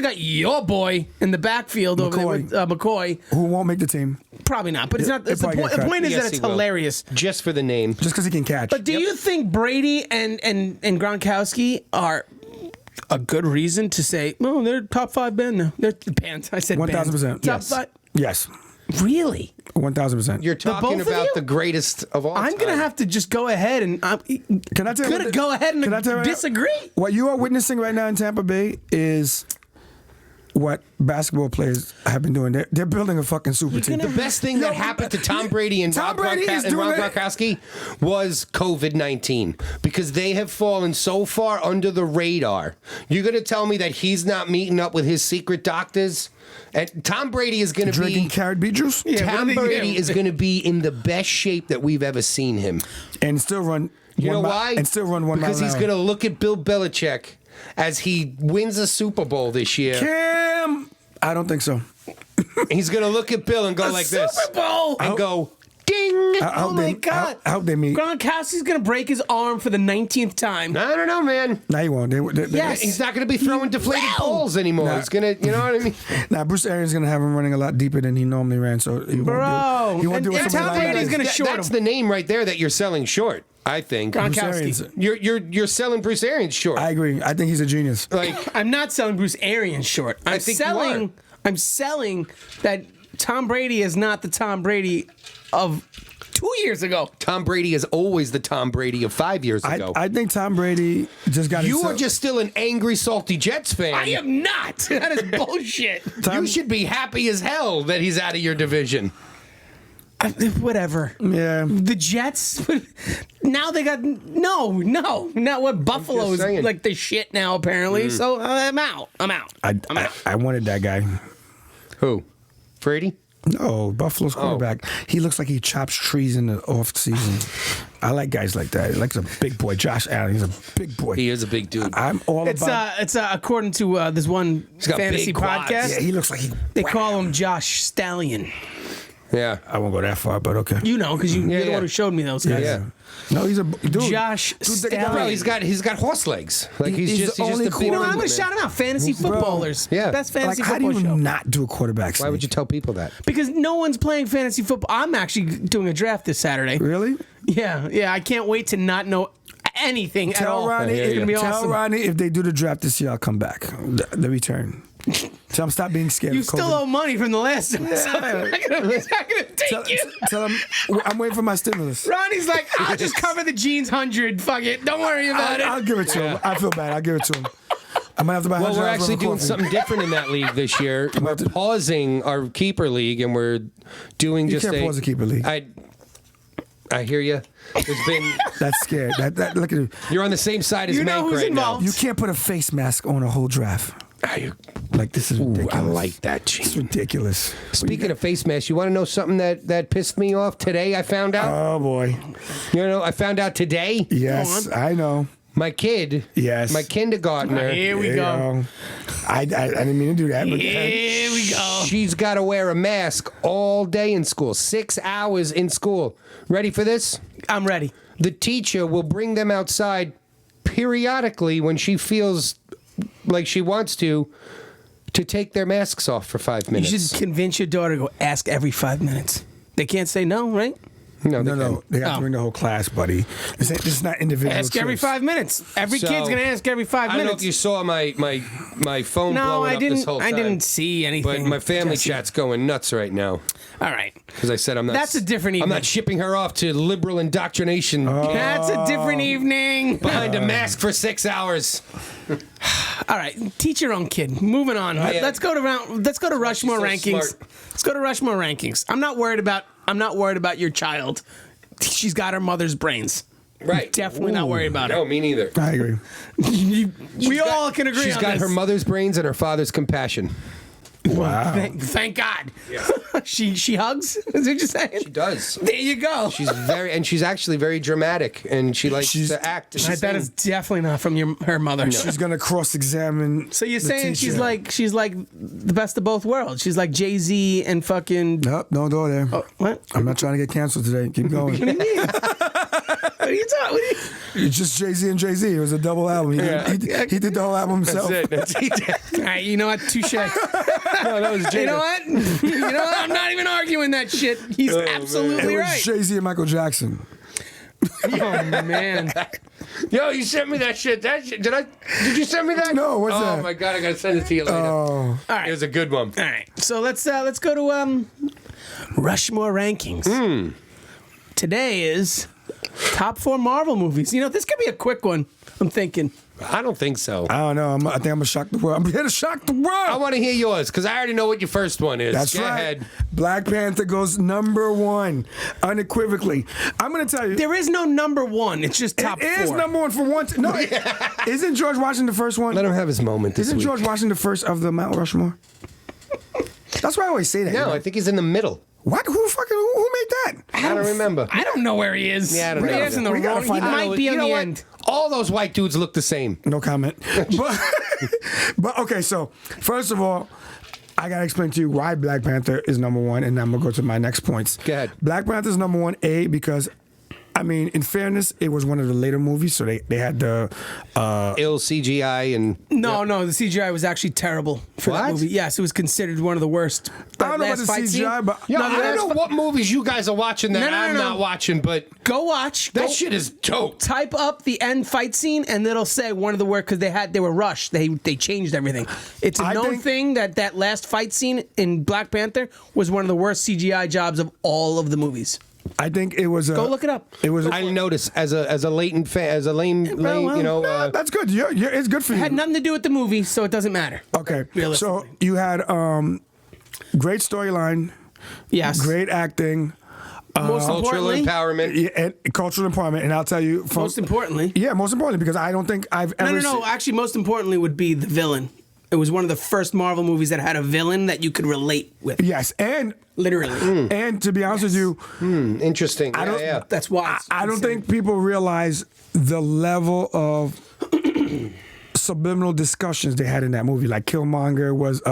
got your boy in the backfield over there with McCoy. Who won't make the team? Probably not, but it's not. It's the probably point. get The cut. point is Yes, that it's he will. hilarious. Just for the name. Just because he can catch. But do you think Brady and Gronkowski are a good reason to say, "Oh, they're top 5 band now"? They're bands. I said 1,000%. Top Yes. 5. Yes. Really? 1,000%. You're both talking of about you? the greatest of all I'm gonna time. have to just go ahead and Can I tell you gonna what- go ahead can I tell you and right now? disagree. What you are witnessing right now in Tampa Bay is what basketball players have been doing. They're building a fucking super team. The best thing that happened to Tom Brady and Tom Rob Brady is doing it. Gronkowski was COVID-19 because they have fallen so far under the radar. You're going to tell me that he's not meeting up with his secret doctors? And Tom Brady is going to Drinking be... carrot beet juice Tom Brady is going to be in the best shape that we've ever seen him. and still run. You know why? And still run 1 mile Because an he's hour. going to look at Bill Belichick as he wins a Super Bowl this year. Cam. I don't think so. He's going to look at Bill and go like this. Super Bowl. And go, ding! Oh my God! I hope they meet. Gronkowski's gonna break his arm for the 19th time. I don't know, man. No, he won't. Yes. He's not going to be throwing deflated will. balls anymore. Nah. He's going to, you know what I mean? Now Bruce Arians going to have him running a lot deeper than he normally ran. So he Bro. won't do, he won't And- do what and somebody Tom like Brady's that. gonna short That's him. the name right there that you're selling short, I think. Bruce Gronkowski. Arians. You're selling Bruce Arians short. I agree. I think he's a genius. like, I'm not selling Bruce Arians short. I'm think you selling. I'm selling that Tom Brady is not the Tom Brady of 2 years ago. Tom Brady is always the Tom Brady of 5 years ago. I think Tom Brady just got you himself- are just still an angry, salty Jets fan. I am not. That is bullshit. You should be happy as hell that he's out of your division. Whatever. Yeah. The Jets. Now they got not what Buffalo's saying. like the shit now apparently. So I'm out. I'm out. I wanted that guy. Who? Brady? No, Buffalo's quarterback. He looks like he chops trees in the off season. I like guys like that. He likes a big boy. Josh Allen. He's a big boy. He is a big dude. I'm all It's about. according to this one got fantasy big quads. podcast. Yeah, he looks like he. They call him Josh Stallion. Yeah. I won't go that far, but okay. You know, because you're the yeah. one who showed me those guys. Yeah. No, he's a dude. Josh the guy- Stallion. Bro, he's got horse legs. Like He's he's the just only a big You know what? I'm dude, going to man. shout him out. Fantasy Bro. footballers. Yeah. Best fantasy Like, how do football you show. not do a quarterback Why sneak? would you tell people that? Because no one's playing fantasy football. I'm actually doing a draft this Saturday. Really? Yeah. I can't wait to not know anything at Tell all. Ronnie. hear It's you. going to be Tell awesome. Ronnie if they do the draft this year, I'll come back. The return. Tell him stop being scared. You of still COVID. owe money from the last time. So I'm not going to take you. Tell him I'm waiting for my stimulus. Ronnie's like, I'll just cover the jeans 100. Fuck it. Don't worry about I'll it. give it to him. I feel bad. I'll give it to him. I might have to buy. Well, $100 we're worth actually of doing coffee. something different in that league this year. We're pausing our keeper league, and we're doing You just can't pause the keeper league. I hear you. There's been That's scared. That look at you. you're on the same side as You know Mank who's right involved. You can't put a face mask on a whole draft. now. Like this is ridiculous. I like that. It's Gene. ridiculous. Speaking of face masks, you want to know something that pissed me off today? I found out. Oh boy. I found out today. Yes, I know. My kid. Yes. My kindergartner. Here we There go. you I didn't mean to do that, but Here we go. She's got to wear a mask all day in school. 6 hours in school. Ready for this? I'm ready. The teacher will bring them outside periodically when she feels like she wants to take their masks off for 5 You minutes. should convince your daughter to go ask every 5 minutes. They can't say no, right? No, no, they have Oh. to bring the whole class, buddy. This is not individual. Ask every choice. 5 minutes. Every So, kid's gonna ask every 5 I don't know minutes. if you saw my phone No, blowing I up this didn't. whole I time. didn't see anything. But my family Jesse. chat's going nuts right now All right, because I said I'm not. That's a different I'm evening. not shipping her off to liberal indoctrination that's a different evening. behind a mask for 6 hours. All right, teach your own kid. Moving on. yeah. Let's go to Rushmore so rankings. smart. Let's go to Rushmore rankings. I'm not worried about your child. She's got her mother's brains. Right. Definitely not worried about No, her. me neither. I agree. We all can agree She's on got this. her mother's brains and her father's compassion. Wow. Thank God. she hugs. Is that what you're saying? She does. There you go. She's actually very dramatic, and she likes to act. And That sing. is definitely not from her mother. She's gonna cross-examine. So you're the saying teacher. she's like the best of both worlds. She's like Jay-Z and fucking Nope, don't go there. what? I'm not trying to get canceled today. Keep going. are you talking? It's just Jay-Z and Jay-Z. It was a double album. He did the whole album himself. That's it. All right, you know what? Touche. No, that was Jay. You know what? You know what? I'm not even arguing that shit. He's absolutely It was right. Jay-Z and Michael Jackson. Oh man. Yo, you sent me that shit. Did you send me that? No, what's that? Oh my god, I gotta send it to you later. Oh, All right. It was a good one. All right. So let's go to Rushmore rankings. Today is top 4 Marvel movies. You know, this could be a quick one. I'm thinking. I don't think so. I don't know. I think I'm gonna shock the world. I'm here to shock the world. I want to hear yours because I already know what your first one is. That's Go right. ahead. Black Panther goes number 1, unequivocally. I'm gonna tell you. There is no number 1. It's just top 4. It is number 1 for one. No, isn't George Washington the first one? Let him have his moment this Isn't week. George Washington the first of the Mount Rushmore? That's why I always say that. No, you know? I think he's in the middle. What? Who made that? I don't remember. I don't know where he is. Yeah, I don't He know. is in the We gotta wrong. He find out. might be You on know the what? end. All those white dudes look the same. No comment. But okay, so first of all, I gotta explain to you why Black Panther is number 1, and I'm gonna go to my next points. Go ahead. Black Panther is number 1, because I mean, in fairness, it was one of the later movies, so they had the Ill CGI and No, the CGI was actually terrible for that What? movie. Yes, it was considered one of the worst. I don't know about the CGI, but Yo, No, I the don't last know fi- what movies you guys are watching that No, I'm no. not watching, but Go watch. that Go shit is dope. Type up the end fight scene, and it'll say one of the worst because they were rushed. They changed everything. It's a I known think- thing that last fight scene in Black Panther was one of the worst CGI jobs of all of the movies. I think it was. Go look it up. It was. I noticed as a latent fan, as a lame, well, you know. No, that's good. It's good for you. It had nothing to do with the movie, so it doesn't matter. Okay, so Realistically. you had great storyline, Yes. great acting, Most cultural importantly, empowerment. yeah, and cultural empowerment, and I'll tell you. most importantly, most importantly, because I don't think I've ever. no. Actually, most importantly would be the villain. It was one of the first Marvel movies that had a villain that you could relate with. Yes, and Literally. and to be honest with you, Interesting. I don't- Yeah. That's why. it's I don't considered- think people realize the level of subliminal discussions they had in that movie. Like Killmonger was,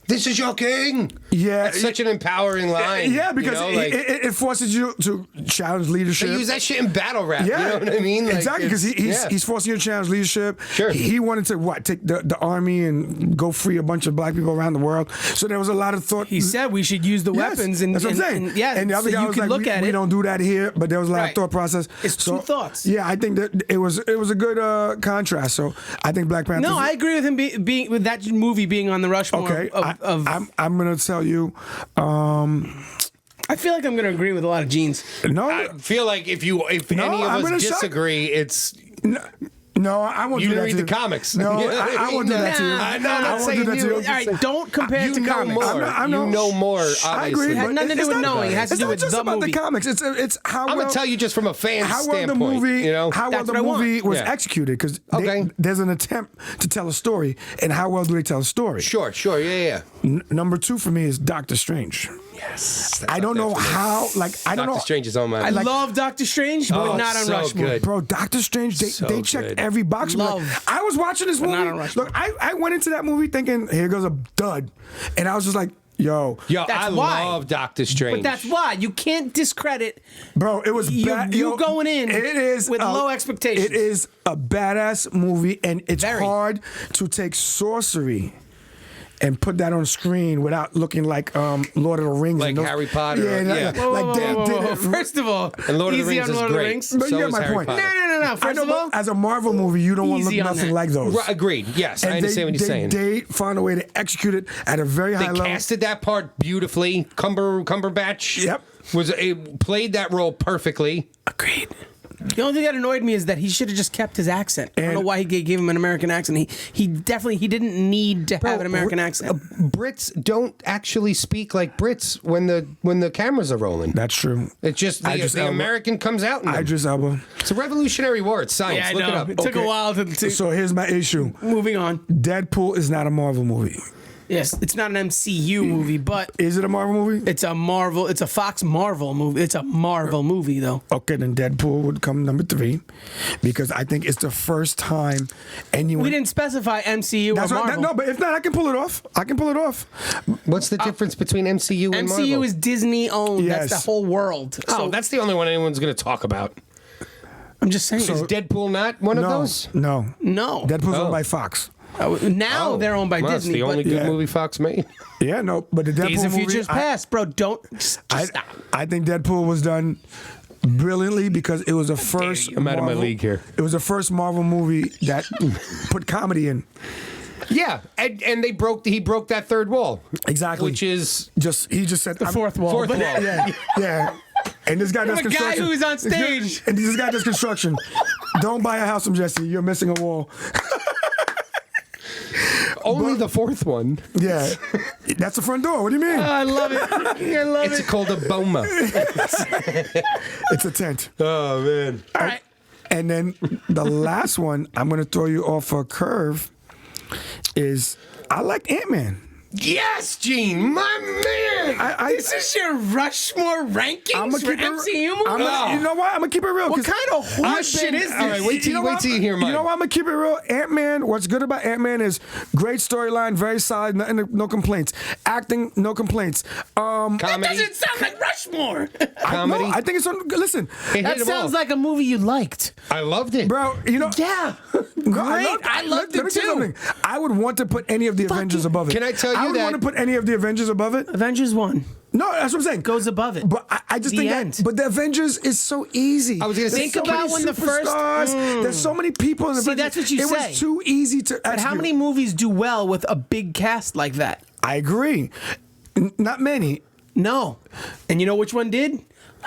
This is your king. yeah, That's such an empowering line. yeah, because you know, like, it forces you to challenge leadership. they use that shit in battle rap. Yeah, You know what I mean? Like, exactly, because it's- he's forcing you to challenge leadership. Sure. He wanted to take the army and go free a bunch of black people around the world. So there was a lot of thought. He said we should use the Yes, weapons, and that's what I'm saying. and, yeah, and the other so guy you was can like, look at we it. don't do that here, but there was a lot Right. of thought process. It's two thoughts. Yeah, I think that it was a good contrast. So I think Black Panther. No, I agree with him being with that movie being on the Rushmore. Okay, I'm gonna tell you. I feel like I'm going to agree with a lot of Genes. No, I feel like if any of I'm gonna us shock- disagree, it's no, I won't You do that read to the you. comics. No, You know what I won't do that to you. Nah, I'm not I won't saying do that to you. you. All right, don't compare you it to know comics. more. I know. You know more. I Obviously, agree. It had but nothing to it's do with not- knowing. It has to it's do not with just the about movie. the comics. It's how I'm well. gonna tell you just from a fan How well the standpoint. movie, You know, how well That's the what I want. movie was Yeah. executed, because Okay. there's an attempt to tell a story, and how well do they tell a story? sure, yeah. Number 2 for me is Doctor Strange. Yes, I don't know how, I don't know. Doctor Strange is on my. I love Doctor Strange, but Oh, not on so Rushmore. good. Bro, Doctor Strange, So they checked good. every box. Love. I was watching this movie. not on Rushmore. Look, I went into that movie thinking, here goes a dud. And I was just like, yo, Yo, That's I why. love Doctor Strange. But that's why you can't discredit. bro, it was You- bad. you going in it is with low expectations. It is a badass movie, and it's Very. hard to take sorcery and put that on screen without looking like Lord of the Rings. Like and those- Harry Potter, Yeah, yeah. like they did it. First of all, And Lord of the easy Rings on is Lord of the great. Rings. But you So get is my Harry point. Potter. No. I First know, of all, but as a Marvel movie, you don't want to look Easy on nothing that. like those. Right, agreed. Yes, I And understand what you're saying. They found a way to execute it at a very They high level. casted that part beautifully. Cumberbatch Yep. played that role perfectly. agreed. The only thing that annoyed me is that he should have just kept his accent. I don't And- know why he gave him an American accent. He definitely didn't need to have an American accent. Brits don't actually speak like Brits when the cameras are rolling. That's true. It's just the Idris Elba. American comes out. In them. Idris Elba. It's a revolutionary war. It's science. Yeah, I Look it know. up. It took a Okay. while to So here's my issue. moving on. Deadpool is not a Marvel movie. Yes, it's not an MCU movie, but Is it a Marvel movie? it's a Marvel. It's a Fox Marvel movie. It's a Marvel movie, though. Okay, then Deadpool would come number 3 because I think it's the first time anyone. We didn't specify MCU That's or right. Marvel. No, but if not, I can pull it off. What's the difference between MCU and MCU Marvel? is Disney owned. Yes. That's the whole world. Oh, that's the only one anyone's going to talk about. I'm just saying. Is Deadpool not one of those? No. No. Deadpool's Oh. owned by Fox. Now they're owned by Well, that's Disney. the only but good movie Fox made. Yeah, no, but the Deadpool Days of movie, Future's Past, bro. Don't just stop. I think Deadpool was done brilliantly because it was the first. I'm out of my Marvel- league here. It was the first Marvel movie that put comedy in. Yeah, and he broke that third wall. Exactly. Which is He just said The fourth wall. fourth But- wall. Yeah, yeah. And this guy does From a guy construction. who's on stage. And this guy does construction. Don't buy a house from Jesse. You're missing a wall. Only the fourth one. Yeah, that's the front door. What do you mean? I love it. I love It's it. called a boma. It's a tent. Oh man. All right. And then the last one, I'm going to throw you off a curve, is I like Ant-Man. Yes, Gene, my man. This is your Rushmore rankings for MCU movies? You know what? I'm going to keep it real. What 'cause kind of horse shit is this? All right, wait till you hear mine. You know what? I'm going to keep it real. Ant-Man, what's good about Ant-Man is great storyline, very solid, no complaints. Acting, no complaints. That Comedy. doesn't sound like Rushmore. Comedy. I think it's on. Listen, It That hit 'em sounds all. like a movie you liked. I loved it. bro, you know. Yeah. No, Great. I loved let me it tell you too. something. I would want to put any of the Avengers above it. Can I tell you I would that- want to put any of the Avengers above it. Avengers 1 No, that's what I'm saying. goes above it. But I just The think end. that. But the Avengers is so easy. I was gonna say, There's Think so about many when the first- superstars. There's so many people in the See, Avengers. that's what you it say. was too easy to. But how many movies do well with a big cast like that? I agree. Not many. No. And you know which one did?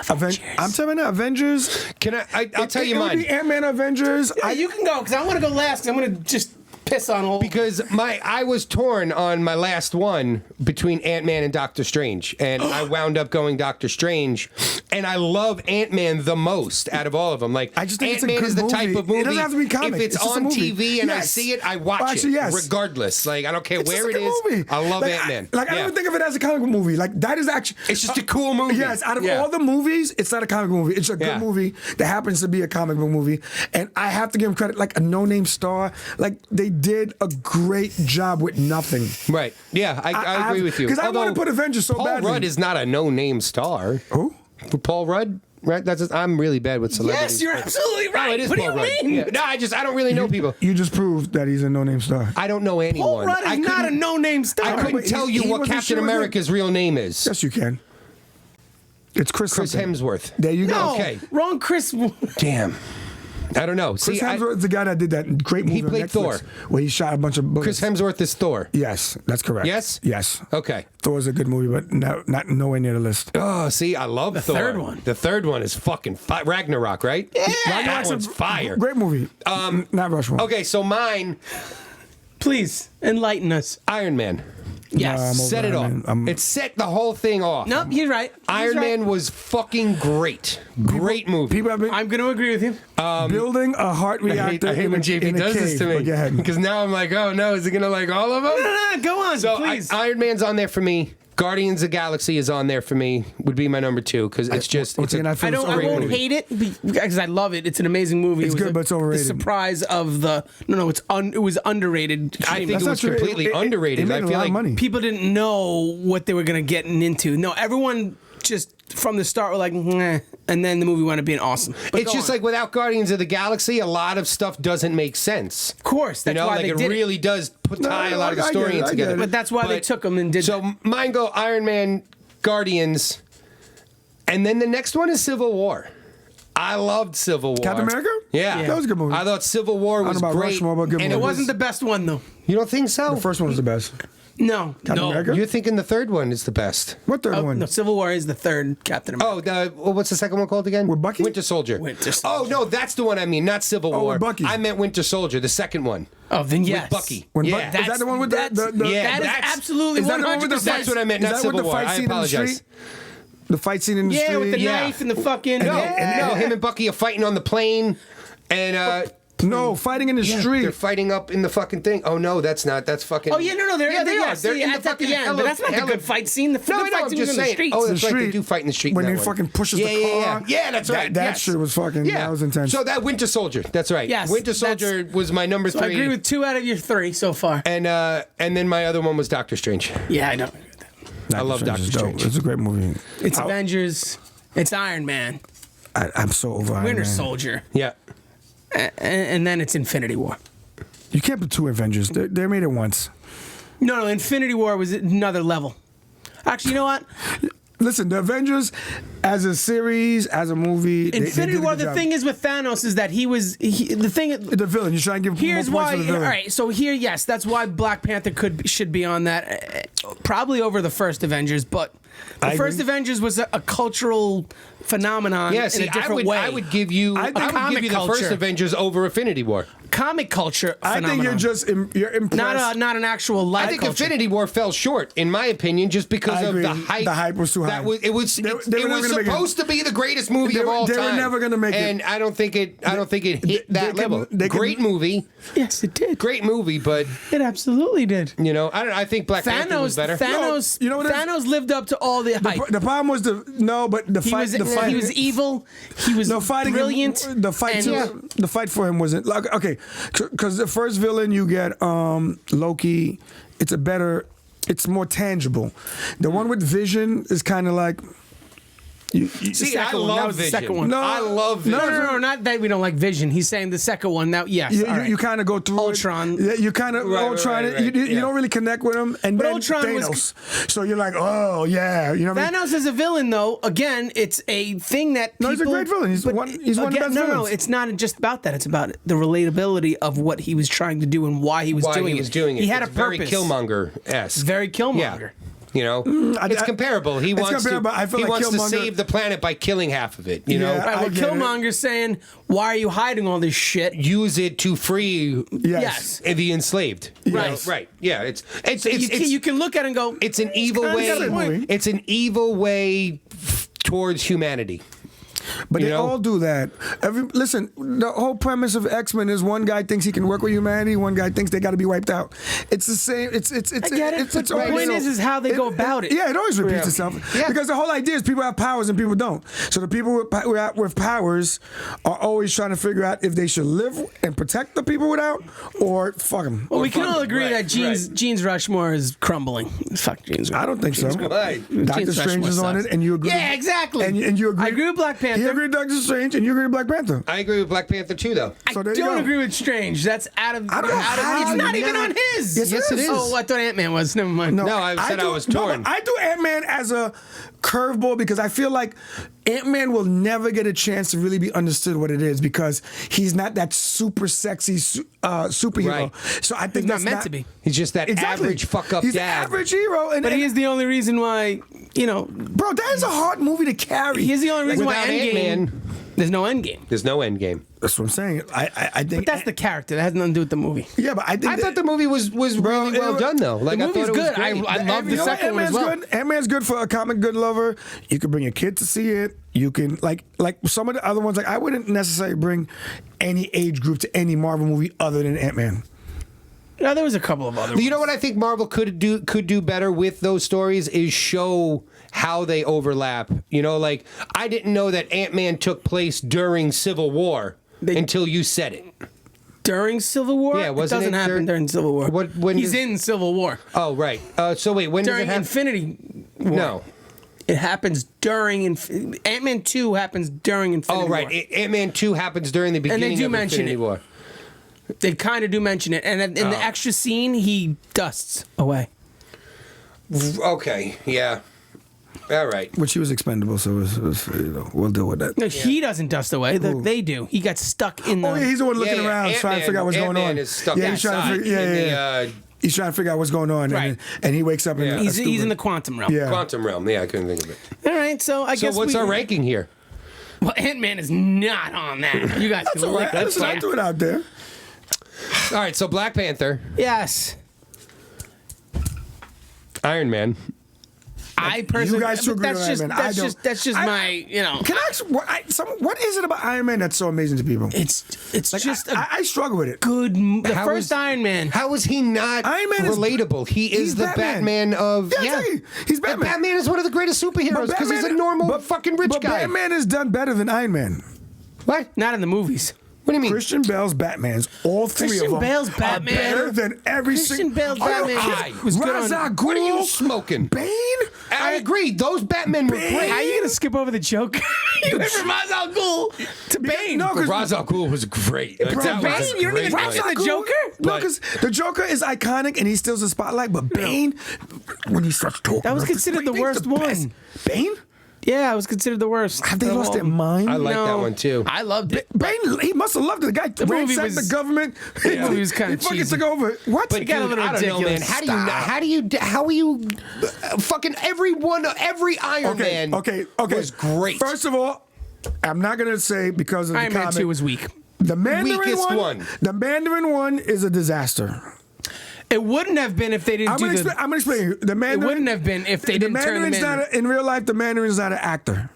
Avengers. I'm telling you, Avengers. I'll tell you It would mine. be Ant-Man, Avengers. Yeah, you can go because I want to go last. 'Cause I'm going to just piss on all. Because I was torn on my last one between Ant-Man and Doctor Strange, and I wound up going Doctor Strange, and I love Ant-Man the most out of all of them. Like, I just think it's a Ant-Man good is the movie. type of movie. It doesn't have to be comic. If it's It's just a on movie. TV and I Yes. see it, I watch Actually, it yes. regardless. Like, I don't care It's where just it a is. good movie. I love Like, Ant-Man. I don't even think of it as a comic book movie. Like that is actually. It's just a cool movie. Yes, out of Yeah. all the movies, it's not a comic book movie. It's a good Yeah. movie that happens to be a comic book movie, and I have to give him credit. Like a no-name star, like they did a great job with nothing. Right. Yeah, I agree with you. Because I want to Although put Avengers so Paul badly. Rudd is not a no-name star. Who? Paul Rudd? Right? I'm really bad with celebrities. yes, you're absolutely right. No, it is what Paul do you Rudd. mean? Yeah. No, I don't really know people. You just proved that he's a no-name star. I don't know anyone. Paul Rudd I is not a couldn't- no-name star. I couldn't but tell he- you he what wasn't Captain sure with it. America's real name is. Yes, you can. It's Chris something. Hemsworth. There you go. No, Okay. wrong Chris. Damn. I don't know. Chris See, Hemsworth is the guy that did that great movie He on played Netflix Thor. where he shot a bunch of bullets. Chris Hemsworth is Thor. Yes, that's correct. Yes? Yes. Okay. Thor's a good movie, but not nowhere near the list. Oh, see, I love Thor. third one. The third one is fucking Ragnarok, right? Yeah. That Ragnarok's one's a fire. Great movie. Not Rushmore. Okay, so mine, Please enlighten us. Iron Man. Yes. I'm over Set it Iron off. Man. It set the whole thing off. Nope, you're right. He's Iron right. Man was fucking great. Great movie. People have been I'm going to agree with you. building a heart reactor. I hate when JP in a does this cave. to But go me. ahead. Because now I'm like, oh no, is he gonna like all of them? No, go on, So please. Iron Man's on there for me. Guardians of the Galaxy is on there for me. Would be my number 2 because it's just Once it's again, a, I feel I don't. it's I overrated. won't hate it because I love it. It's an amazing movie. It's It was good, but it's The overrated. surprise of the it was underrated. I think That's it not was true. completely It underrated. made I a feel lot like of money. people didn't know what they were going to get into. No, everyone just from the start were like, "Meh," and then the movie wound up being awesome. But it's go just on. like without Guardians of the Galaxy, a lot of stuff doesn't make sense. of course, that's You know, why like they it did really does tie a lot of the I get story it, in I get together. it. But that's why they took them and did. So that. mine go Iron Man, Guardians, and then the next one is Civil War. I loved Civil War. Captain America? Yeah. That was a good movie. I thought Civil War was about great. Rushmore, but good and movie. It wasn't the best one though. You don't think so? The first one was the best. No, Captain no. America? You're thinking the third one is the best. What third one? No, Civil War is the third Captain America. What's the second one called again? With Bucky? Winter Soldier. Winter Soldier. Oh no, that's the one I mean, not Civil Oh, War. with Bucky. I meant Winter Soldier, the second one. Oh, then yes. With Bucky. When yeah. Buck- is that the one with the Yeah, that is that's- absolutely is that the one with the 100%. That's what I meant, Is not that Civil with the War. fight I scene in the apologize. street? The fight scene in the Yeah, street. with the Yeah. knife and the fucking. No, yeah. no, him and Bucky are fighting on the plane, and No, fighting in the they're street. fighting up in the fucking thing. Oh no, that's not. That's fucking. Oh yeah, no, they're yeah, they are. yes, They're yeah, in that's the at the fucking end, but that's not the good fight scene. The No, good I know, fight I'm scene just was in the saying. streets. Oh, The that's right. They street. do fight in the street. When in he that fucking one. pushes yeah, the yeah, car. Yeah, that's right. That yes. shit was fucking. Yeah, That was intense. So that Winter Soldier. That's right. Yes, Winter that's- Soldier was my number So 3. I agree with 2 out of your 3 so far. and then my other one was Doctor Strange. Yeah, I don't agree with that. I love Doctor is dope. Strange. It's a great movie. It's Avengers. It's Iron Man. I'm so over Iron Winter Man. Soldier. Yeah. and then it's Infinity War. You can't put two Avengers. They made it once. No, Infinity War was another level. Actually, you know what? Listen, the Avengers, as a series, as a movie, Infinity War. The thing is with Thanos is that the villain. You're trying to give here's more points why. to the villain. All right, so yes, that's why Black Panther should be on that, probably over the first Avengers. But the first Avengers was a cultural phenomenon in a different way. I would give you the first Avengers over Infinity War. Comic culture phenomenon. I think you're impressed. Not an actual life. I think culture. Infinity War fell short, in my opinion, just because of the hype. The hype was too high. It was supposed to be the greatest movie of all time. They were never going to make it, and I don't think it hit that level. Great movie. Yes, it did. Great movie, but it absolutely did. You know, I think Black Panther was better. Thanos lived up to all the hype. The problem was the fight. He was evil. He was brilliant. The fight for him wasn't like okay, because the first villain you get Loki. It's more tangible. The one with Vision is kind of like. See, I love Vision. The second one. No, I love Vision. No, not that we don't like Vision. He's saying the second one. Now, yes. You kind of go through Ultron. You kind of Ultron. You don't really connect with him, and then Ultron Thanos. So you're like, oh yeah, you know. What Thanos is a villain, though. Again, it's a thing that he's a great villain. He's one of the best villains. No, it's not just about that. It's about the relatability of what he was trying to do and why he was doing it. He had a purpose. Very Killmonger-esque. Very Killmonger. Yeah. You know, it's comparable. He wants to save the planet by killing half of it. You know, Killmonger's saying, "Why are you hiding all this shit? Use it to free the enslaved." Right, right. Yeah, it's you can look at it and go, it's an evil way. It's an evil way towards humanity. But they all do that. Listen, the whole premise of X-Men is one guy thinks he can work with humanity, one guy thinks they got to be wiped out. It's the same. I get it. The point is how they go about it. Yeah, it always repeats itself. Yeah. Because the whole idea is people have powers and people don't. So the people with powers are always trying to figure out if they should live and protect the people without or fuck them. Well, we can all agree that Gene's Rushmore is crumbling. Fuck Gene's Rushmore. I don't think so. Doctor Strange is on it, and you agree. Yeah, exactly. And you agree. I agree with Black Panther. He agreed with Doctor Strange, and you agree with Black Panther. I agree with Black Panther too, though. I don't agree with Strange. That's out of. It's not even on his. Yes, it is. Oh, I thought Ant-Man was. Never mind. No, I said I was torn. I do Ant-Man as a curveball because I feel like Ant-Man will never get a chance to really be understood what it is because he's not that super sexy superhero. Right. So I think he's not meant to be. He's just that average fuck up he's dad. He's an average hero, but he is the only reason why bro, that is a hard movie to carry. He's the only reason why Ant-Man. There's no Endgame. There's no Endgame. That's what I'm saying. I think. But that's the character. That has nothing to do with the movie. Yeah, but I thought the movie was really well done though. Like the movie's good. I love the second one as well. Ant-Man's good for a comic good lover. You can bring a kid to see it. You can like some of the other ones. Like I wouldn't necessarily bring any age group to any Marvel movie other than Ant-Man. No, there was a couple of other ones. You know what I think Marvel could do better with those stories is show how they overlap. You know, like I didn't know that Ant-Man took place during Civil War until you said it. During Civil War? Yeah, it doesn't happen during Civil War. He's in Civil War. Oh, right. So wait, when during does it Infinity War? No. It happens during Ant-Man 2 happens during Infinity War. Oh, right. Ant-Man 2 happens during the beginning of Infinity War. They kind of do mention it. And in the extra scene, he dusts away. Okay, yeah. All right. Which he was expendable, so we'll deal with that. No, he doesn't dust away. They do. He got stuck in the... Oh, yeah, he's the one looking around trying to figure out what's going on. Ant-Man is stuck he's trying to figure, he's trying to figure out what's going on, right. and he wakes up and he's in the quantum realm. Yeah. Quantum realm. Yeah, I couldn't think of it. All right, so I guess what's our ranking here? Well, Ant-Man is not on that. You guys can look. That's fine. I threw it out there. All right, so Black Panther. Yes. Iron Man. I personally, you guys should agree with Iron Man. That's just my, Can I ask, what is it about Iron Man that's so amazing to people? It's like, just I struggle with it. Good. The first Iron Man. How is he not relatable? He is the Batman of he's Batman. Batman is one of the greatest superheroes because he's a normal fucking rich guy. Batman is done better than Iron Man. What? Not in the movies. What do you mean? Christian Bale's Batmans, all three Christian of them, Bale's are Batman. better than every Christian Bale's Are you Batman kidding? was good Ra's on- al Ghul, What are you smoking? Bane. I agree. Those Batmen were Bane. great. How are you gonna skip over the Joker? You went from Ra's al Ghul to Bane. No, because Ra's al Ghul was great. Bro, That was Bane, a you don't great even one. mention the Joker? No, But- because the Joker is iconic and he steals the spotlight, but Bane, when he starts talking, That was about considered the Bane's worst best. one. Bane? Yeah, it was considered the worst. Have they of lost all their of them. mind? I like that one too. I loved it. Bane, he must have loved it. The guy movie ransacked was- the government. the movie was kinda He fucking cheesy. took over. What? But got a dude, little I don't know, man. ridiculous. How are you fucking every Iron Man okay. was great. First of all, I'm not gonna say because of Iron the Man comic. 2 was weak. The Mandarin Weakest one, one. The Mandarin one is a disaster. It wouldn't have been if they didn't I'm do gonna, the. I'm gonna explain. The It Mandarin wouldn't have been if they the didn't turn him Mandarin's in. not in real life. The Mandarin's not an actor.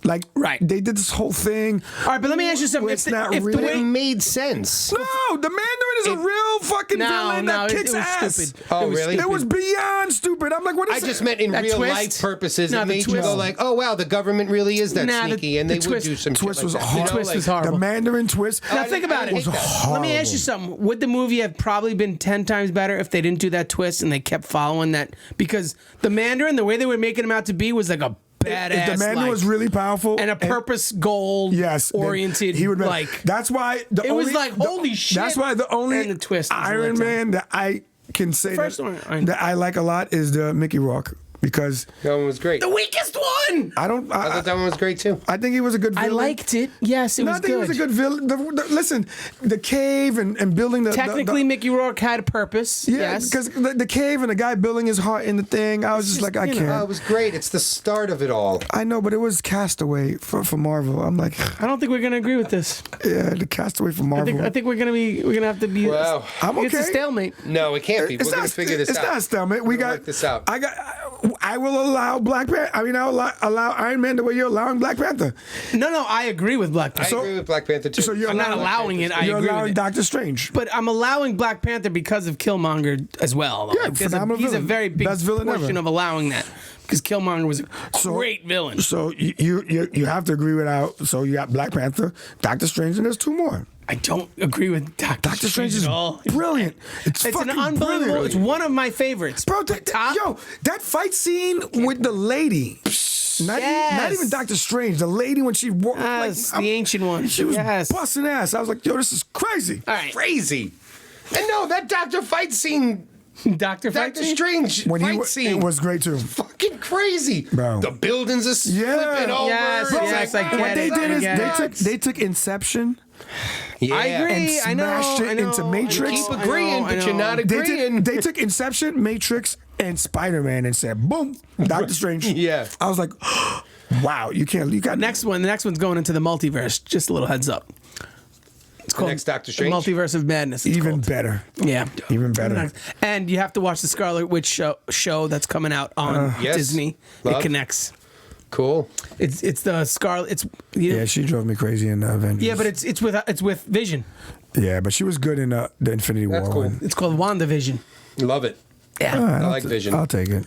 Like Right. they did this whole thing. All right, but let me ask you something. where If it's the- not if the real. But it way- made sense. No, the Mandarin is a real fucking villain that it kicks was ass. stupid. Oh, it was really? It stupid. was beyond stupid. I'm like, what is I it? just meant in That real twist? life purposes. No, it the made you twist. go like, oh wow, the government really is that Nah, the- sneaky, and the they would twist- do some twist shit was like that. hard. The twist was horrible. The Mandarin twist. Now think about it. hate that. Let me ask you something. Would the movie have probably been 10 times better if they didn't do that twist and they kept following that? Because the Mandarin, the way they were making him out to be, was like a badass. If the Mandarin like, was really powerful and a purpose goal yes, then oriented. he would be- like That's why the it only, was like, holy shit. That's why the only And the twist was Iron let Man that I can say First that, one, Iron- that I like a lot is the Mickey Rourke because That one was great. the weakest one. I don't. I thought that one was great too. I think he was a good I villain. liked it. Yes, it No, I was think good. he was a good villain. Listen, the cave and building the Technically, Mickey Rourke had a purpose. yeah, yes. because the cave and the guy building his heart in the thing. I was just like, I you know, can't. Oh, it was great. It's the start of it all. I know, but it was Castaway for Marvel. I'm like, I don't think we're gonna agree with this. yeah, the Castaway for Marvel. I think we're gonna have to be. Wow. I'm It's a okay. stalemate. No, it can't be. We're gonna figure this it's out. not a stalemate. We We're gonna got work this out. I will allow Black Panther. I mean, I'll allow Iron Man the way you're allowing Black Panther. No, I agree with Black I Panther. agree with Black Panther too. So you're I'm not allowing it. I you're agree allowing with it. Doctor Strange. But I'm allowing Black Panther because of Killmonger as well. though. Yeah, Like, there's phenomenal he's a villain. very big Best villain portion ever. of allowing that because Killmonger was a great villain. So you have to agree with our. So you got Black Panther, Doctor Strange, and there's two more. I don't agree with Doctor Strange is at all. brilliant. It's It's an fucking unbelievable. brilliant. It's one of my favorites. Bro, Top. that fight scene with the lady. Not Yes. even Doctor Strange. The lady when she walked, Yes, the ancient one. She was Yes. busting ass. I was like, yo, this is crazy. All right, Crazy. And no, that Doctor fight scene, Doctor Doctor Strange When fight scene it was great too. fucking crazy. Bro. The buildings are Yeah. flipping over. Yes, It's yes, like, I get What they it, did I is get it. they took Inception. Yeah. I agree. And I know. smashed it I know, into I Matrix. Keep know, I agreeing, know, but I you're know. not agreeing. They took Inception, Matrix, and Spider-Man and said, boom, Doctor Strange. Yeah. I was like, wow, you got The next one's going into the multiverse. Just a little heads up. It's called next Doctor Strange? Multiverse of Madness. It's even called. better. Yeah, Even better. And you have to watch the Scarlet Witch show that's coming out on Yes. Disney. Love. It connects. Cool. It's the Scarlet. It's Yeah, she drove me crazy in Avengers. yeah, but it's with Vision. Yeah, but she was good in the Infinity That's War cool. one. It's called WandaVision. Love it. Yeah, All right, I like Vision. I'll take it.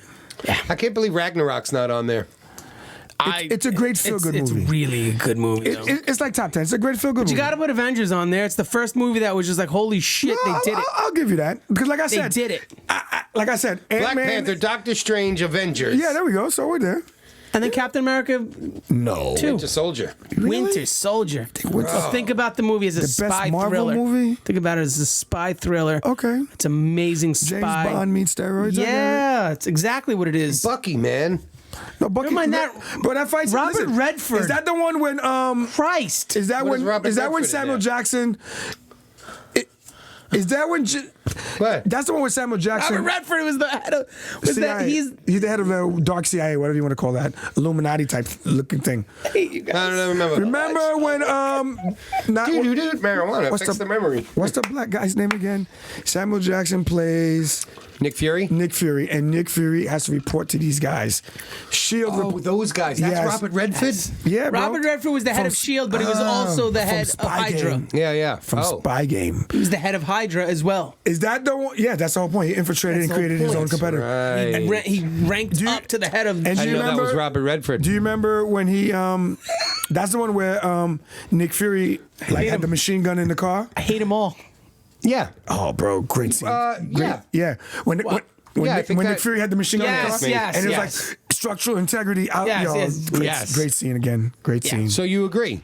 I can't believe Ragnarok's not on there. It's a great feel-good movie. It's really a good movie. though. It's like top 10. It's a great feel-good movie. You got to put Avengers on there. It's the first movie that was just like, holy shit, No, they did it. I'll give you that. Because like I They said. did it. Like I said, Black Ant-Man. Panther, Doctor Strange, Avengers. Yeah, there we go. So we're there. And then Captain America No. 2. Winter Soldier. Winter Soldier. So think about the movie as a The best spy Marvel thriller. movie? Think about it as a spy thriller. Okay. It's amazing James spy. Bond meets steroids. Yeah, it's exactly what it is. Bucky, man. No, Bucky. Never mind that. But that fight. Robert listen, Redford. Is that the one when Christ. Is that What when? is Robert Is that when Redford in Samuel there? Jackson? Is that when? What? That's the one with Samuel Jackson. Robert Redford was the head of. Was that CIA. he's? the head of the dark CIA, whatever you want to call that, Illuminati type looking thing. You guys. I don't remember. Remember when not Dude, marijuana what's affects the memory. What's the black guy's name again? Samuel Jackson plays Nick Fury? Nick Fury, and Nick Fury has to report to these guys. Shield. Oh, those guys. That's Yes. Robert Redford? Yeah, bro. Robert Redford was the head From of S.H.I.E.L.D., but he was also the from head of Spy Hydra. Game. Yeah, yeah. From Spy Game. He was the head of Hydra as well. Is that the one? Yeah, that's the whole point. He infiltrated That's and the whole created his point. own competitor. Right. He ranked Do you- up to the head of. And I do you know that remember? was Robert Redford. Do you remember when he That's the one where Nick Fury like had the machine gun in the car. I hate them all. Yeah. Oh, bro, great scene. Yeah. Yeah. When I think Nick that- Fury had the machine gun in the Yes, car, yes, and it was yes. like structural integrity out. Yes, yo, yes, great, yes. great scene again. Great scene. So you agree?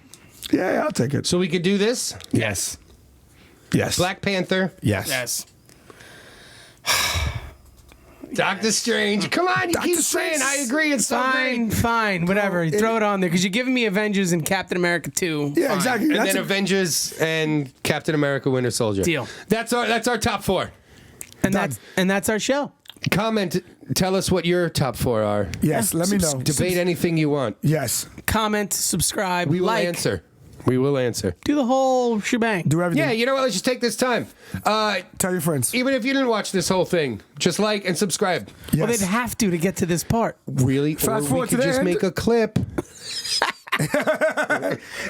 Yeah, I'll take it. So we could do this? Yes. Yes. Black Panther, Yes. Yes. Doctor Strange. Come on, you Doctor keep Strange. saying I agree. It's so Fine, great. fine, whatever. Throw it on there because you're giving me Avengers and Captain America 2. Yeah, Fine. exactly. And That's then a- Avengers and Captain America Winter Soldier. Deal. That's our top 4. And that's our show. Comment, tell us what your top 4 are. Yes, let me know. Debate anything you want. Yes. Comment, subscribe, We will like, answer. We will answer. do the whole shebang. Do everything. Yeah, you know what? Let's just take this time. Tell your friends. Even if you didn't watch this whole thing, just like and subscribe. Yes. Well, they'd have to get to this part. Really? Fast or we forward to could the just end. make a clip.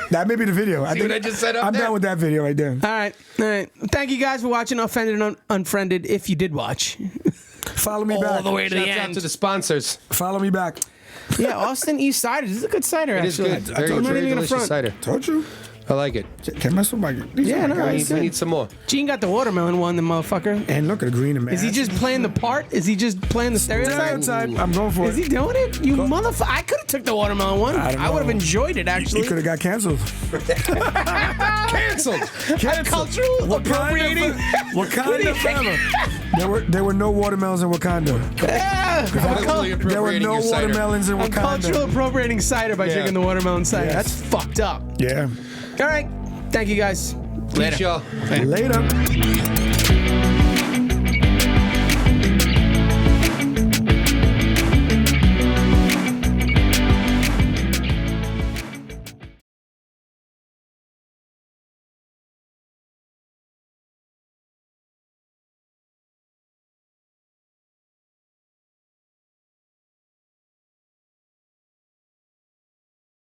That may be the video. See what I just said up I'm there? done with that video right there. All right. Thank you guys for watching Offended and Unfriended. If you did watch, Follow me all back. the way to the Shouts out end. to the sponsors. Follow me back. Yeah, Austin East Cider. This is a good cider, It is actually. good. Very, I'm not very even gonna delicious front. cider. Told you. I like it. Can't mess with my. Yeah, no, We it's need, we good. need some more. Gene got the watermelon one, the motherfucker. And look at the green and man. Is he just playing the part? Is he just playing the stereotype? Stereotype. I'm going for Is it. he doing it? You motherfucker. I could have took the watermelon one. I don't I would have know. enjoyed it, He actually. could have got canceled. Canceled. Cultural appropriating. Wakanda forever. There were no watermelons in Wakanda. Yeah. Culturally There were appropriating no your cider. watermelons in I'm cultural Wakanda. appropriating cider by Yeah. drinking the watermelon cider. Yes. That's fucked up. Yeah. All right. Thank you guys. Peace, y'all. Later.